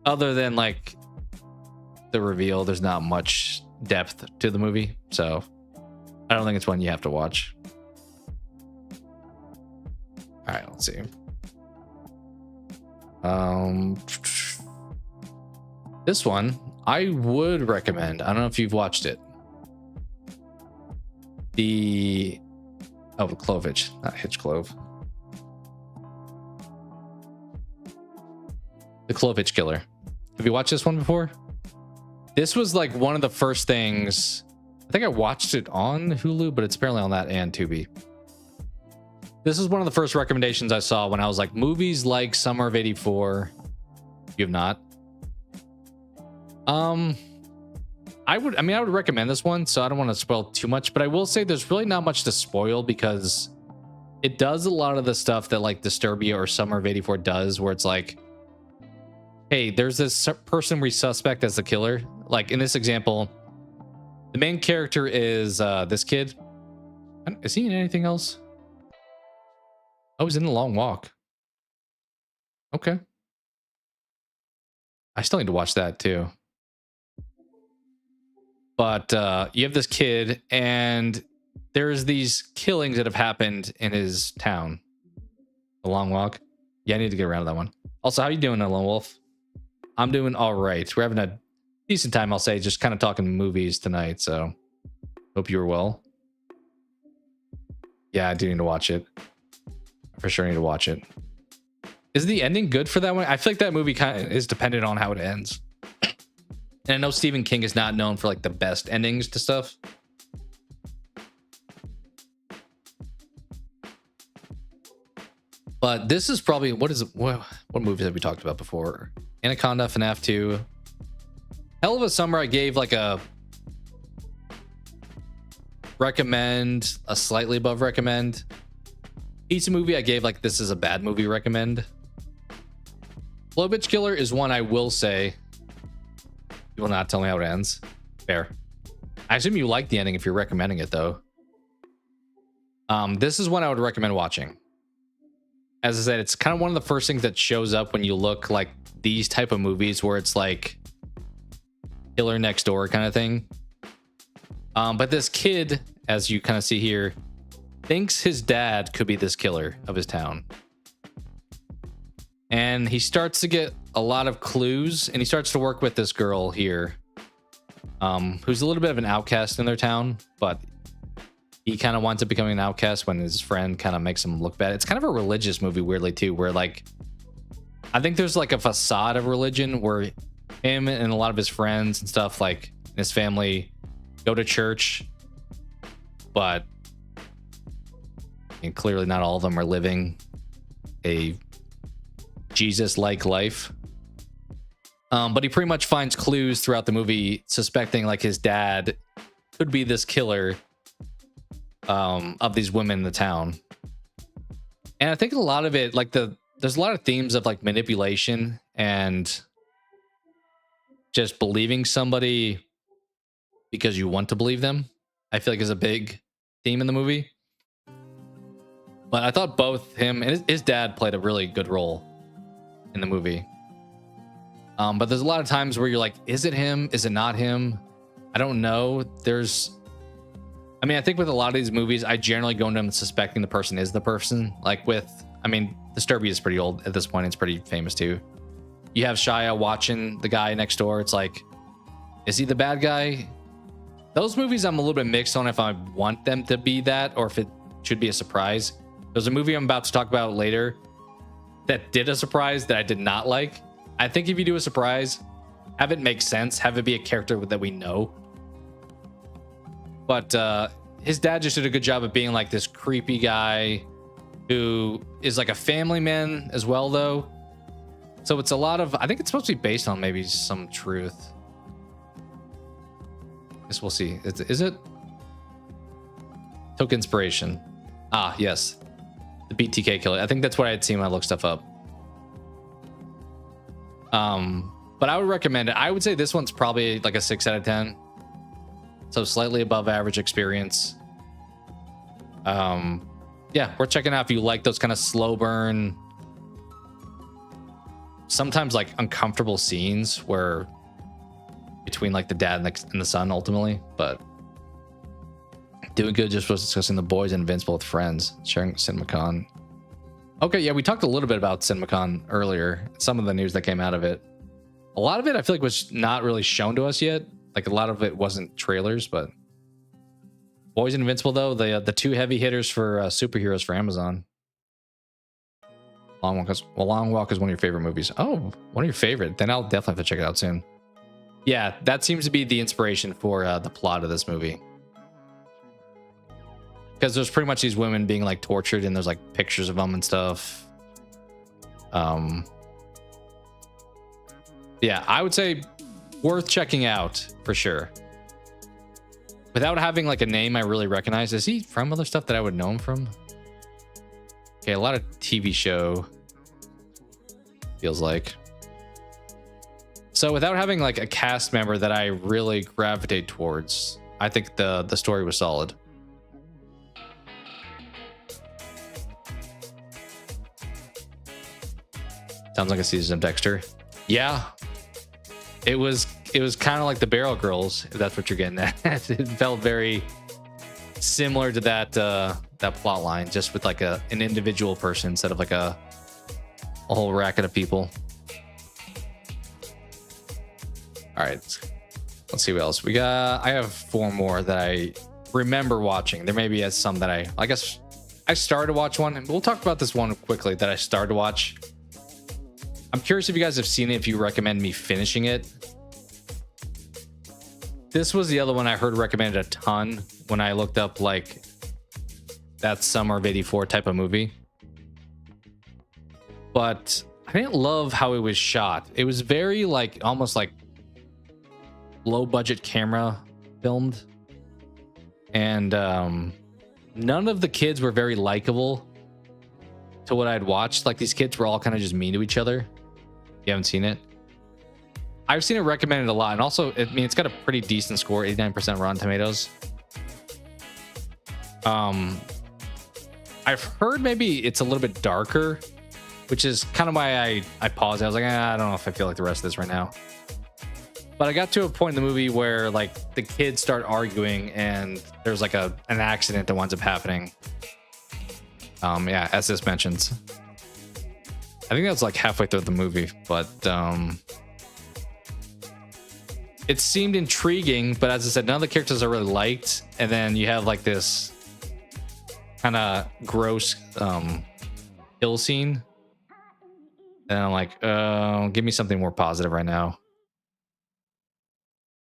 other than like the reveal, there's not much depth to the movie, so I don't think it's one you have to watch. All right, let's see. This one I would recommend. I don't know if you've watched it. The Clovage, not Hitchclove. The Clovage Killer. Have you watched this one before? This was like one of the first things. I think I watched it on Hulu, but it's apparently on that and Tubi. This is one of the first recommendations I saw when I was like, movies like Summer of '84. You have not? I would recommend this one, so I don't want to spoil too much, but I will say there's really not much to spoil because it does a lot of the stuff that like Disturbia or Summer of '84 does, where it's like, hey, there's this person we suspect as the killer. Like in this example, the main character is this kid. Is he in anything else? Oh, he's in The Long Walk. Okay. I still need to watch that too. But you have this kid, and there's these killings that have happened in his town. The Long Walk. Yeah, I need to get around to that one. Also, how you doing, Lone Wolf? I'm doing all right. We're having a decent time, I'll say, just kind of talking movies tonight, so hope you were well. Yeah, I do need to watch it. I for sure need to watch it. Is the ending good for that one? I feel like that movie kind of is dependent on how it ends. And I know Stephen King is not known for like the best endings to stuff. But this is probably, what movies have we talked about before? Anaconda, FNAF 2. Hell of a Summer, I gave like a recommend, a slightly above recommend. Pizza Movie, I gave like this is a bad movie recommend. Clovage Killer is one I will say. You will not tell me how it ends. Fair. I assume you like the ending if you're recommending it though. This is one I would recommend watching. As I said, it's kind of one of the first things that shows up when you look like these type of movies where it's like killer next door kind of thing. But this kid, as you kind of see here, thinks his dad could be this killer of his town. And he starts to get a lot of clues, and he starts to work with this girl here, who's a little bit of an outcast in their town, but he kind of winds up becoming an outcast when his friend kind of makes him look bad. It's kind of a religious movie, weirdly, too, where like, I think there's like a facade of religion where him and a lot of his friends and stuff, like his family, go to church, but clearly not all of them are living a Jesus-like life. But he pretty much finds clues throughout the movie suspecting like his dad could be this killer of these women in the town. And I think a lot of it, like there's a lot of themes of like manipulation and just believing somebody because you want to believe them. I feel like is a big theme in the movie. But I thought both him and his dad played a really good role in the movie. But there's a lot of times where you're like, is it him? Is it not him? I don't know. I think with a lot of these movies, I generally go into them suspecting the person is the person. Like Disturbia is pretty old at this point. It's pretty famous too. You have Shia watching the guy next door. It's like, is he the bad guy? Those movies I'm a little bit mixed on if I want them to be that or if it should be a surprise. There's a movie I'm about to talk about later that did a surprise that I did not like. I think if you do a surprise, have it make sense, have it be a character that we know. But his dad just did a good job of being like this creepy guy who is like a family man as well, though. So it's a lot of, I think it's supposed to be based on maybe some truth. I guess we'll see. Is it? Took inspiration. Ah, yes. The BTK killer. I think that's what I had seen when I looked stuff up. But I would recommend it. I would say this one's probably like a 6 out of 10. So slightly above average experience. Yeah, worth checking out if you like those kind of slow burn, sometimes like uncomfortable scenes where between like the dad and the son ultimately, but doing good just was discussing The Boys and Invincible with friends, sharing CinemaCon. Okay, yeah, we talked a little bit about CinemaCon earlier, some of the news that came out of it. A lot of it I feel like was not really shown to us yet. Like a lot of it wasn't trailers, but Boys and Invincible though, the two heavy hitters for superheroes for Amazon. Long Walk is one of your favorite movies. Oh, one of your favorite. Then I'll definitely have to check it out soon. Yeah, that seems to be the inspiration for the plot of this movie. Because there's pretty much these women being like tortured and there's like pictures of them and stuff. Yeah, I would say worth checking out for sure. Without having like a name I really recognize. Is he from other stuff that I would know him from? Okay, a lot of TV show feels like. So without having like a cast member that I really gravitate towards, I think the story was solid. Sounds like a season of Dexter. Yeah. It was kind of like the Barrel Girls, if that's what you're getting at. It felt very similar to that plot line, just with like an individual person instead of like a whole racket of people. All right, let's see what else we got. I have 4 more that I remember watching. There may be some that I guess I started to watch one, and we'll talk about this one quickly that I started to watch. I'm curious if you guys have seen it, if you recommend me finishing it. This was the other one I heard recommended a ton when I looked up like that Summer of '84 type of movie. But I didn't love how it was shot. It was very like almost like low budget camera filmed. And none of the kids were very likable to what I'd watched. Like these kids were all kind of just mean to each other. You haven't seen it? I've seen it recommended a lot, and also, it's got a pretty decent score, 89% Rotten Tomatoes. I've heard maybe it's a little bit darker, which is kind of why I paused. I was like, I don't know if I feel like the rest of this right now. But I got to a point in the movie where like the kids start arguing, and there's like an accident that winds up happening. Yeah, as this mentions. I think that's like halfway through the movie, but it seemed intriguing, but as I said, none of the characters I really liked. And then you have like this kind of gross kill scene. And I'm like, give me something more positive right now.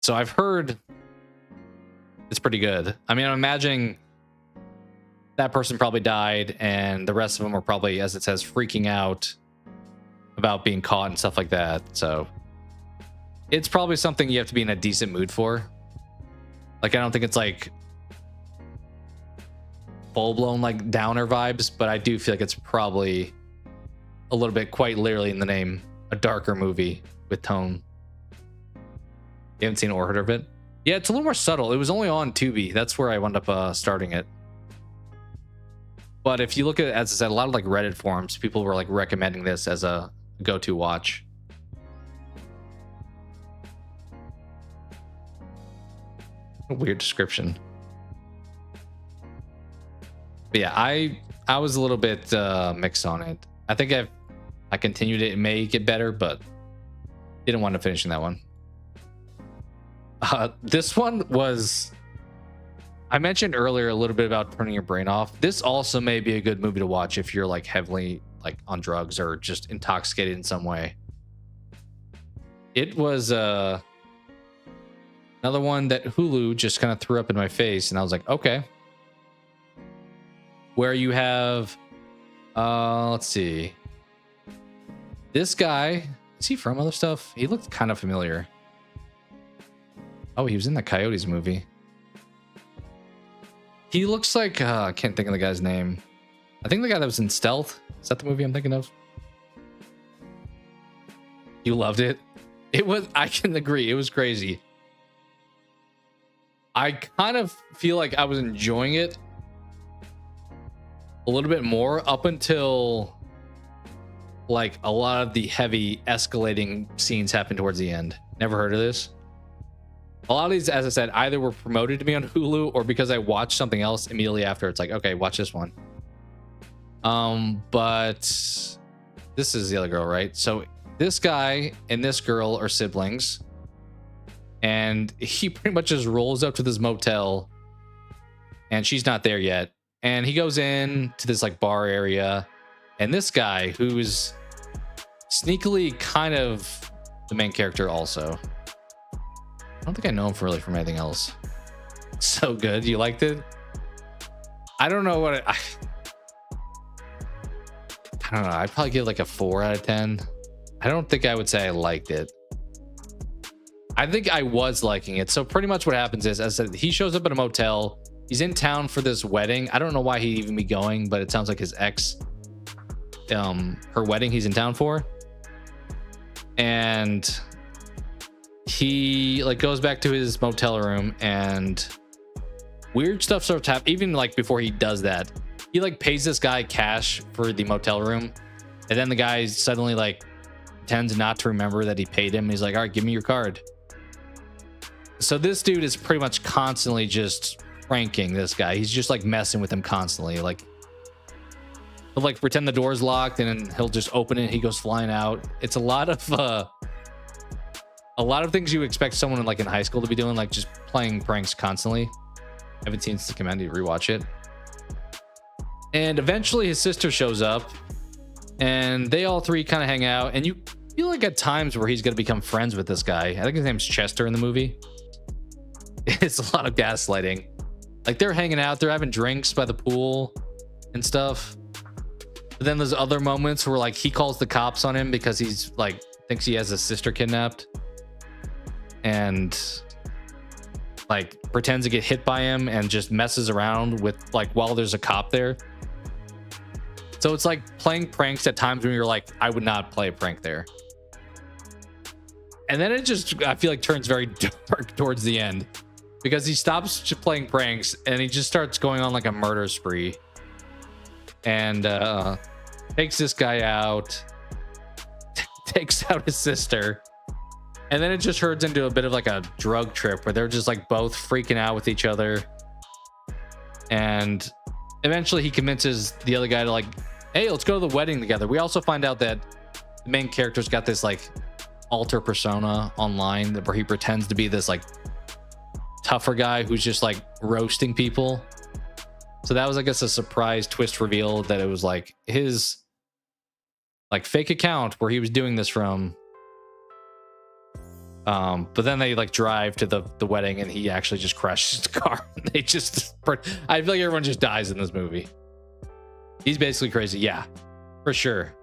So I've heard it's pretty good. I mean, I'm imagining that person probably died and the rest of them are probably, as it says, freaking out about being caught and stuff like that. So it's probably something you have to be in a decent mood for. Like, I don't think it's like full-blown like downer vibes, but I do feel like it's probably a little bit, quite literally in the name, a darker movie with tone. You haven't seen or heard of it? Yeah, it's a little more subtle. It was only on Tubi. That's where I wound up starting it. But if you look at it, as I said, a lot of like Reddit forums, people were like recommending this as a go-to watch. A weird description. But yeah, I was a little bit mixed on it. I think I continued it. It may get better, but didn't want to finish in that one. This one was, I mentioned earlier a little bit about turning your brain off. This also may be a good movie to watch if you're like heavily like on drugs or just intoxicated in some way. It was another one that Hulu just kind of threw up in my face, and I was like, okay. Where you have, let's see, this guy, is he from other stuff? He looked kind of familiar. Oh, he was in the Coyotes movie. He looks like, I can't think of the guy's name. I think the guy that was in Stealth. Is that the movie I'm thinking of? You loved it? It was, I can agree, it was crazy. I kind of feel like I was enjoying it a little bit more up until like a lot of the heavy escalating scenes happened towards the end. Never heard of this? A lot of these, as I said, either were promoted to me on Hulu or because I watched something else immediately after. It's like, okay, watch this one. But this is the other girl, right? So this guy and this girl are siblings, and he pretty much just rolls up to this motel, and she's not there yet. And he goes in to this like bar area, and this guy, who's sneakily kind of the main character also. I don't think I know him really from anything else. So good. You liked it? I don't know what I don't know. I'd probably give like a 4 out of 10. I don't think I would say I liked it. I think I was liking it. So pretty much what happens is, as I said, he shows up at a motel. He's in town for this wedding. I don't know why he'd even be going, but it sounds like his ex, her wedding he's in town for. And he like goes back to his motel room, and weird stuff starts happening. Even like before he does that, he like pays this guy cash for the motel room, and then the guy suddenly like pretends not to remember that he paid him. He's like, all right, give me your card. So this dude is pretty much constantly just pranking this guy. He's just like messing with him constantly. Like he'll like pretend the door's locked, and then he'll just open it. He goes flying out. It's a lot of things you expect someone like in high school to be doing, like just playing pranks constantly. I haven't seen since commend you rewatch it. And eventually his sister shows up, and they all three kind of hang out, and you feel like at times where he's going to become friends with this guy. I think his name's Chester in the movie. It's a lot of gaslighting. Like they're hanging out, they're having drinks by the pool and stuff. But then there's other moments where like he calls the cops on him because he's like thinks he has a sister kidnapped, and like pretends to get hit by him and just messes around with like while there's a cop there. So it's like playing pranks at times when you're like, I would not play a prank there. And then it just, I feel like, turns very dark towards the end, because he stops just playing pranks and he just starts going on like a murder spree, and takes this guy out, takes out his sister. And then it just turns into a bit of like a drug trip where they're just like both freaking out with each other. And eventually he convinces the other guy to like, hey, let's go to the wedding together. We also find out that the main character's got this like alter persona online where he pretends to be this like tougher guy who's just like roasting people. So that was, I guess, a surprise twist reveal that it was like his like fake account where he was doing this from. But then they like drive to the wedding, and he actually just crashes the car. They just, I feel like everyone just dies in this movie. He's basically crazy. Yeah, for sure.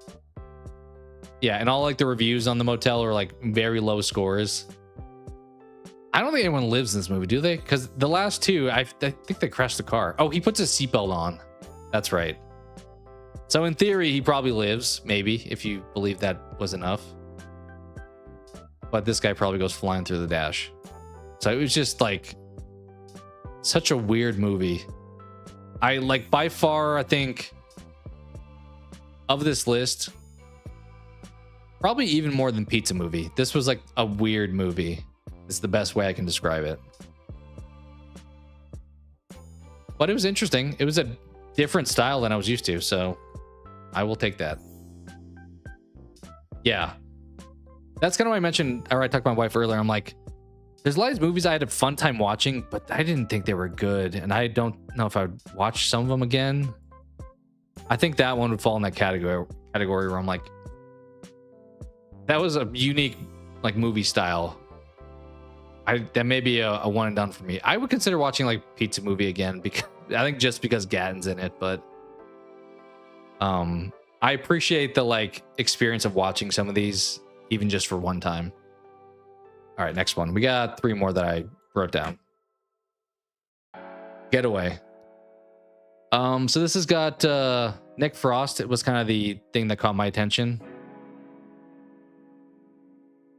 Yeah, and all like the reviews on the motel are like very low scores. I don't think anyone lives in this movie, do they? Because the last two, I think they crashed the car. Oh, he puts his seatbelt on. That's right. So in theory, he probably lives, maybe, if you believe that was enough. But this guy probably goes flying through the dash. So it was just like such a weird movie. I like by far, I think of this list, probably even more than Pizza Movie. This was like a weird movie. Is the best way I can describe it. But it was interesting. It was a different style than I was used to, so I will take that. Yeah. That's kind of why I mentioned, or I talked to my wife earlier. I'm like, there's a lot of these movies I had a fun time watching, but I didn't think they were good. And I don't know if I would watch some of them again. I think that one would fall in that category where I'm like, that was a unique like movie style. That may be a one and done for me. I would consider watching like Pizza Movie again because I think just because Gatton's in it, but I appreciate the like experience of watching some of these even just for one time. All right, next one. We got 3 more that I wrote down. Getaway. So this has got Nick Frost. It was kind of the thing that caught my attention.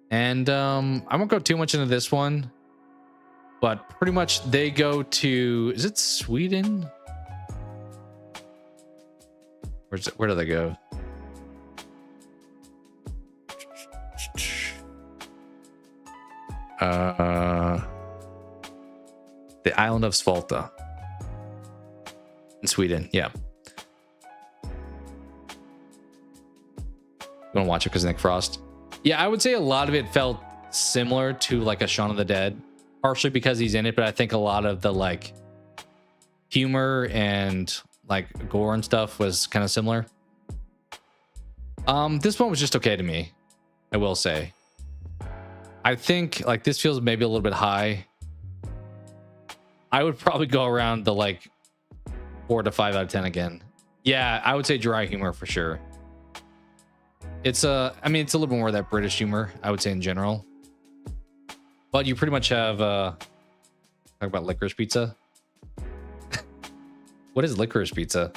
And I won't go too much into this one, but pretty much they go to, is it Sweden? Where do they go? The island of Svalta in Sweden. Yeah. You want to watch it because Nick Frost? Yeah, I would say a lot of it felt similar to like a Shaun of the Dead, partially because he's in it, but I think a lot of the like humor and like gore and stuff was kind of similar. This one was just okay to me, I will say. I think like this feels maybe a little bit high. I would probably go around the like 4 to 5 out of 10 again. Yeah, I would say dry humor for sure. It's I mean, it's a little bit more of that British humor, I would say in general. But you pretty much have talk about licorice pizza. What is licorice pizza?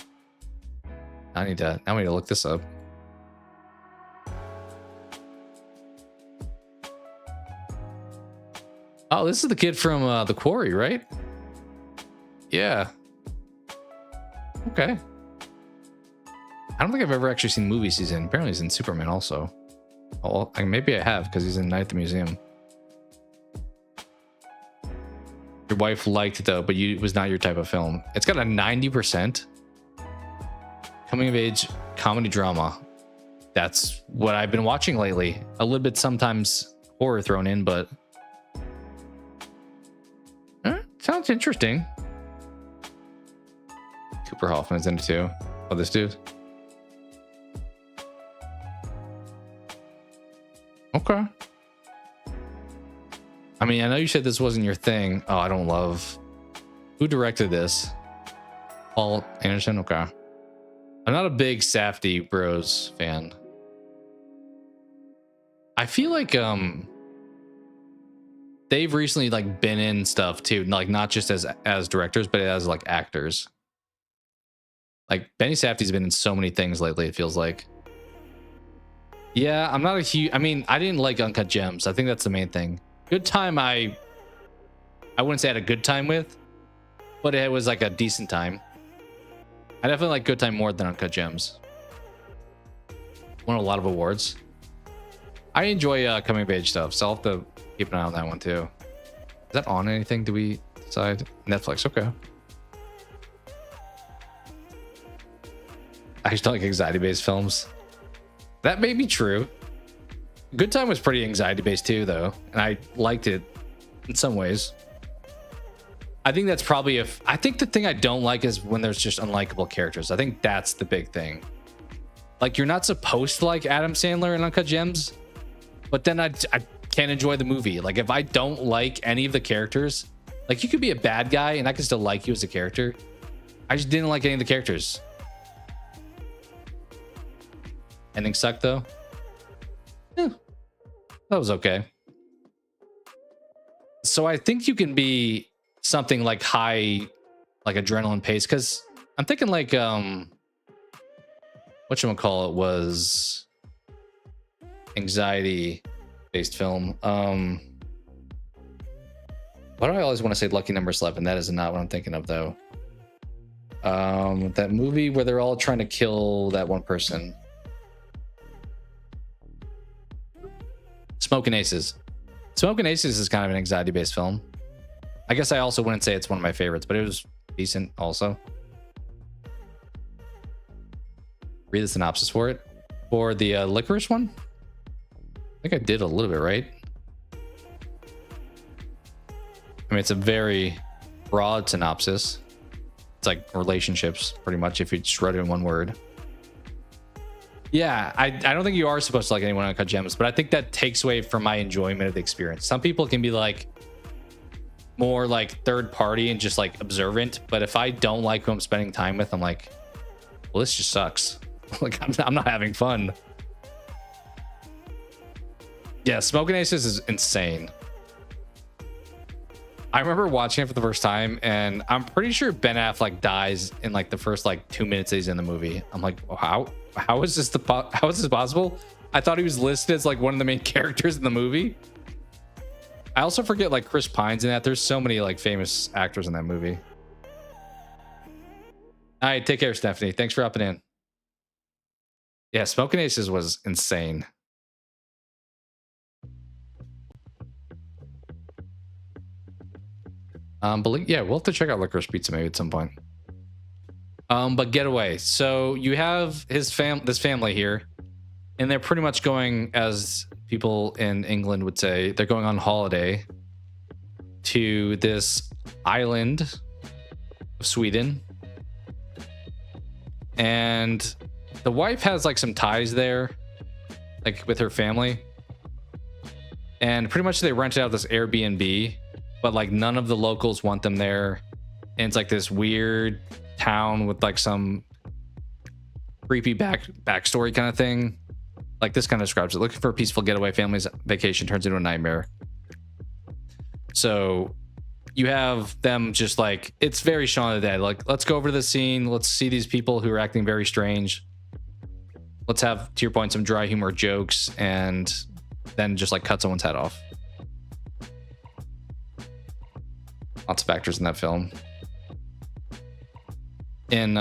I need to look this up. Oh, this is the kid from The Quarry, right? Yeah. Okay. I don't think I've ever actually seen movies he's in. Apparently he's in Superman also. Oh, maybe I have because he's in Night at the Museum. Your wife liked it though, but it was not your type of film. It's got a 90% coming of age comedy drama. That's what I've been watching lately. A little bit sometimes horror thrown in, but sounds interesting. Cooper Hoffman's in it too. Oh, this dude. Okay. I mean, I know you said this wasn't your thing. Oh, I don't love. Who directed this? Paul Anderson? Okay. I'm not a big Safdie Bros fan. I feel like they've recently like been in stuff too, like not just as directors, but as like actors. Like Benny Safdie's been in so many things lately, it feels like. Yeah, I'm not a huge, I mean, I didn't like Uncut Gems. I think that's the main thing. Good Time, I wouldn't say I had a good time with, but it was like a decent time. I definitely like Good Time more than Uncut Gems. Won a lot of awards. I enjoy coming of age stuff, so I'll have to keep an eye on that one too. Is that on anything? Do we decide? Netflix, okay. I just don't like anxiety-based films. That may be true. Good Time was pretty anxiety-based too, though, and I liked it in some ways. I think that's probably I think the thing I don't like is when there's just unlikable characters. I think that's the big thing. Like, you're not supposed to like Adam Sandler in Uncut Gems, but then I can't enjoy the movie. Like, if I don't like any of the characters, like, you could be a bad guy and I can still like you as a character. I just didn't like any of the characters. Ending sucked though. That was okay. So I think you can be something like high, like adrenaline pace, because I'm thinking like whatchamacallit was anxiety based film. Why do I always want to say Lucky Number 11? That is not what I'm thinking of though. That movie where they're all trying to kill that one person. Smoking Aces. Smoking Aces is kind of an anxiety based film. I guess I also wouldn't say it's one of my favorites, but it was decent also. Read the synopsis for it. For the licorice one? I think I did a little bit, right? I mean, it's a very broad synopsis. It's like relationships, pretty much, if you just wrote it in one word. Yeah, I don't think you are supposed to like anyone Uncut Gems, but I think that takes away from my enjoyment of the experience. Some people can be like more like third party and just like observant, but if I don't like who I'm spending time with, I'm like, well, this just sucks. Like, I'm not having fun. Yeah, Smoking Aces is insane. I remember watching it for the first time, and I'm pretty sure Ben Affleck dies in like the first like 2 minutes he's in the movie. I'm like, how is this how is this possible? I thought he was listed as like one of the main characters in the movie. I also forget like Chris Pine's in that. There's so many like famous actors in that movie. All right, take care, Stephanie. Thanks for hopping in. Yeah, Smoking Aces was insane. But yeah, we'll have to check out Licorice Pizza maybe at some point. But Getaway. So you have this family here, and they're pretty much going, as people in England would say, they're going on holiday to this island of Sweden. And the wife has like some ties there, like with her family. And pretty much they rented out this Airbnb, but like none of the locals want them there. And it's like this weird town with like some creepy backstory kind of thing. Like this kind of describes it. Looking for a peaceful getaway, family's vacation turns into a nightmare. So you have them just like, it's very Shaun of the Dead. Like, let's go over to the scene. Let's see these people who are acting very strange. Let's have, to your point, some dry humor jokes, and then just like cut someone's head off. Lots of actors in that film. In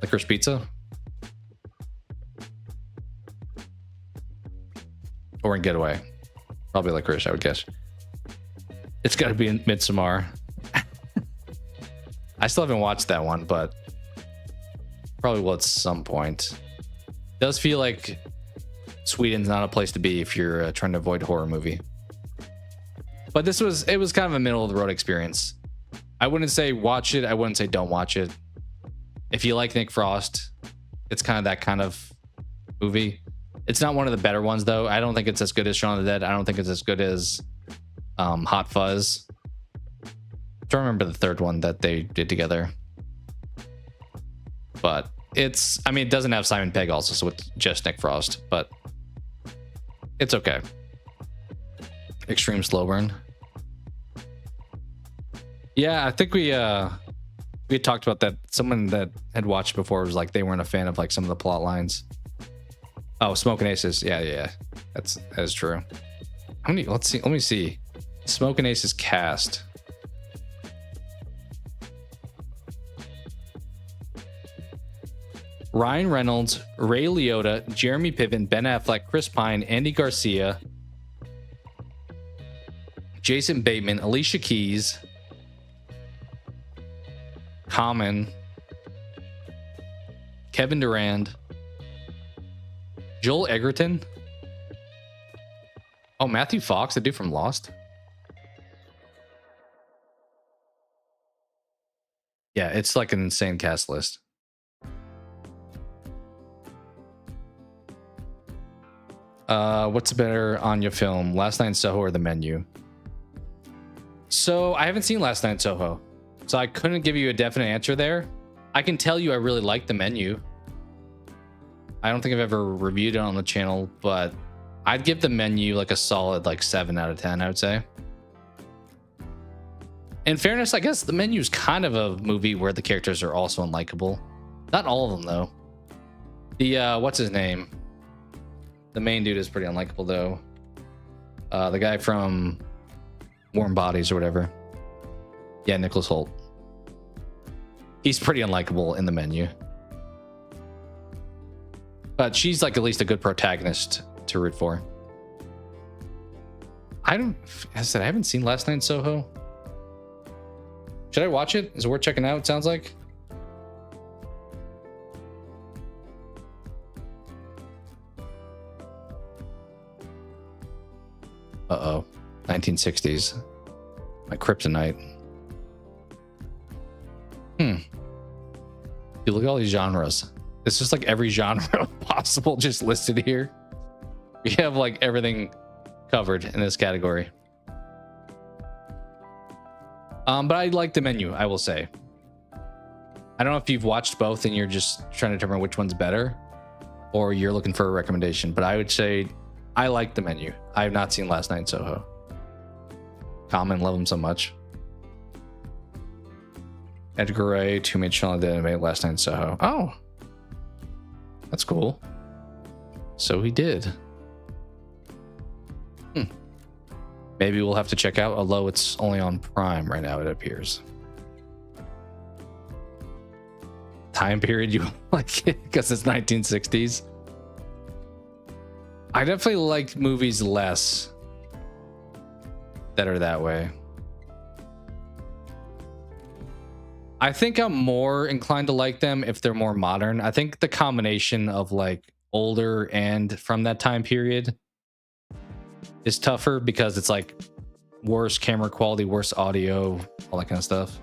Licorice Pizza, or in Getaway, probably Licorice, I would guess. It's got to be in Midsommar. I still haven't watched that one, but probably will at some point. It does feel like Sweden's not a place to be if you're trying to avoid a horror movie. But it was kind of a middle of the road experience. I wouldn't say watch it. I wouldn't say don't watch it. If you like Nick Frost, it's kind of that kind of movie. It's not one of the better ones, though. I don't think it's as good as Shaun of the Dead. I don't think it's as good as Hot Fuzz. I don't remember the third one that they did together. But I mean, it doesn't have Simon Pegg also, so it's just Nick Frost. But it's okay. Extreme slow burn. Yeah, I think we had talked about that. Someone that had watched before was like they weren't a fan of like some of the plot lines. Oh, Smoking Aces. Yeah. That is true. How many? Let me see. Smoking Aces cast. Ryan Reynolds, Ray Liotta, Jeremy Piven, Ben Affleck, Chris Pine, Andy Garcia, Jason Bateman, Alicia Keys, Common, Kevin Durand, Joel Egerton. Oh, Matthew Fox, the dude from Lost. Yeah, it's like an insane cast list. What's better on your film, Last Night in Soho or The Menu? So I haven't seen Last Night in Soho, so I couldn't give you a definite answer there. I can tell you I really like The Menu. I don't think I've ever reviewed it on the channel, but I'd give the menu like a solid like 7 out of 10, I would say. In fairness, I guess the menu is kind of a movie where the characters are also unlikable. Not all of them though. The what's his name? The main dude is pretty unlikable though. The guy from Warm Bodies or whatever. Yeah, Nicholas Hoult. He's pretty unlikable in the menu. But she's like at least a good protagonist to root for. I haven't seen Last Night in Soho. Should I watch it? Is it worth checking out, it sounds like? Uh-oh. 1960s. My kryptonite. You look at all these genres. It's just like every genre possible just listed here. We have like everything covered in this category. But I like the menu, I will say. I don't know if you've watched both and you're just trying to determine which one's better, or you're looking for a recommendation, but I would say I like the menu. I have not seen Last Night in Soho. Common, love him so much. Edgar Wright, who made Shaun of the Dead, made Last Night in Soho. Oh, that's cool. So he did. Maybe we'll have to check out, although it's only on Prime right now, it appears. Time period you like it because it's 1960s. I definitely like movies less that are that way. I think I'm more inclined to like them if they're more modern. I think the combination of like older and from that time period is tougher because it's like worse camera quality, worse audio, all that kind of stuff.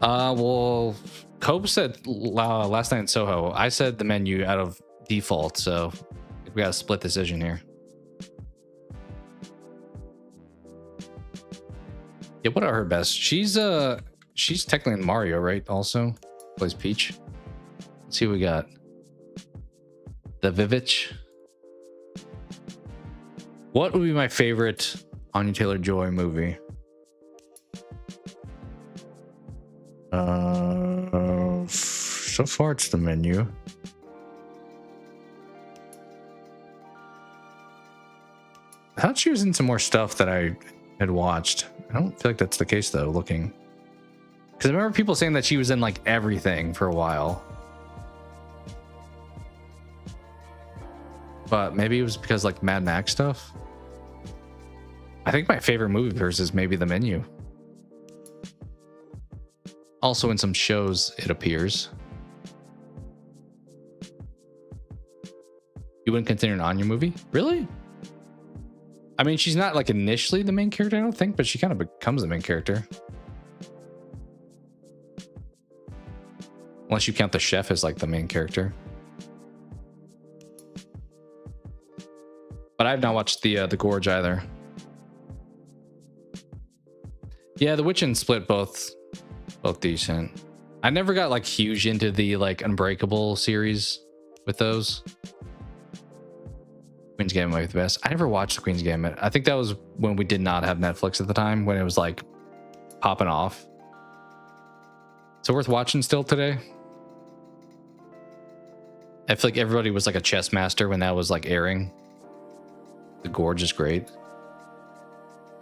Well, Cope said Last Night in Soho. I said the menu out of default, so we got a split decision here. Yeah, what are her best? She's technically in Mario, right? Also plays Peach. Let's see what we got. The Vivitch. What would be my favorite Anya Taylor-Joy movie? So far it's the menu. I thought she was in some more stuff that I had watched. I don't feel like that's the case though, looking. Because I remember people saying that she was in like everything for a while. But maybe it was because like Mad Max stuff. I think my favorite movie of hers is maybe The Menu. Also in some shows, it appears. You wouldn't consider an Anya movie? Really? I mean, she's not like initially the main character, I don't think, but she kind of becomes the main character. Unless you count the chef as like the main character. But I've not watched the Gorge either. Yeah, The Witch and Split both decent. I never got like huge into the like Unbreakable series with those. Queen's Gambit might be the best. I never watched the Queen's Gambit. I think that was when we did not have Netflix at the time, when it was like popping off. So worth watching still today. I feel like everybody was like a chess master when that was like airing. The Gorge is great.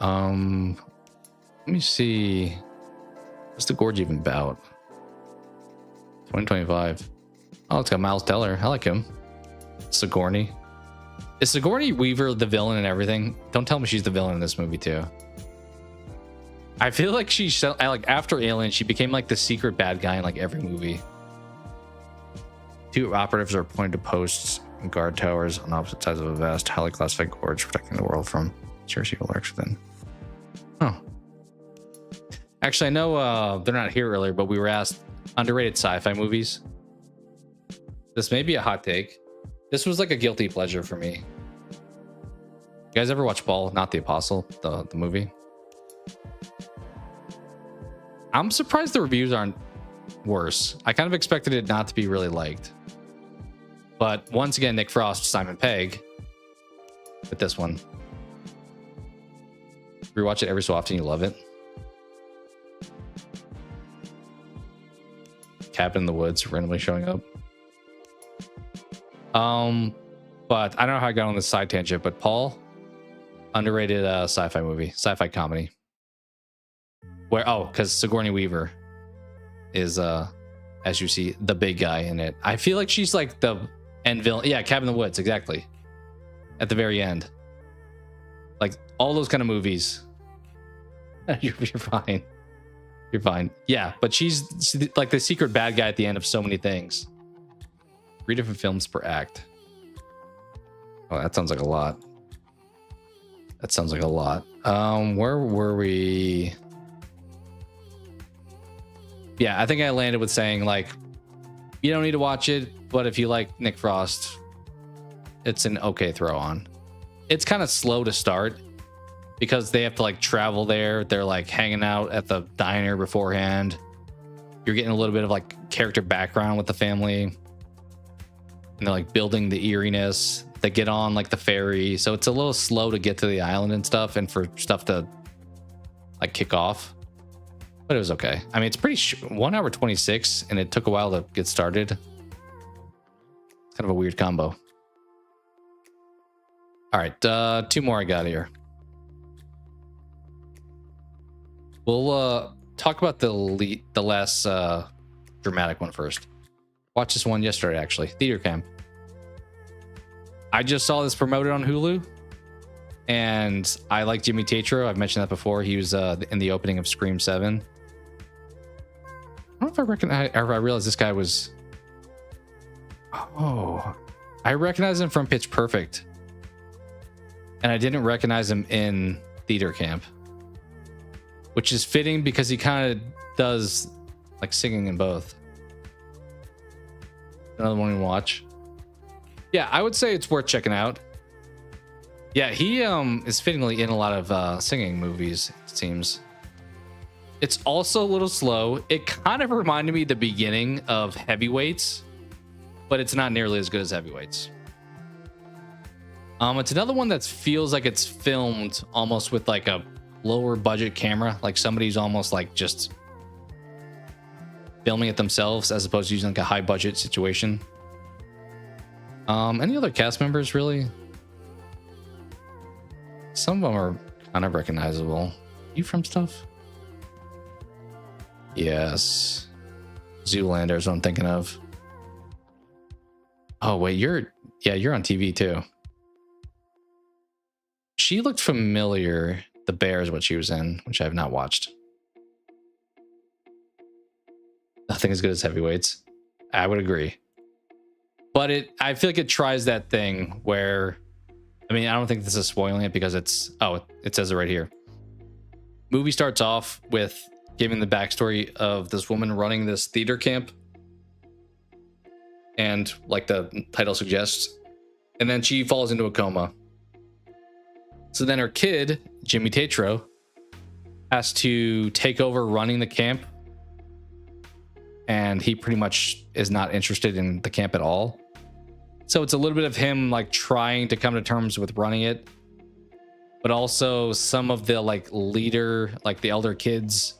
Let me see. What's the Gorge even about? 2025. Oh, it's got Miles Teller. I like him. Sigourney. Is Sigourney Weaver the villain and everything? Don't tell me she's the villain in this movie too. I feel like she's like after Alien, she became like the secret bad guy in like every movie. 2 operatives are pointed to posts and guard towers on opposite sides of a vast, highly classified gorge, protecting the world from serious evil lurks within. Oh. Actually, I know they're not here earlier, but we were asked underrated sci-fi movies. This may be a hot take. This was like a guilty pleasure for me. You guys ever watch Paul, Not the Apostle, the movie? I'm surprised the reviews aren't worse. I kind of expected it not to be really liked. But once again, Nick Frost, Simon Pegg with this one. Rewatch it every so often. You love it. Cabin in the Woods randomly showing up. But I don't know how I got on this side tangent, but Paul, underrated sci-fi movie, sci-fi comedy. Where because Sigourney Weaver is as you see, the big guy in it. I feel like she's like the end villain. Yeah, Cabin in the Woods, exactly. At the very end. Like all those kind of movies. You're fine. You're fine. Yeah, but she's like the secret bad guy at the end of so many things. 3 different films per act. Oh, that sounds like a lot. That sounds like a lot. Where were we? Yeah, I think I landed with saying like, you don't need to watch it, but if you like Nick Frost, it's an okay throw on. It's kind of slow to start because they have to like travel there. They're like hanging out at the diner beforehand. You're getting a little bit of like character background with the family. And they're like building the eeriness. They get on like the ferry. So it's a little slow to get to the island and stuff and for stuff to like kick off. But it was okay. I mean, it's pretty 1 hour 26 and it took a while to get started. It's kind of a weird combo. All right, 2 more I got here. We'll talk about the less dramatic one first. Watched this one yesterday, actually. Theater Camp. I just saw this promoted on Hulu, and I like Jimmy Tatro. I've mentioned that before. He was in the opening of Scream 7. I don't know if I realized this guy was... Oh, I recognize him from Pitch Perfect, and I didn't recognize him in Theater Camp, which is fitting because he kind of does like singing in both. Another one to watch. Yeah, I would say it's worth checking out. Yeah, he is fittingly in a lot of singing movies, it seems. It's also a little slow. It kind of reminded me of the beginning of Heavyweights, but it's not nearly as good as Heavyweights. It's another one that feels like it's filmed almost with like a lower budget camera, like somebody's almost like just filming it themselves as opposed to using like a high budget situation. Any other cast members really? Some of them are kind of recognizable. You from stuff? Yes. Zoolander is what I'm thinking of. Oh wait, you're on TV too. She looked familiar. The Bear is what she was in, which I have not watched. Nothing as good as Heavyweights. I would agree. But I feel like it tries that thing where, I mean, I don't think this is spoiling it because it says it right here. Movie starts off with giving the backstory of this woman running this theater camp. And like the title suggests, and then she falls into a coma. So then her kid, Jimmy Tatro, has to take over running the camp. And he pretty much is not interested in the camp at all. So it's a little bit of him like trying to come to terms with running it, but also some of the like leader, like the elder kids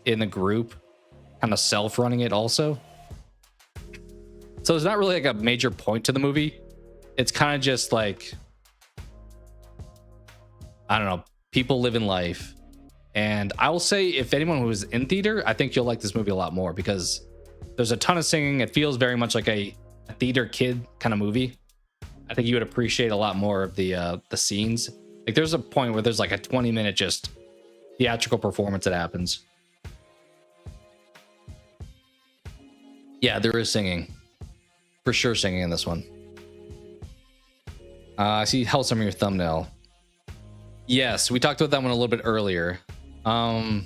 in the group kind of self-running it also. So there's not really like a major point to the movie. It's kind of just like, I don't know, people living life. And I will say, if anyone who is in theater, I think you'll like this movie a lot more because there's a ton of singing. It feels very much like a theater kid kind of movie. I think you would appreciate a lot more of the scenes. Like there's a point where there's like a 20-minute just theatrical performance that happens. Yeah, there is singing. For sure singing in this one. I see Hell's on your thumbnail. Yes, we talked about that one a little bit earlier. 90%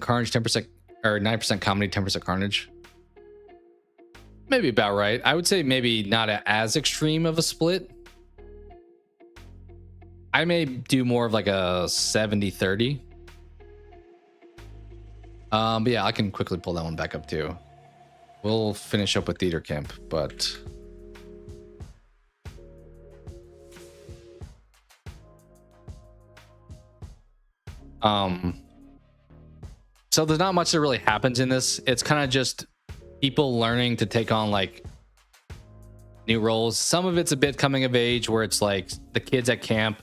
carnage, 10% or 9% comedy, 10% carnage. Maybe about right. I would say maybe not as extreme of a split. I may do more of like a 70-30. But yeah, I can quickly pull that one back up too. we'll finish up with theater camp, but so there's not much that really happens in this. It's kind of just people learning to take on like new roles. Some of it's a bit coming of age where it's like the kids at camp.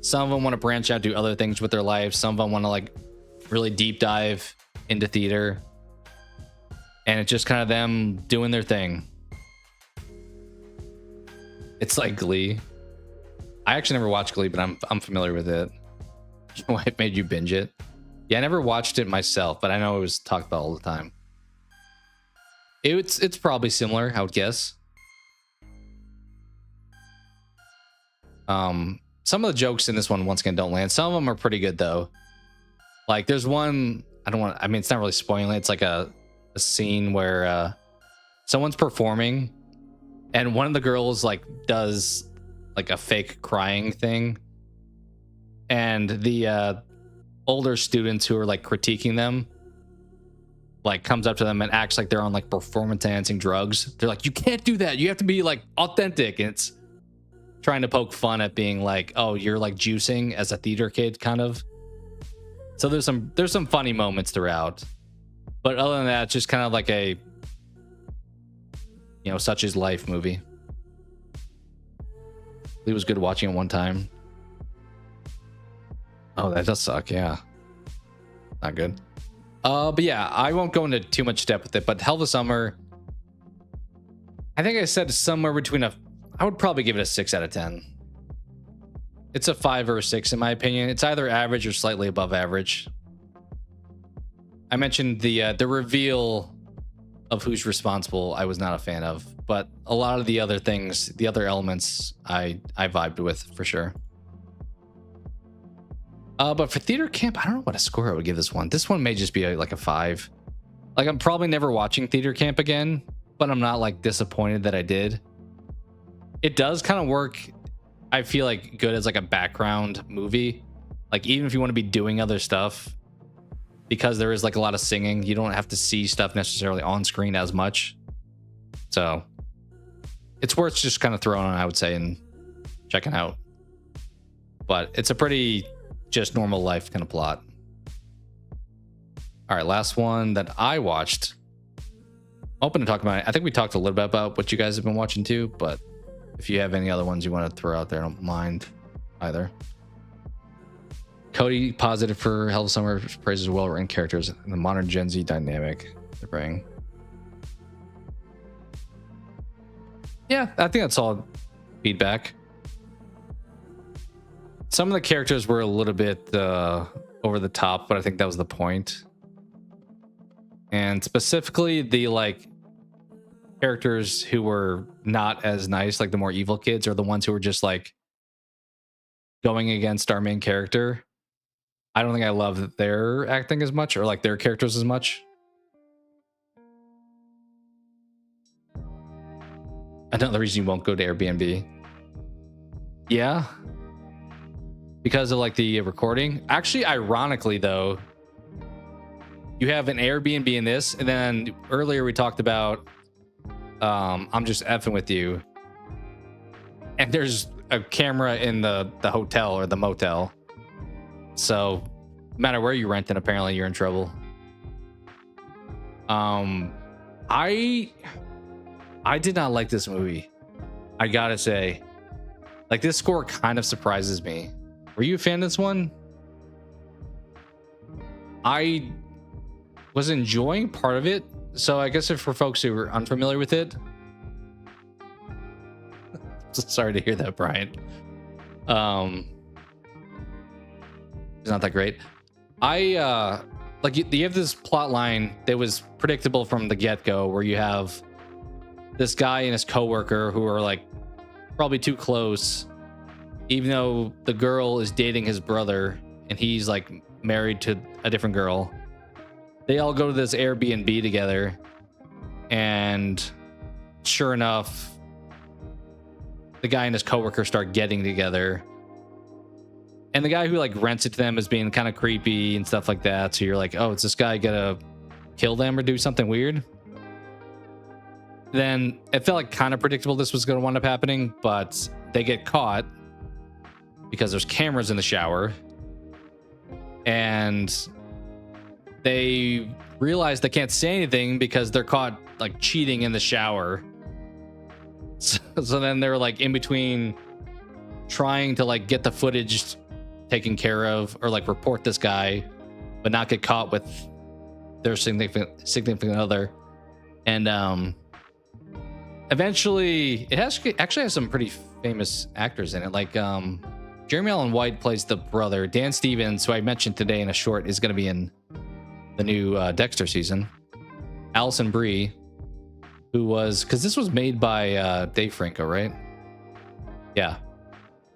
Some of them want to branch out, do other things with their lives. Some of them want to like really deep dive into theater. And it's just kind of them doing their thing. It's like Glee. I actually never watched Glee, but I'm familiar with it. Your wife made you binge it? Yeah, I never watched it myself, but I know it was talked about all the time. It's probably similar, I would guess. Some of the jokes in this one once again don't land. Some of them are pretty good though. Like there's one, I mean it's not really spoiling, it's like a scene where someone's performing and one of the girls like does like a fake crying thing, and the older students who are like critiquing them like comes up to them and acts like they're on like performance enhancing drugs. They're like, you can't do that, you have to be like authentic, and it's trying to poke fun at being like, oh, you're like juicing as a theater kid kind of. So there's some funny moments throughout, but other than that, it's just kind of like a, you know, such is life movie. It was good watching it one time. Oh, that does suck. Yeah, not good. But yeah, I won't go into too much depth with it, but Hell of a Summer, I think I said somewhere between I would probably give it a 6 out of 10. It's a 5 or a 6 in my opinion. It's either average or slightly above average. I mentioned the reveal of who's responsible I was not a fan of, but a lot of the other things, the other elements, I vibed with for sure. But for theater camp, I don't know what a score I would give this one. This one may just be like a 5. Like I'm probably never watching theater camp again, but I'm not like disappointed that I did. It does kind of work, I feel like, good as like a background movie. Like even if you want to be doing other stuff, because there is like a lot of singing, you don't have to see stuff necessarily on screen as much. So it's worth just kind of throwing on, I would say, and checking out. But it's a pretty just normal life kind of plot. All right, last one that I watched. Open to talk about it. I think we talked a little bit about what you guys have been watching too, but if you have any other ones you want to throw out there, I don't mind either. Cody positive for Hell of Summer, praises well-written characters and the modern Gen Z dynamic they bring. Yeah, I think that's all feedback. Some of the characters were a little bit over the top, but I think that was the point. And specifically the like characters who were not as nice, like the more evil kids, are the ones who were just like going against our main character. I don't think I love their acting as much, or like their characters as much. Another reason you won't go to Airbnb. Yeah. Because of like the recording. Actually, ironically though, you have an Airbnb in this, and then earlier we talked about I'm just effing with you, and there's a camera in the hotel or the motel, so no matter where you rent it, apparently you're in trouble. I did not like this movie, I gotta say. Like this score kind of surprises me. Were you a fan of this one? I was enjoying part of it, so I guess if for folks who are unfamiliar with it, sorry to hear that, Brian. It's not that great. Like you have this plot line that was predictable from the get-go, where you have this guy and his coworker who are like probably too close, even though the girl is dating his brother and he's like married to a different girl. They all go to this Airbnb together, and sure enough, the guy and his coworker start getting together, and the guy who like rents it to them is being kind of creepy and stuff like that. So you're like, oh, is this guy gonna kill them or do something weird? Then it felt like kind of predictable this was going to wind up happening, but they get caught because there's cameras in the shower, and they realize they can't say anything because they're caught like cheating in the shower. So then they're like in between trying to like get the footage taken care of or like report this guy, but not get caught with their significant other. And eventually it actually has some pretty famous actors in it. Like Jeremy Allen White plays the brother. Dan Stevens, who I mentioned today in a short, is going to be in the new Dexter season. Alison Brie, who was, because this was made by Dave Franco, right? Yeah.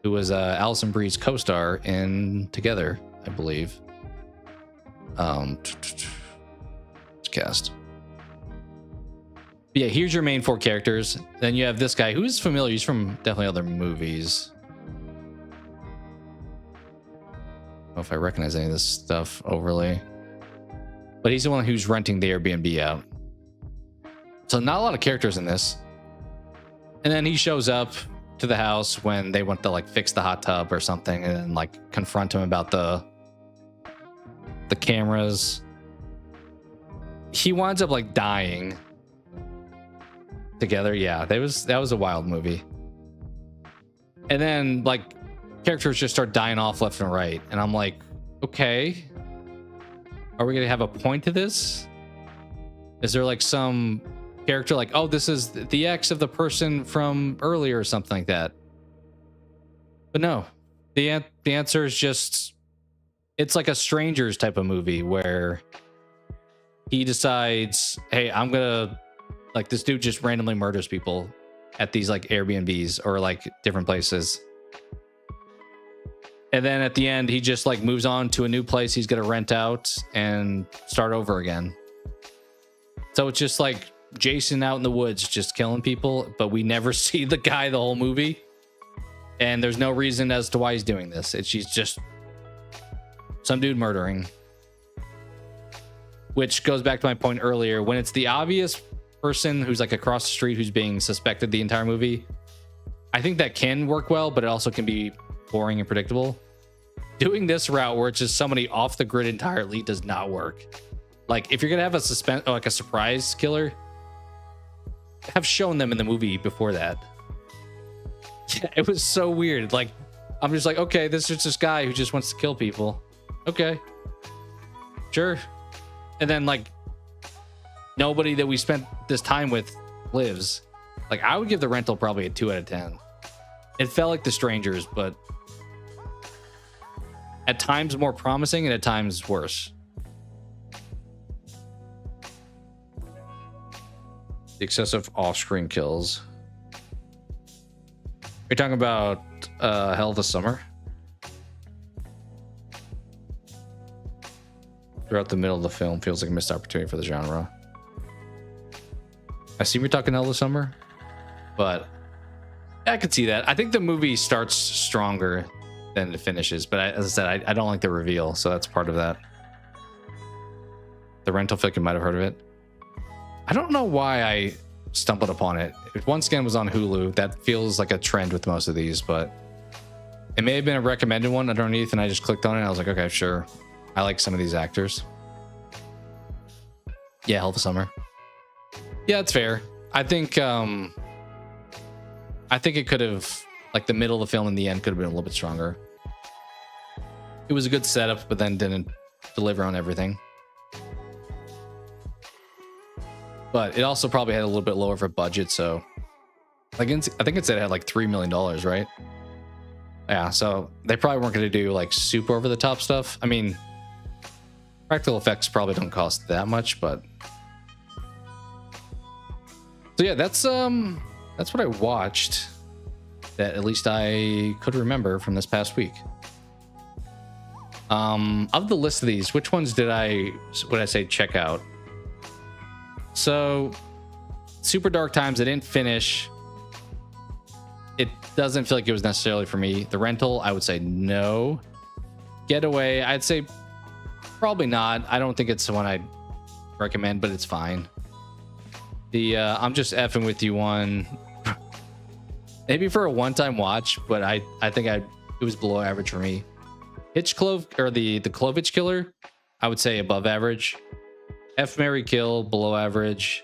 Who was Alison Brie's co-star in Together, I believe. Cast. But yeah, here's your main four characters. Then you have this guy who's familiar. He's from definitely other movies. I don't know if I recognize any of this stuff overly. But he's the one who's renting the Airbnb out. So not a lot of characters in this. And then he shows up to the house when they want to like fix the hot tub or something, and then like confront him about the cameras. He winds up like dying. Together, yeah, that was a wild movie. And then like characters just start dying off left and right, and I'm like, okay, are we gonna have a point to this? Is there like some character like, oh, this is the ex of the person from earlier or something like that? But no, the answer is just, it's like a Strangers type of movie where he decides, hey, I'm gonna, like, this dude just randomly murders people at these like Airbnbs or like different places. And then at the end, he just like moves on to a new place he's gonna rent out and start over again. So it's just like Jason out in the woods just killing people, but we never see the guy the whole movie. And there's no reason as to why he's doing this. She's just some dude murdering. Which goes back to my point earlier. When it's the obvious person who's like across the street who's being suspected the entire movie, I think that can work well, but it also can be boring and predictable. Doing this route where it's just somebody off the grid entirely does not work. Like, if you're gonna have a like a surprise killer, have shown them in the movie before that. Yeah, it was so weird. Like, I'm just like, okay, this is this guy who just wants to kill people. Okay, sure. And then like nobody that we spent this time with lives. Like, I would give The Rental probably a 2 out of 10. It felt like The Strangers, but at times more promising and at times worse. The excessive off-screen kills. Are you talking about Hell of the Summer? Throughout the middle of the film feels like a missed opportunity for the genre. I see we're talking Hell of the Summer, but I could see that. I think the movie starts stronger than it finishes, but as I said, I don't like the reveal, so that's part of that. The Rental, I feel like you might have heard of it. I don't know why I stumbled upon it. It once again was on Hulu. That feels like a trend with most of these, but it may have been a recommended one underneath, and I just clicked on it and I was like, okay, sure. I like some of these actors. Yeah, Hell of a Summer. Yeah, it's fair. I think it could have, like, the middle of the film and the end could have been a little bit stronger. It was a good setup, but then didn't deliver on everything. But it also probably had a little bit lower of a budget, so like, I think it said it had like $3 million, right? Yeah, so they probably weren't going to do like super over the top stuff. I mean, practical effects probably don't cost that much, but so yeah, that's what I watched that at least I could remember from this past week. Of the list of these, which ones would I say check out? So Super Dark Times, I didn't finish. It doesn't feel like it was necessarily for me. The Rental, I would say no. Getaway, I'd say probably not. I don't think it's the one I'd recommend, but it's fine. The I'm just effing with you one. Maybe for a one-time watch, but I think it was below average for me. Hitch Clove, or the Clovitch Killer, I would say above average. F Mary Kill, below average.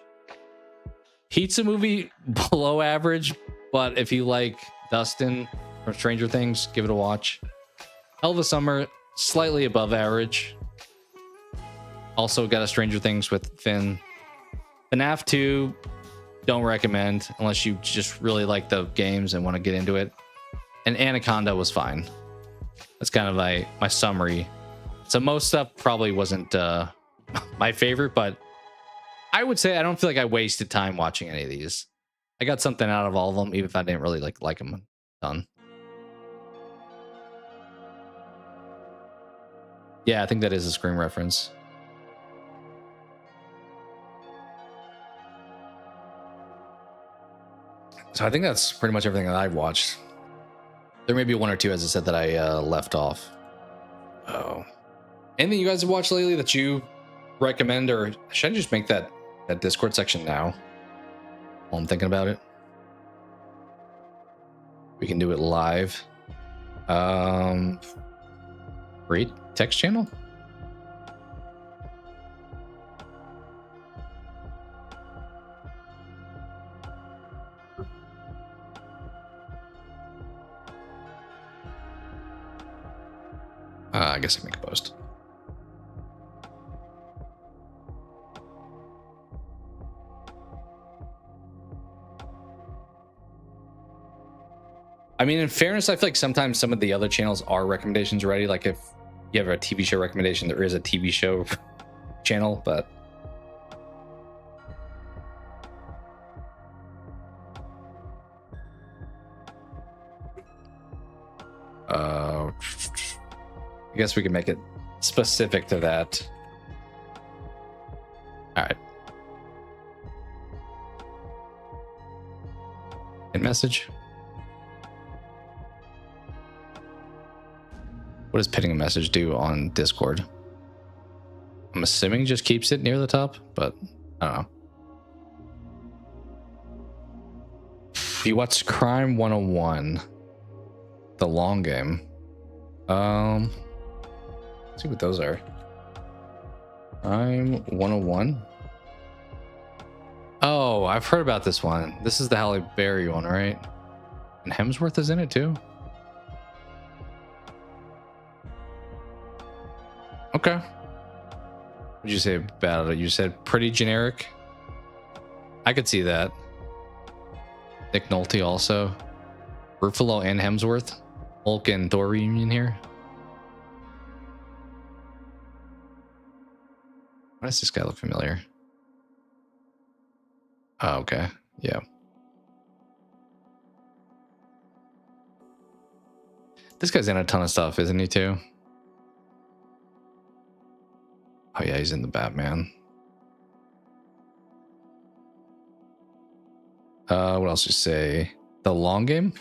Pizza Movie, below average, but if you like Dustin from Stranger Things, give it a watch. Hell of a Summer, slightly above average. Also got a Stranger Things with Finn. FNAF 2, don't recommend unless you just really like the games and want to get into it. And Anaconda was fine. That's kind of my summary. So most stuff probably wasn't my favorite, but I would say I don't feel like I wasted time watching any of these. I got something out of all of them, even if I didn't really like them done. Yeah, I think that is a Scream reference. So I think that's pretty much everything that I've watched. There may be one or two, as I said, that I left off. Oh, anything you guys have watched lately that you recommend, or should I just make that Discord section now while I'm thinking about it? We can do it live. Great text channel. I guess I make a post. I mean, in fairness, I feel like sometimes some of the other channels are recommendations already. Like if you have a TV show recommendation, there is a TV show channel, but I guess we can make it specific to that. All right. In message. What does pinning a message do on Discord? I'm assuming just keeps it near the top, but I don't know. You watched Crime 101, the long game. Let's see what those are. Crime 101. Oh, I've heard about this one. This is the Halle Berry one, right? And Hemsworth is in it too. Okay. What did you say about it? You said pretty generic. I could see that. Nick Nolte also. Ruffalo and Hemsworth. Hulk and Thor reunion here. Why does this guy look familiar? Oh, okay. Yeah. This guy's in a ton of stuff, isn't he, too? Oh, yeah, he's in the Batman. What else you say? The long game?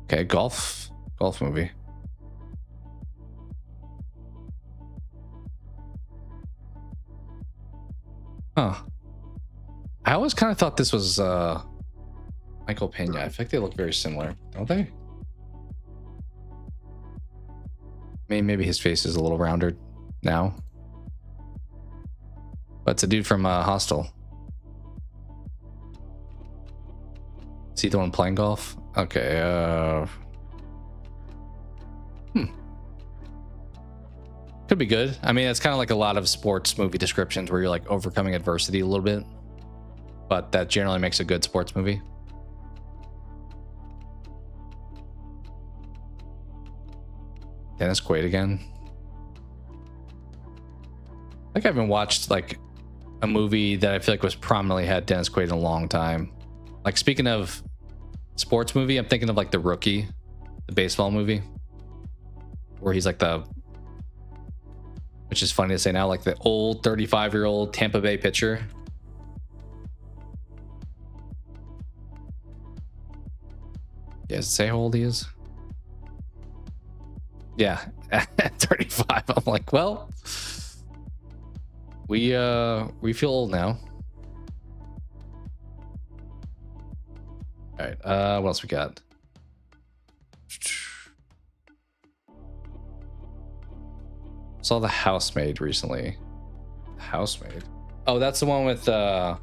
Okay, golf movie. Huh. I always kind of thought this was Michael Pena. I think they look very similar, don't they? Maybe his face is a little rounded now. But it's a dude from Hostel. Is he the one playing golf? Okay, could be good. I mean, it's kind of like a lot of sports movie descriptions where you're like overcoming adversity a little bit, but that generally makes a good sports movie. Dennis Quaid again. I think I haven't watched like a movie that I feel like was prominently had Dennis Quaid in a long time. Like, speaking of sports movie, I'm thinking of like The Rookie, the baseball movie, where he's like which is funny to say now, like the old 35-year-old Tampa Bay pitcher. Yeah, does it say how old he is? Yeah, at 35, I'm like, well, we feel old now. All right, what else we got? Saw The Housemaid recently. Housemaid. Oh, that's the one with yeah,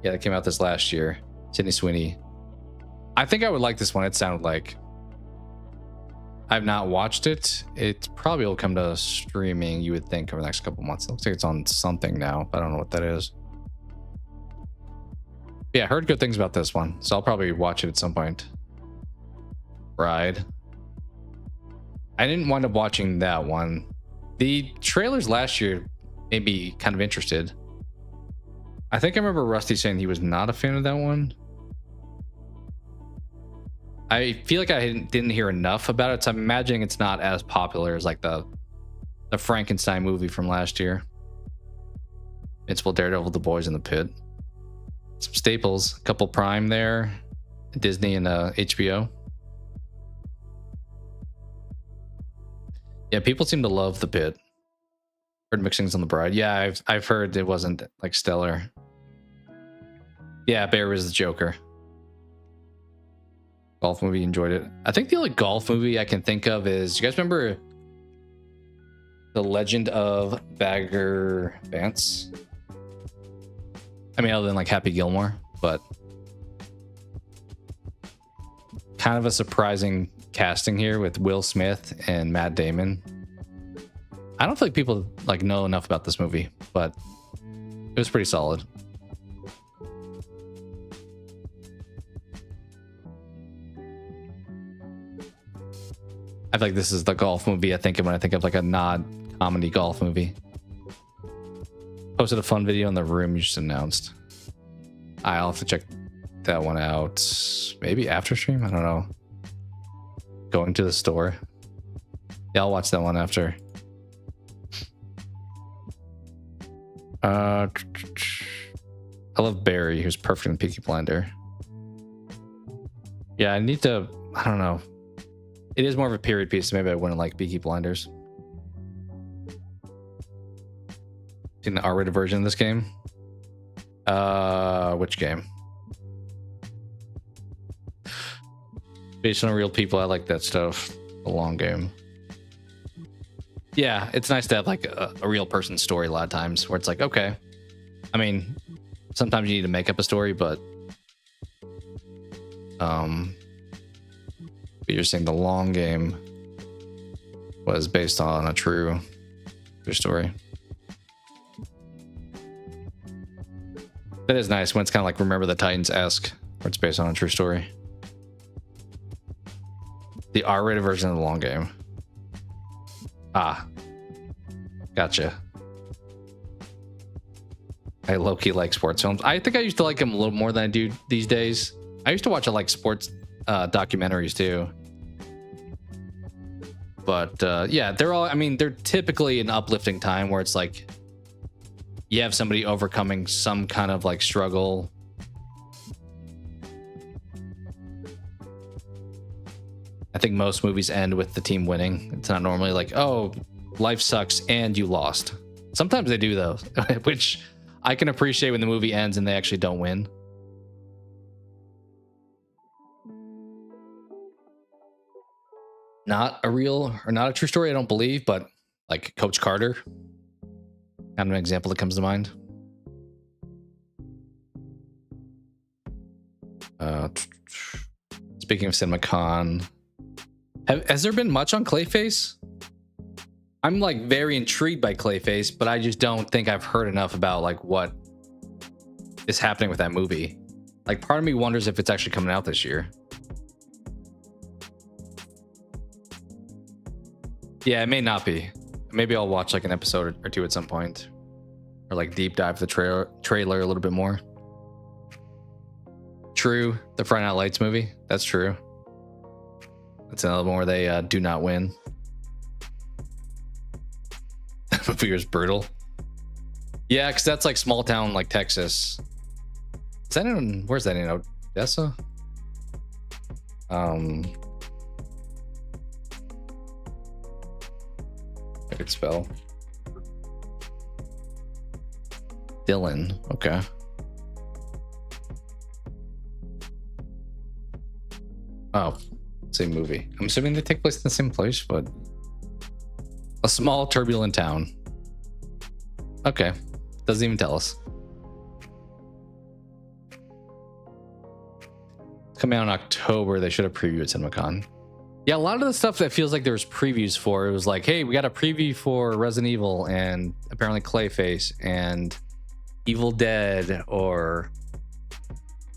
that came out this last year. Sydney Sweeney. I think I would like this one. It sounded like. I've not watched it. It probably will come to streaming, you would think, over the next couple months. It looks like it's on something now, but I don't know what that is. Yeah, I heard good things about this one, so I'll probably watch it at some point. Ride. I didn't wind up watching that one. The trailers last year made me kind of interested. I think I remember Rusty saying he was not a fan of that one. I feel like I didn't hear enough about it, so I'm imagining it's not as popular as like the Frankenstein movie from last year. Invincible, Daredevil, The Boys in the Pit. Some staples, a couple Prime there, Disney and HBO. Yeah, people seem to love The Pit. Heard mixed things on The Bride. Yeah, I've heard it wasn't like stellar. Yeah, Bear was the Joker. Golf movie, enjoyed it. I think the only golf movie I can think of is, you guys remember The Legend of Bagger Vance? I mean, other than like Happy Gilmore, but kind of a surprising casting here with Will Smith and Matt Damon. I don't feel like people like know enough about this movie, but it was pretty solid. I feel like this is the golf movie I think of when I think of like a nod comedy golf movie. Posted a fun video in the room you just announced. I'll have to check that one out. Maybe after stream? I don't know. Going to the store. Yeah, I'll watch that one after. I love Barry, who's perfect in Peaky Blinder. Yeah, I need to, I don't know. It is more of a period piece, so maybe I wouldn't like Peaky Blinders. Seen the R-rated version of this game? Which game? Based on real people, I like that stuff. The long game. Yeah, it's nice to have like a real person story a lot of times where it's like, okay. I mean, sometimes you need to make up a story, but you're saying the long game was based on a true story. That is nice when it's kind of like Remember the Titans-esque, where it's based on a true story. The R-rated version of the long game. Ah, gotcha. I low-key like sports films. I think I used to like them a little more than I do these days. I used to watch like sports documentaries too. But yeah, they're all, I mean, they're typically an uplifting time where it's like you have somebody overcoming some kind of like struggle. I think most movies end with the team winning. It's not normally like, oh, life sucks and you lost. Sometimes they do though, which I can appreciate when the movie ends and they actually don't win. Not a real or not a true story, I don't believe, but like Coach Carter, kind of an example that comes to mind. Speaking of CinemaCon, has there been much on Clayface? I'm like very intrigued by Clayface, but I just don't think I've heard enough about like what is happening with that movie. Like part of me wonders if it's actually coming out this year. Yeah, it may not be. Maybe I'll watch like an episode or two at some point, or like deep dive the trailer a little bit more. True, the Friday Night Lights movie. That's true. That's another one where they do not win. The movie was brutal. Yeah, because that's like small town like Texas. Is that in, where's that in Odessa? Good spell. Dylan. Okay. Oh, same movie. I'm assuming they take place in the same place, but a small turbulent town. Okay. Doesn't even tell us. Coming out in October. They should have previewed at CinemaCon. Yeah, a lot of the stuff that feels like there's previews for, it was like, hey, we got a preview for Resident Evil and apparently Clayface and Evil Dead, or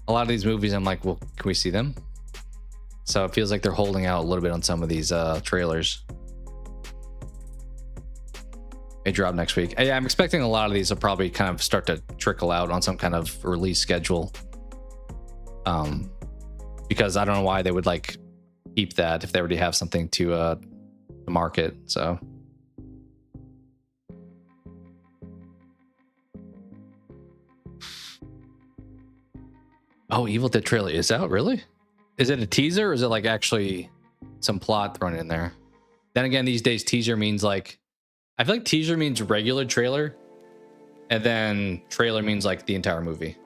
a lot of these movies. I'm like, well, can we see them? So it feels like they're holding out a little bit on some of these trailers. May drop next week. Yeah, I'm expecting a lot of these will probably kind of start to trickle out on some kind of release schedule. Because I don't know why they would like keep that if they already have something to market. So oh, Evil Dead trailer is out? Really? Is it a teaser, or is it like actually some plot thrown in there? Then again, these days teaser means like, I feel like teaser means regular trailer, and then trailer means like the entire movie.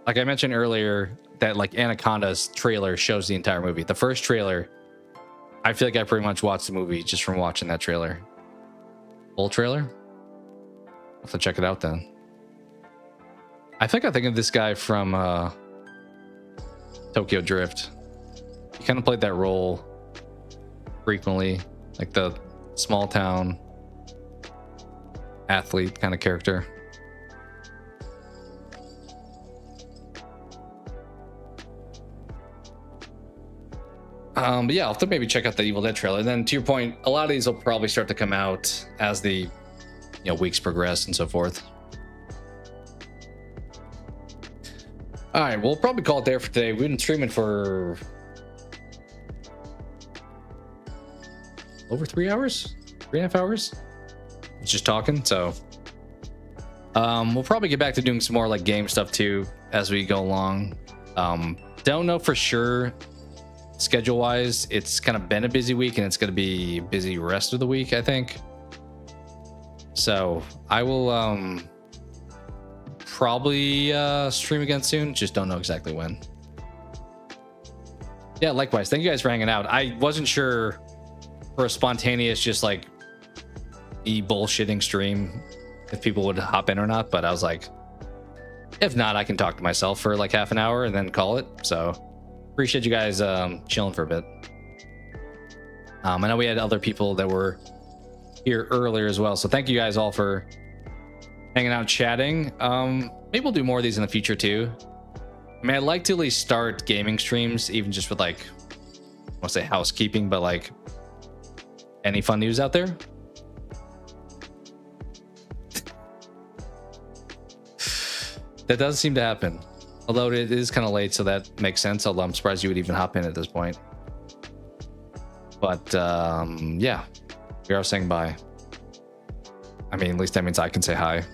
Like I mentioned earlier, that like Anaconda's trailer shows the entire movie. The first trailer, I feel like I pretty much watched the movie just from watching that trailer. Full trailer? I'll have to check it out then. I think of this guy from Tokyo Drift. He kind of played that role frequently, like the small town athlete kind of character. But yeah, I'll have to maybe check out the Evil Dead trailer. And then to your point, a lot of these will probably start to come out as the weeks progress and so forth. All right, we'll probably call it there for today. We've been streaming for over 3 hours, 3.5 hours. Just talking. So we'll probably get back to doing some more like game stuff too as we go along. Don't know for sure. Schedule wise, it's kind of been a busy week and it's going to be busy rest of the week, I think. So I will probably stream again soon, just don't know exactly when. Yeah, likewise, thank you guys for hanging out. I wasn't sure for a spontaneous just like me bullshitting stream if people would hop in or not, but I was like, if not, I can talk to myself for like half an hour and then call it. So appreciate you guys chilling for a bit. I know we had other people that were here earlier as well, so thank you guys all for hanging out, chatting. Maybe we'll do more of these in the future too. I mean, I'd like to at least start gaming streams, even just with like, I want to say housekeeping, but like any fun news out there? That does seem to happen. Although it is kind of late, so that makes sense. Although I'm surprised you would even hop in at this point. But yeah, we are saying bye. I mean, at least that means I can say hi.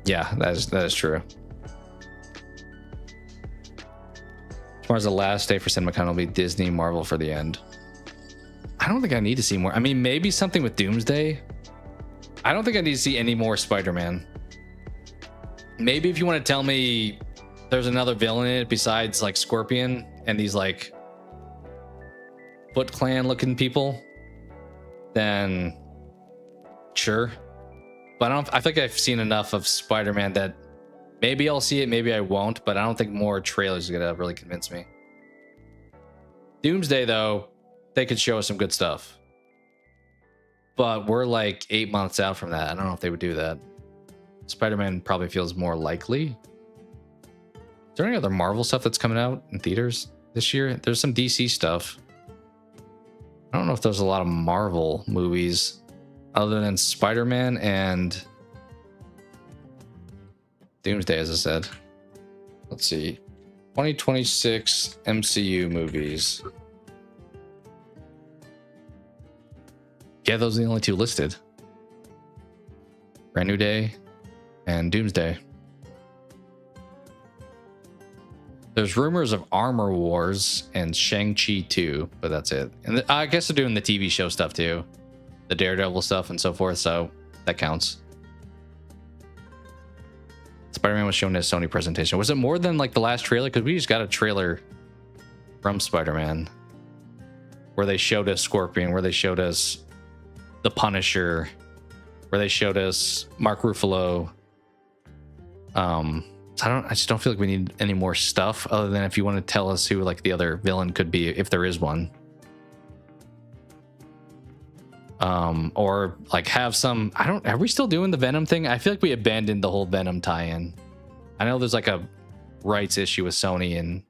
Yeah, that is true. Tomorrow's the last day for CinemaCon. Will be Disney, Marvel for the end. I don't think I need to see more. I mean, maybe something with Doomsday. I don't think I need to see any more Spider-Man. Maybe if you want to tell me there's another villain in it besides like Scorpion and these like Foot Clan looking people, then sure. But I think I've seen enough of Spider-Man that maybe I'll see it, maybe I won't, but I don't think more trailers are gonna really convince me. Doomsday though, they could show us some good stuff. But we're like 8 months out from that. I don't know if they would do that. Spider-Man probably feels more likely. Is there any other Marvel stuff that's coming out in theaters this year? There's some DC stuff. I don't know if there's a lot of Marvel movies other than Spider-Man and Doomsday, as I said. Let's see. 2026 MCU movies. Yeah, those are the only two listed. Brand New Day and Doomsday. There's rumors of Armor Wars and Shang-Chi 2, but that's it. And I guess they're doing the TV show stuff too. The Daredevil stuff and so forth, so that counts. Spider-Man was shown at a Sony presentation. Was it more than like the last trailer? Because we just got a trailer from Spider-Man where they showed us Scorpion, where they showed us the Punisher, where they showed us Mark Ruffalo. So I just don't feel like we need any more stuff other than if you want to tell us who like the other villain could be, if there is one. Or like have some, are we still doing the Venom thing? I feel like we abandoned the whole Venom tie-in. I know there's like a rights issue with Sony and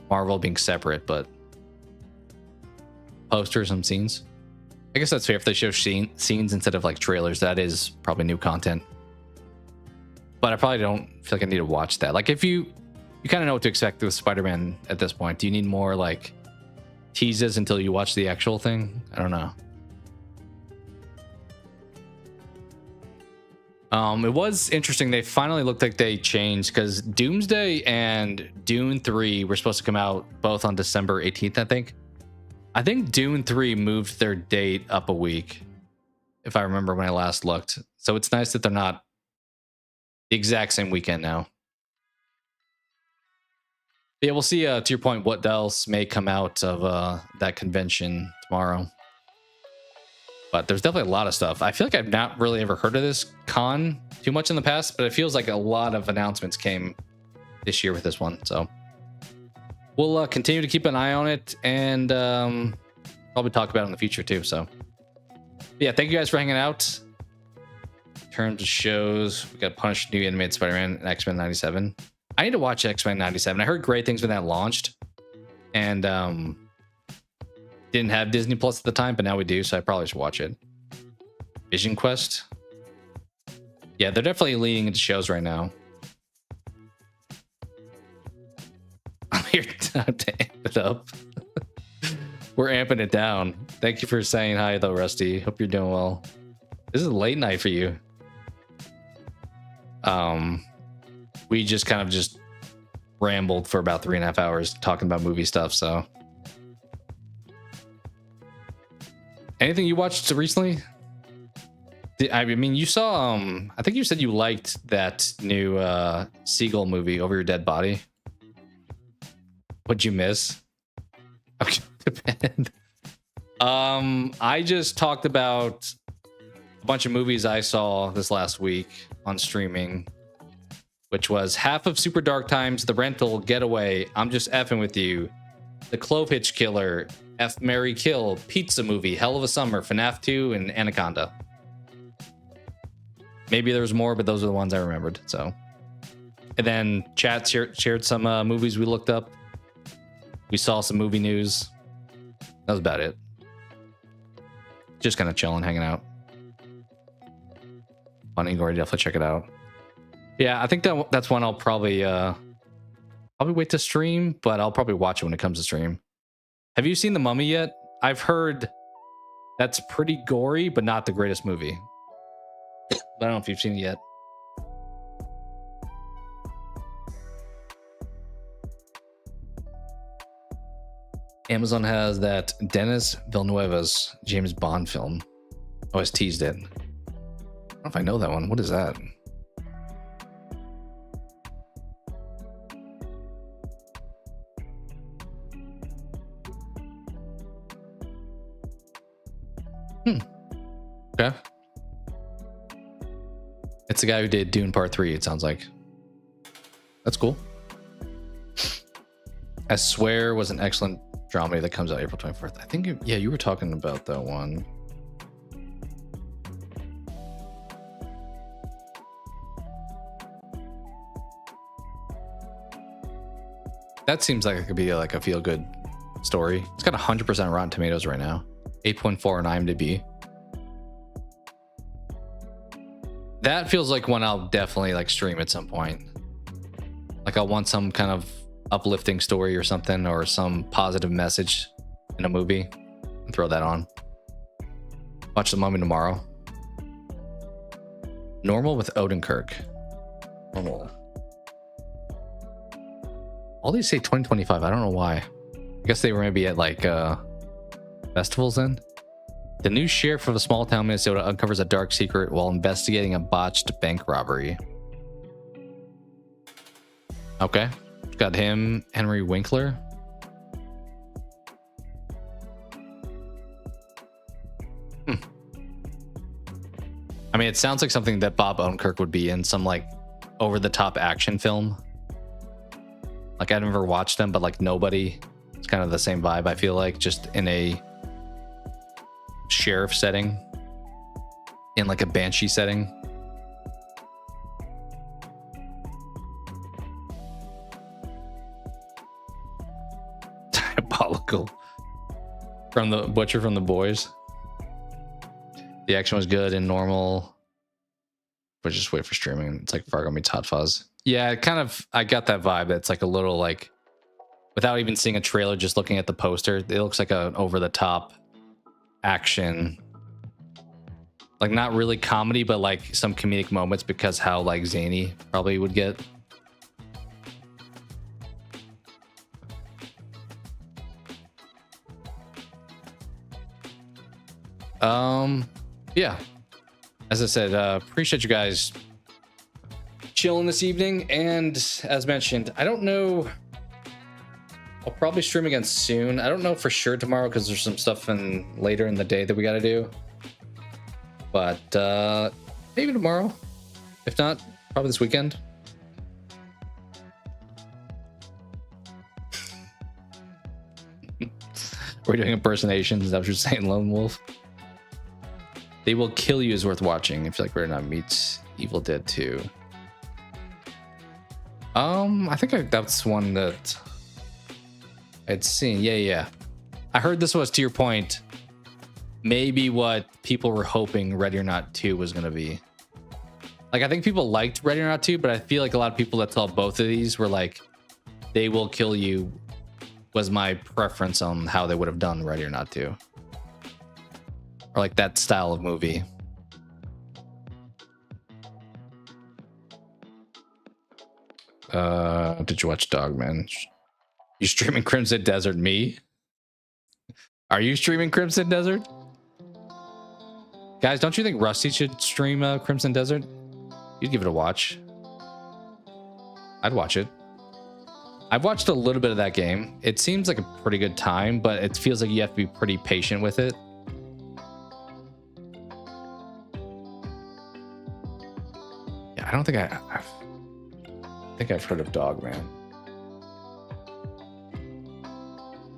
Marvel being separate, but posters and scenes. I guess that's fair if they show scenes instead of like trailers. That is probably new content. But I probably don't feel like I need to watch that. Like if you kind of know what to expect with Spider-Man at this point. Do you need more like teases until you watch the actual thing? I don't know. It was interesting. They finally looked like they changed because Doomsday and Dune 3 were supposed to come out both on December 18th, I think. I think Dune 3 moved their date up a week, if I remember when I last looked. So it's nice that they're not the exact same weekend now. Yeah, we'll see, to your point, what else may come out of that convention tomorrow. But there's definitely a lot of stuff. I feel like I've not really ever heard of this con too much in the past, but it feels like a lot of announcements came this year with this one. So we'll continue to keep an eye on it and probably talk about it in the future too. So yeah, thank you guys for hanging out. In terms of shows, we got Punished, new animated Spider-Man, and X-Men 97. I need to watch X-Men 97. I heard great things when that launched, and didn't have Disney Plus at the time, but now we do, so I probably should watch it. Vision Quest. Yeah, they're definitely leaning into shows right now. I'm here to amp it up. We're amping it down. Thank you for saying hi, though, Rusty. Hope you're doing well. This is a late night for you. We just kind of just rambled for about 3.5 hours talking about movie stuff, so. Anything you watched recently? I mean, you saw, I think you said you liked that new Seagull movie, Over Your Dead Body. What'd you miss? Okay, depend. I just talked about a bunch of movies I saw this last week on streaming, which was half of Super Dark Times, The Rental, Getaway, I'm Just Effing With You, The Clove Hitch Killer, F, Marry, Kill, Pizza Movie, Hell of a Summer, FNAF 2, and Anaconda. Maybe there's more, but those are the ones I remembered. So, and then chat shared some movies we looked up. We saw some movie news. That was about it. Just kind of chilling, hanging out. Funny, Gory, definitely check it out. Yeah, I think that's one I'll probably wait to stream, but I'll probably watch it when it comes to stream. Have you seen The Mummy yet? I've heard that's pretty gory, but not the greatest movie. I don't know if you've seen it yet. Amazon has that Denis Villeneuve's James Bond film. Oh, it's teased it. I don't know if I know that one. What is that? Okay. It's the guy who did Dune Part 3, it sounds like. That's cool. I Swear was an excellent dramedy that comes out April 24th. I think, yeah, you were talking about that one. That seems like it could be like a feel-good story. It's got 100% Rotten Tomatoes right now. 8.4 on IMDb. That feels like one I'll definitely like stream at some point. Like I'll want some kind of uplifting story or something, or some positive message in a movie, and throw that on. Watch The Mummy tomorrow. Normal with Odenkirk. Normal. All these say 2025. I don't know why. I guess they were maybe at like festivals then. The new sheriff of a small town in Minnesota uncovers a dark secret while investigating a botched bank robbery. Okay. Got him, Henry Winkler. I mean, it sounds like something that Bob Odenkirk would be in, some like over-the-top action film. Like, I've never watched them, but like Nobody. It's kind of the same vibe, I feel like, just in a sheriff setting, in like a banshee setting. Diabolical. From the Butcher from The Boys. The action was good and normal, but just wait for streaming. It's like Fargo meets Hot Fuzz. Yeah, kind of. I got that vibe. It's like a little like, without even seeing a trailer, just looking at the poster, it looks like an over-the-top action. Like, not really comedy, but like some comedic moments because how like zany probably would get. Yeah, as I said, appreciate you guys chilling this evening. And as mentioned, I don't know, I'll probably stream again soon. I don't know for sure tomorrow because there's some stuff later in the day that we got to do, but maybe tomorrow. If not, probably this weekend. We're doing impersonations. Is that what you're saying, Lone Wolf? They Will Kill You is worth watching if you like Ready or Not meets Evil Dead 2. I think that's one that I'd seen. Yeah. I heard this was, to your point, maybe what people were hoping Ready or Not 2 was going to be. Like, I think people liked Ready or Not 2, but I feel like a lot of people that saw both of these were like, They Will Kill You was my preference on how they would have done Ready or Not 2. Or like that style of movie. Did you watch Dogman? You streaming Crimson Desert? Me? Are you streaming Crimson Desert? Guys, don't you think Rusty should stream Crimson Desert? You'd give it a watch. I'd watch it. I've watched a little bit of that game. It seems like a pretty good time, but it feels like you have to be pretty patient with it. I don't think I think I've heard of Dogman.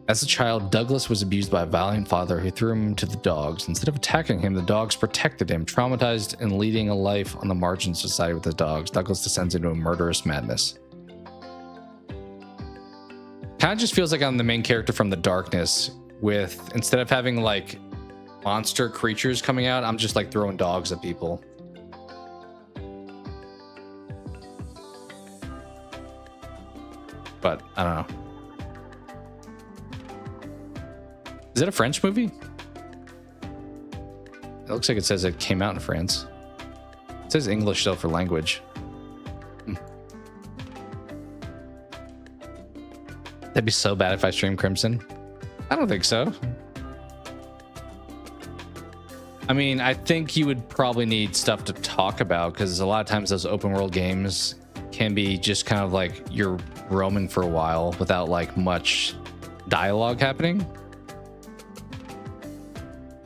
As a child, Douglas was abused by a violent father who threw him to the dogs. Instead of attacking him, the dogs protected him. Traumatized and leading a life on the margins of society with the dogs, Douglas descends into a murderous madness. Kind of just feels like I'm the main character from The Darkness, with, instead of having like monster creatures coming out, I'm just like throwing dogs at people. But I don't know. Is it a French movie? It looks like it says it came out in France. It says English though for language. That'd be so bad if I stream Crimson. I don't think so. I mean, I think you would probably need stuff to talk about because a lot of times those open world games can be just kind of like you're roaming for a while without like much dialogue happening.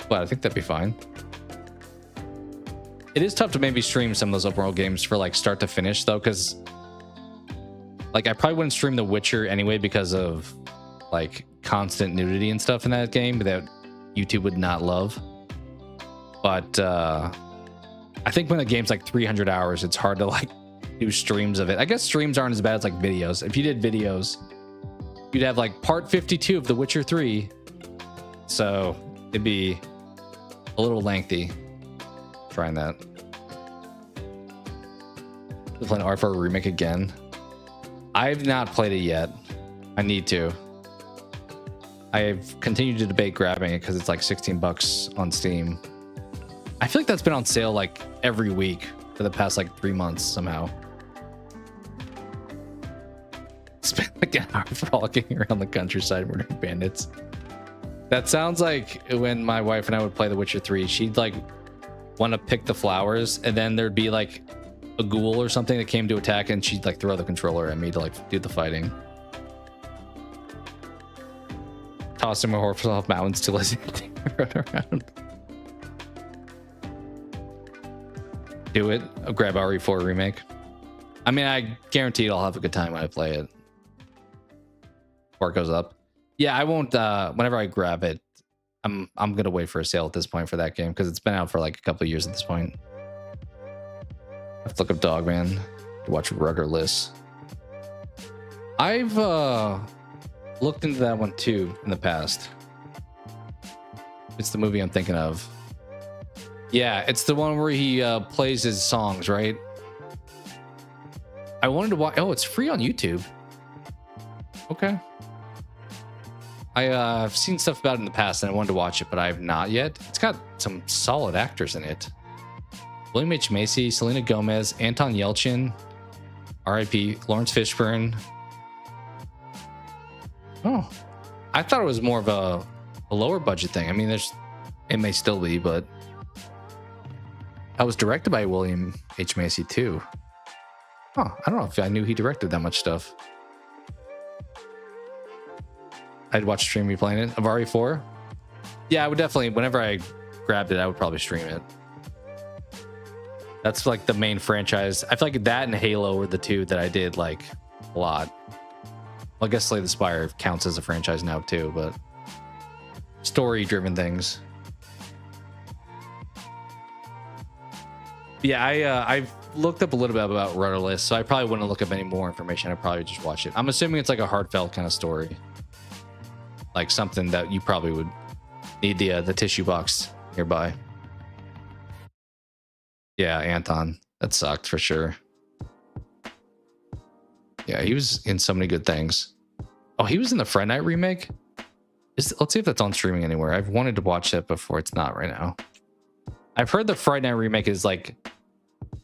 But I think that'd be fine. It is tough to maybe stream some of those open world games for like start to finish though, because like I probably wouldn't stream The Witcher anyway because of like constant nudity and stuff in that game that YouTube would not love. But I think when a game's like 300 hours, it's hard to like do streams of it. I guess streams aren't as bad as like videos. If you did videos, you'd have like part 52 of The Witcher 3. So it'd be a little lengthy trying that. Playing R4 Remake again. I've not played it yet. I need to. I've continued to debate grabbing it because it's like $16 on Steam. I feel like that's been on sale like every week for the past like 3 months somehow. It's been Like an hour frolicking around the countryside murdering bandits. That sounds like when my wife and I would play The Witcher 3. She'd like want to pick the flowers, and then there'd be like a ghoul or something that came to attack, and she'd like throw the controller at me to like do the fighting. Tossing my horse off mountains till I run around. Do it. I'll grab RE4 remake. I mean, I guarantee I'll have a good time when I play it. Before it goes up. Yeah, I won't. Whenever I grab it, I'm gonna wait for a sale at this point for that game because it's been out for like a couple of years at this point. I have to look up Dogman to watch Rudderless. I've looked into that one too in the past. It's the movie I'm thinking of. Yeah, it's the one where he plays his songs, right? I wanted to watch. Oh, it's free on YouTube. Okay. I've seen stuff about it in the past and I wanted to watch it, but I have not yet. It's got some solid actors in it. William H. Macy, Selena Gomez, Anton Yelchin, R.I.P., Lawrence Fishburne. Oh, I thought it was more of a lower budget thing. I mean, it may still be, but I was directed by William H. Macy too. Huh, I don't know if I knew he directed that much stuff. I'd watch stream replaying it of RE4. Yeah, I would definitely, whenever I grabbed it, I would probably stream it. That's like the main franchise. I feel like that and Halo were the two that I did like a lot. Well, I guess Slay the Spire counts as a franchise now too, but story-driven things. Yeah, I've looked up a little bit about Rudderless, so I probably wouldn't look up any more information. I'd probably just watch it. I'm assuming it's like a heartfelt kind of story. Like something that you probably would need the tissue box nearby. Yeah, Anton. That sucked for sure. Yeah, he was in so many good things. Oh, he was in the Friday Night remake? Let's see if that's on streaming anywhere. I've wanted to watch that before. It's not right now. I've heard the Friday Night remake is like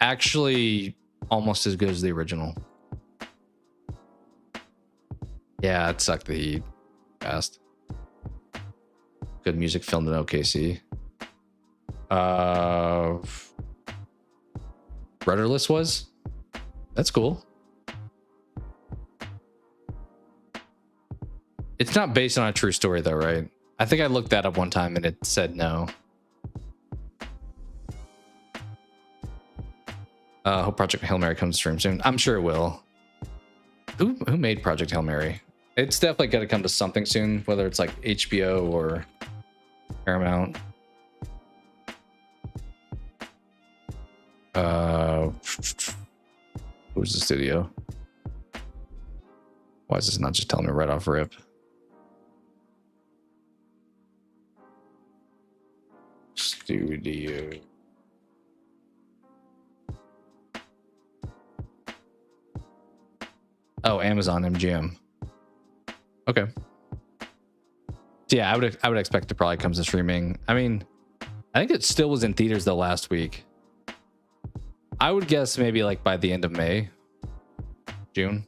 actually almost as good as the original. Yeah, it sucked that he passed. Good music filmed in OKC. Rudderless was? That's cool. It's not based on a true story though, right? I think I looked that up one time and it said no. Hope Project Hail Mary comes to stream soon. I'm sure it will. Who made Project Hail Mary? It's definitely got to come to something soon, whether it's like HBO or Paramount. Who's the studio? Why is this not just telling me right off rip? Studio. Oh, Amazon MGM. Okay. So yeah, I would expect it probably comes to streaming. I mean, I think it still was in theaters though last week. I would guess maybe like by the end of May, June.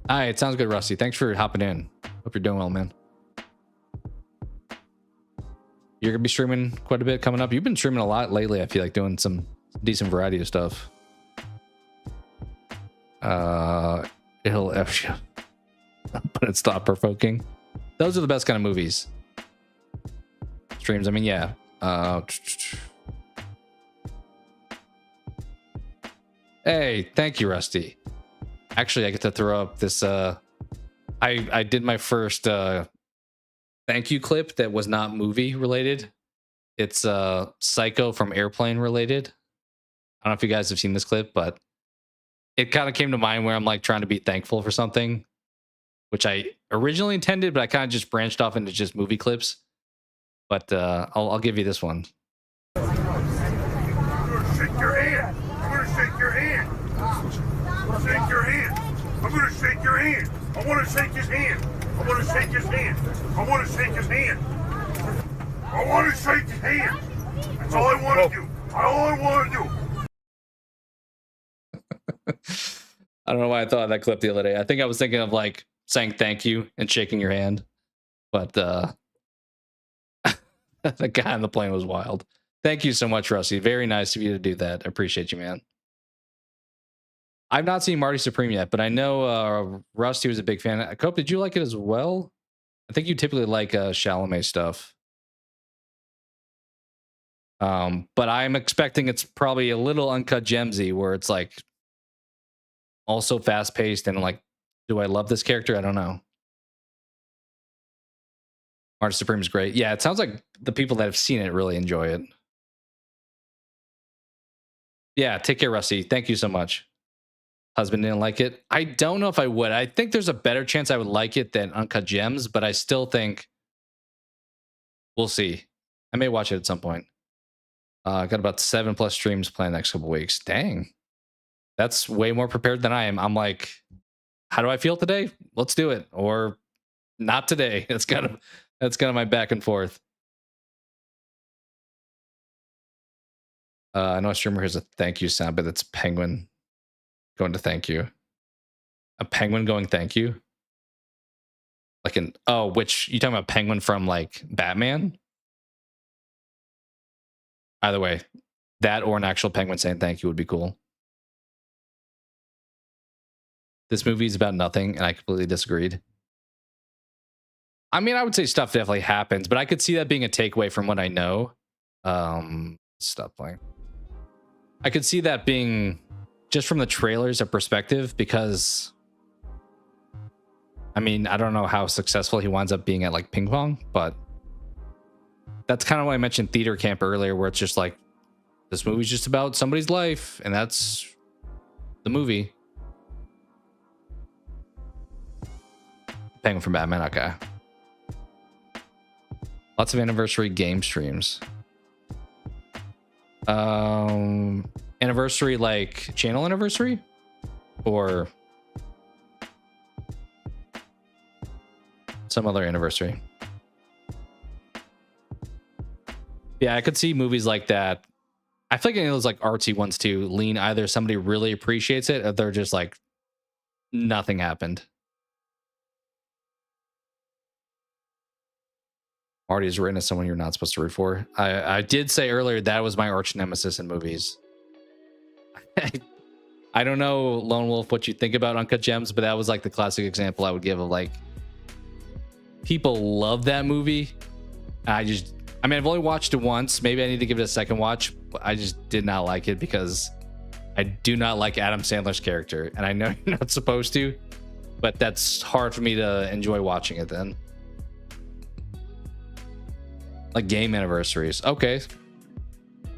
All right, sounds good, Rusty. Thanks for hopping in. Hope you're doing well, man. You're gonna be streaming quite a bit coming up. You've been streaming a lot lately. I feel like doing some decent variety of stuff. It'll F you, but it's thought provoking. Those are the best kind of movies. Streams. I mean, yeah. Hey, thank you, Rusty. Actually, I get to throw up this. I did my first thank you clip that was not movie related. It's Psycho from Airplane related. I don't know if you guys have seen this clip, but it kind of came to mind where I'm like trying to be thankful for something, which I originally intended, but I kind of just branched off into just movie clips. But I'll give you this one. I'm gonna shake your hand. I'm gonna shake your hand. Shake your hand. I'm gonna shake your hand. I want to shake his hand. I want to shake his hand. I want to shake his hand. I want to shake his hand. That's all I want to do. All I want to do. I don't know why I thought of that clip the other day. I think I was thinking of like saying thank you and shaking your hand, but the guy on the plane was wild. Thank you so much, Rusty. Very nice of you to do that. I appreciate you, man. I've not seen Marty Supreme yet, but I know Rusty was a big fan. Cope, did you like it as well? I think you typically like Chalamet stuff. But I'm expecting it's probably a little Uncut Gemsy, where it's like also fast paced and like, do I love this character? I don't know. Marty Supreme is great. Yeah, it sounds like the people that have seen it really enjoy it. Yeah, take care, Rusty. Thank you so much. Husband didn't like it. I don't know if I would. I think there's a better chance I would like it than Uncut Gems, but I still think we'll see. I may watch it at some point. Got about 7+ streams planned next couple weeks. Dang. That's way more prepared than I am. I'm like, how do I feel today? Let's do it. Or not today. That's kind of my back and forth. I know a streamer has a thank you sound, but it's Penguin going to thank you. A penguin going thank you? Like which you talking about Penguin from like Batman? Either way, that or an actual penguin saying thank you would be cool. This movie is about nothing, and I completely disagreed. I mean, I would say stuff definitely happens, but I could see that being a takeaway from what I know. Stop playing. I could see that being just from the trailers a perspective, because I mean, I don't know how successful he winds up being at like ping pong, but that's kind of why I mentioned theater camp earlier, where it's just like, this movie's just about somebody's life, and that's the movie. Penguin from Batman, okay. Lots of anniversary game streams. Anniversary like channel anniversary? Or some other anniversary? Yeah, I could see movies like that. I feel like any of those like artsy ones too lean either somebody really appreciates it, or they're just like, nothing happened. Marty is written as someone you're not supposed to root for. I did say earlier that was my arch nemesis in movies. I don't know, Lone Wolf, what you think about Uncut Gems, but that was like the classic example I would give of like, people love that movie. I mean, I've only watched it once. Maybe I need to give it a second watch. But I just did not like it because I do not like Adam Sandler's character. And I know you're not supposed to, but that's hard for me to enjoy watching it then. Like game anniversaries. Okay.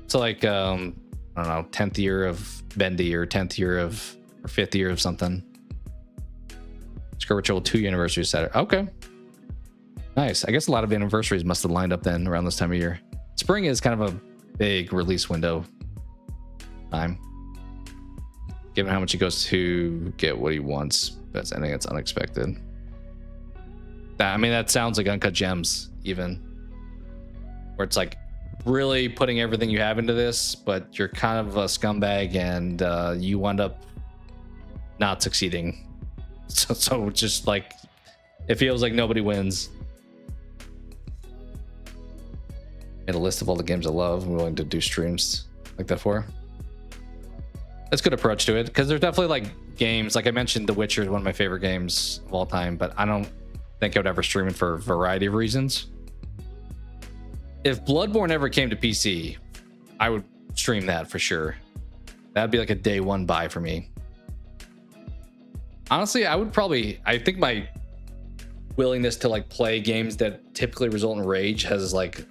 So like, I don't know, 10th year of Bendy or 10th year of, or 5th year of something. Skirt Ritual 2 anniversary Saturday. Okay. Nice. I guess a lot of anniversaries must have lined up then around this time of year. Spring is kind of a big release window time. Given how much he goes to get what he wants, I think it's unexpected. I mean, that sounds like Uncut Gems even. Where it's like really putting everything you have into this, but you're kind of a scumbag and you wind up not succeeding. So just like, it feels like nobody wins. Made a list of all the games I love. I'm willing to do streams like that for. That's a good approach to it, because there's definitely like games, like I mentioned, The Witcher is one of my favorite games of all time, but I don't think I would ever stream it for a variety of reasons. If Bloodborne ever came to PC, I would stream that for sure. That'd be like a day one buy for me. Honestly, I think my willingness to like play games that typically result in rage has like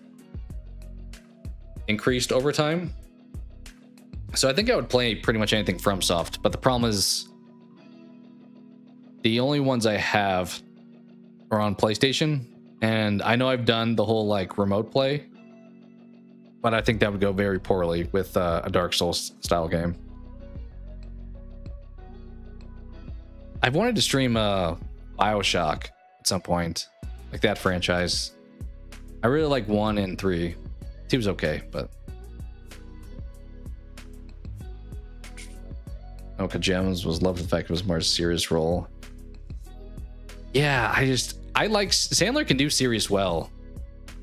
increased over time. So I think I would play pretty much anything FromSoft, but the problem is the only ones I have are on PlayStation, and I know I've done the whole like remote play, but I think that would go very poorly with a Dark Souls style game. I've wanted to stream BioShock at some point, like that franchise. I really like 1 and 3. 2 was okay, but Oka Gems was loved the fact it was more serious role. Yeah, I like Sandler can do serious well.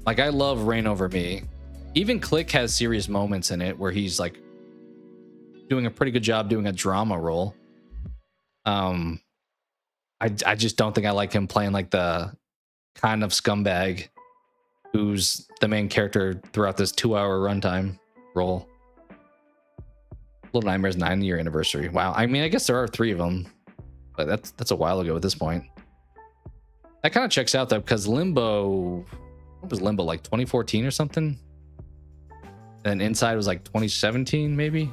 Like I love Reign Over Me. Even Click has serious moments in it where he's like doing a pretty good job doing a drama role. I just don't think I like him playing like the kind of scumbag who's the main character throughout this 2-hour runtime role. Little Nightmares 9-year anniversary. Wow. I mean, I guess there are 3 of them, but that's a while ago at this point. That kind of checks out though, because Limbo, what was Limbo, like 2014 or something? And Inside was like 2017 maybe.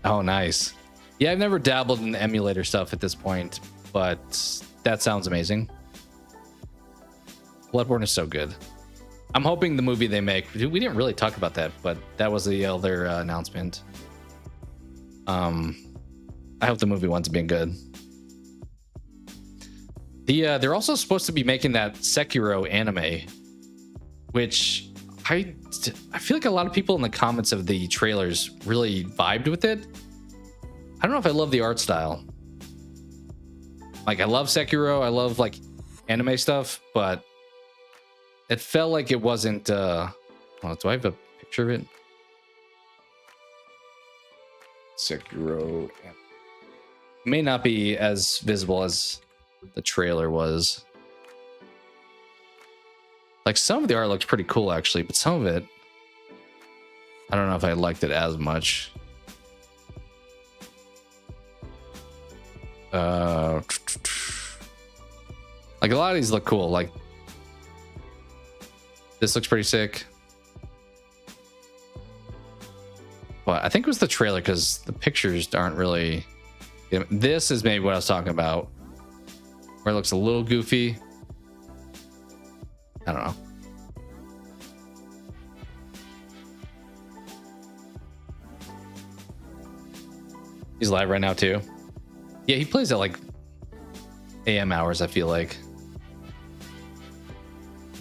Oh, nice. Yeah, I've never dabbled in emulator stuff at this point, but that sounds amazing. Bloodborne is so good. I'm hoping the movie they make, we didn't really talk about that, but that was the other announcement. I hope the movie winds up being good. They're also supposed to be making that Sekiro anime, which I feel like a lot of people in the comments of the trailers really vibed with it. I don't know if I love the art style. Like I love Sekiro, I love like anime stuff, but it felt like it wasn't oh, do I have a picture of it? Sekiro may not be as visible as the trailer was. Like some of the art looks pretty cool actually, but some of it, I don't know if I liked it as much. Like a lot of these look cool. Like this looks pretty sick. But I think it was the trailer because the pictures aren't really. This is maybe what I was talking about, where it looks a little goofy. I don't know. He's live right now too. Yeah, he plays at like AM hours, I feel like.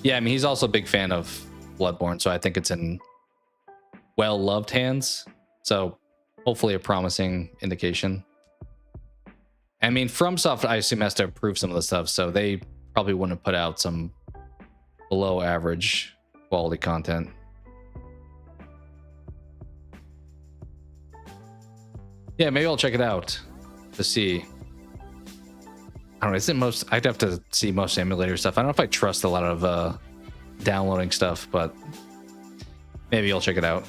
Yeah, I mean, he's also a big fan of Bloodborne, so I think it's in well-loved hands. So hopefully a promising indication. I mean, FromSoft, I assume, has to approve some of the stuff, so they probably wouldn't put out some below average quality content. Yeah, maybe I'll check it out to see. I don't know, isn't most, I'd have to see most emulator stuff. I don't know if I trust a lot of downloading stuff, but maybe I'll check it out.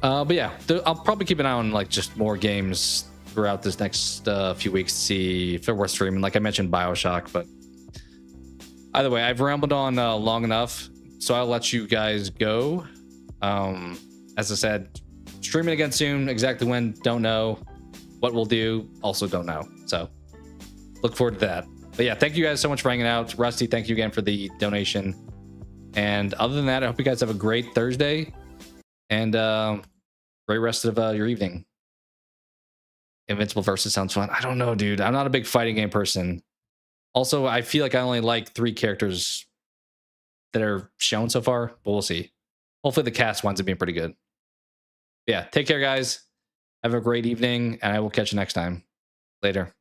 But yeah, I'll probably keep an eye on like just more games throughout this next few weeks to see if they're worth streaming. Like I mentioned BioShock, but either way, I've rambled on long enough, so I'll let you guys go. As I said, streaming again soon. Exactly when, don't know. What we'll do, also don't know. So look forward to that. But yeah, thank you guys so much for hanging out. Rusty, thank you again for the donation. And other than that, I hope you guys have a great Thursday and great rest of your evening. Invincible Versus sounds fun. I don't know, dude. I'm not a big fighting game person. Also, I feel like I only like 3 characters that are shown so far, but we'll see. Hopefully the cast winds up being pretty good. Yeah, take care, guys. Have a great evening, and I will catch you next time. Later.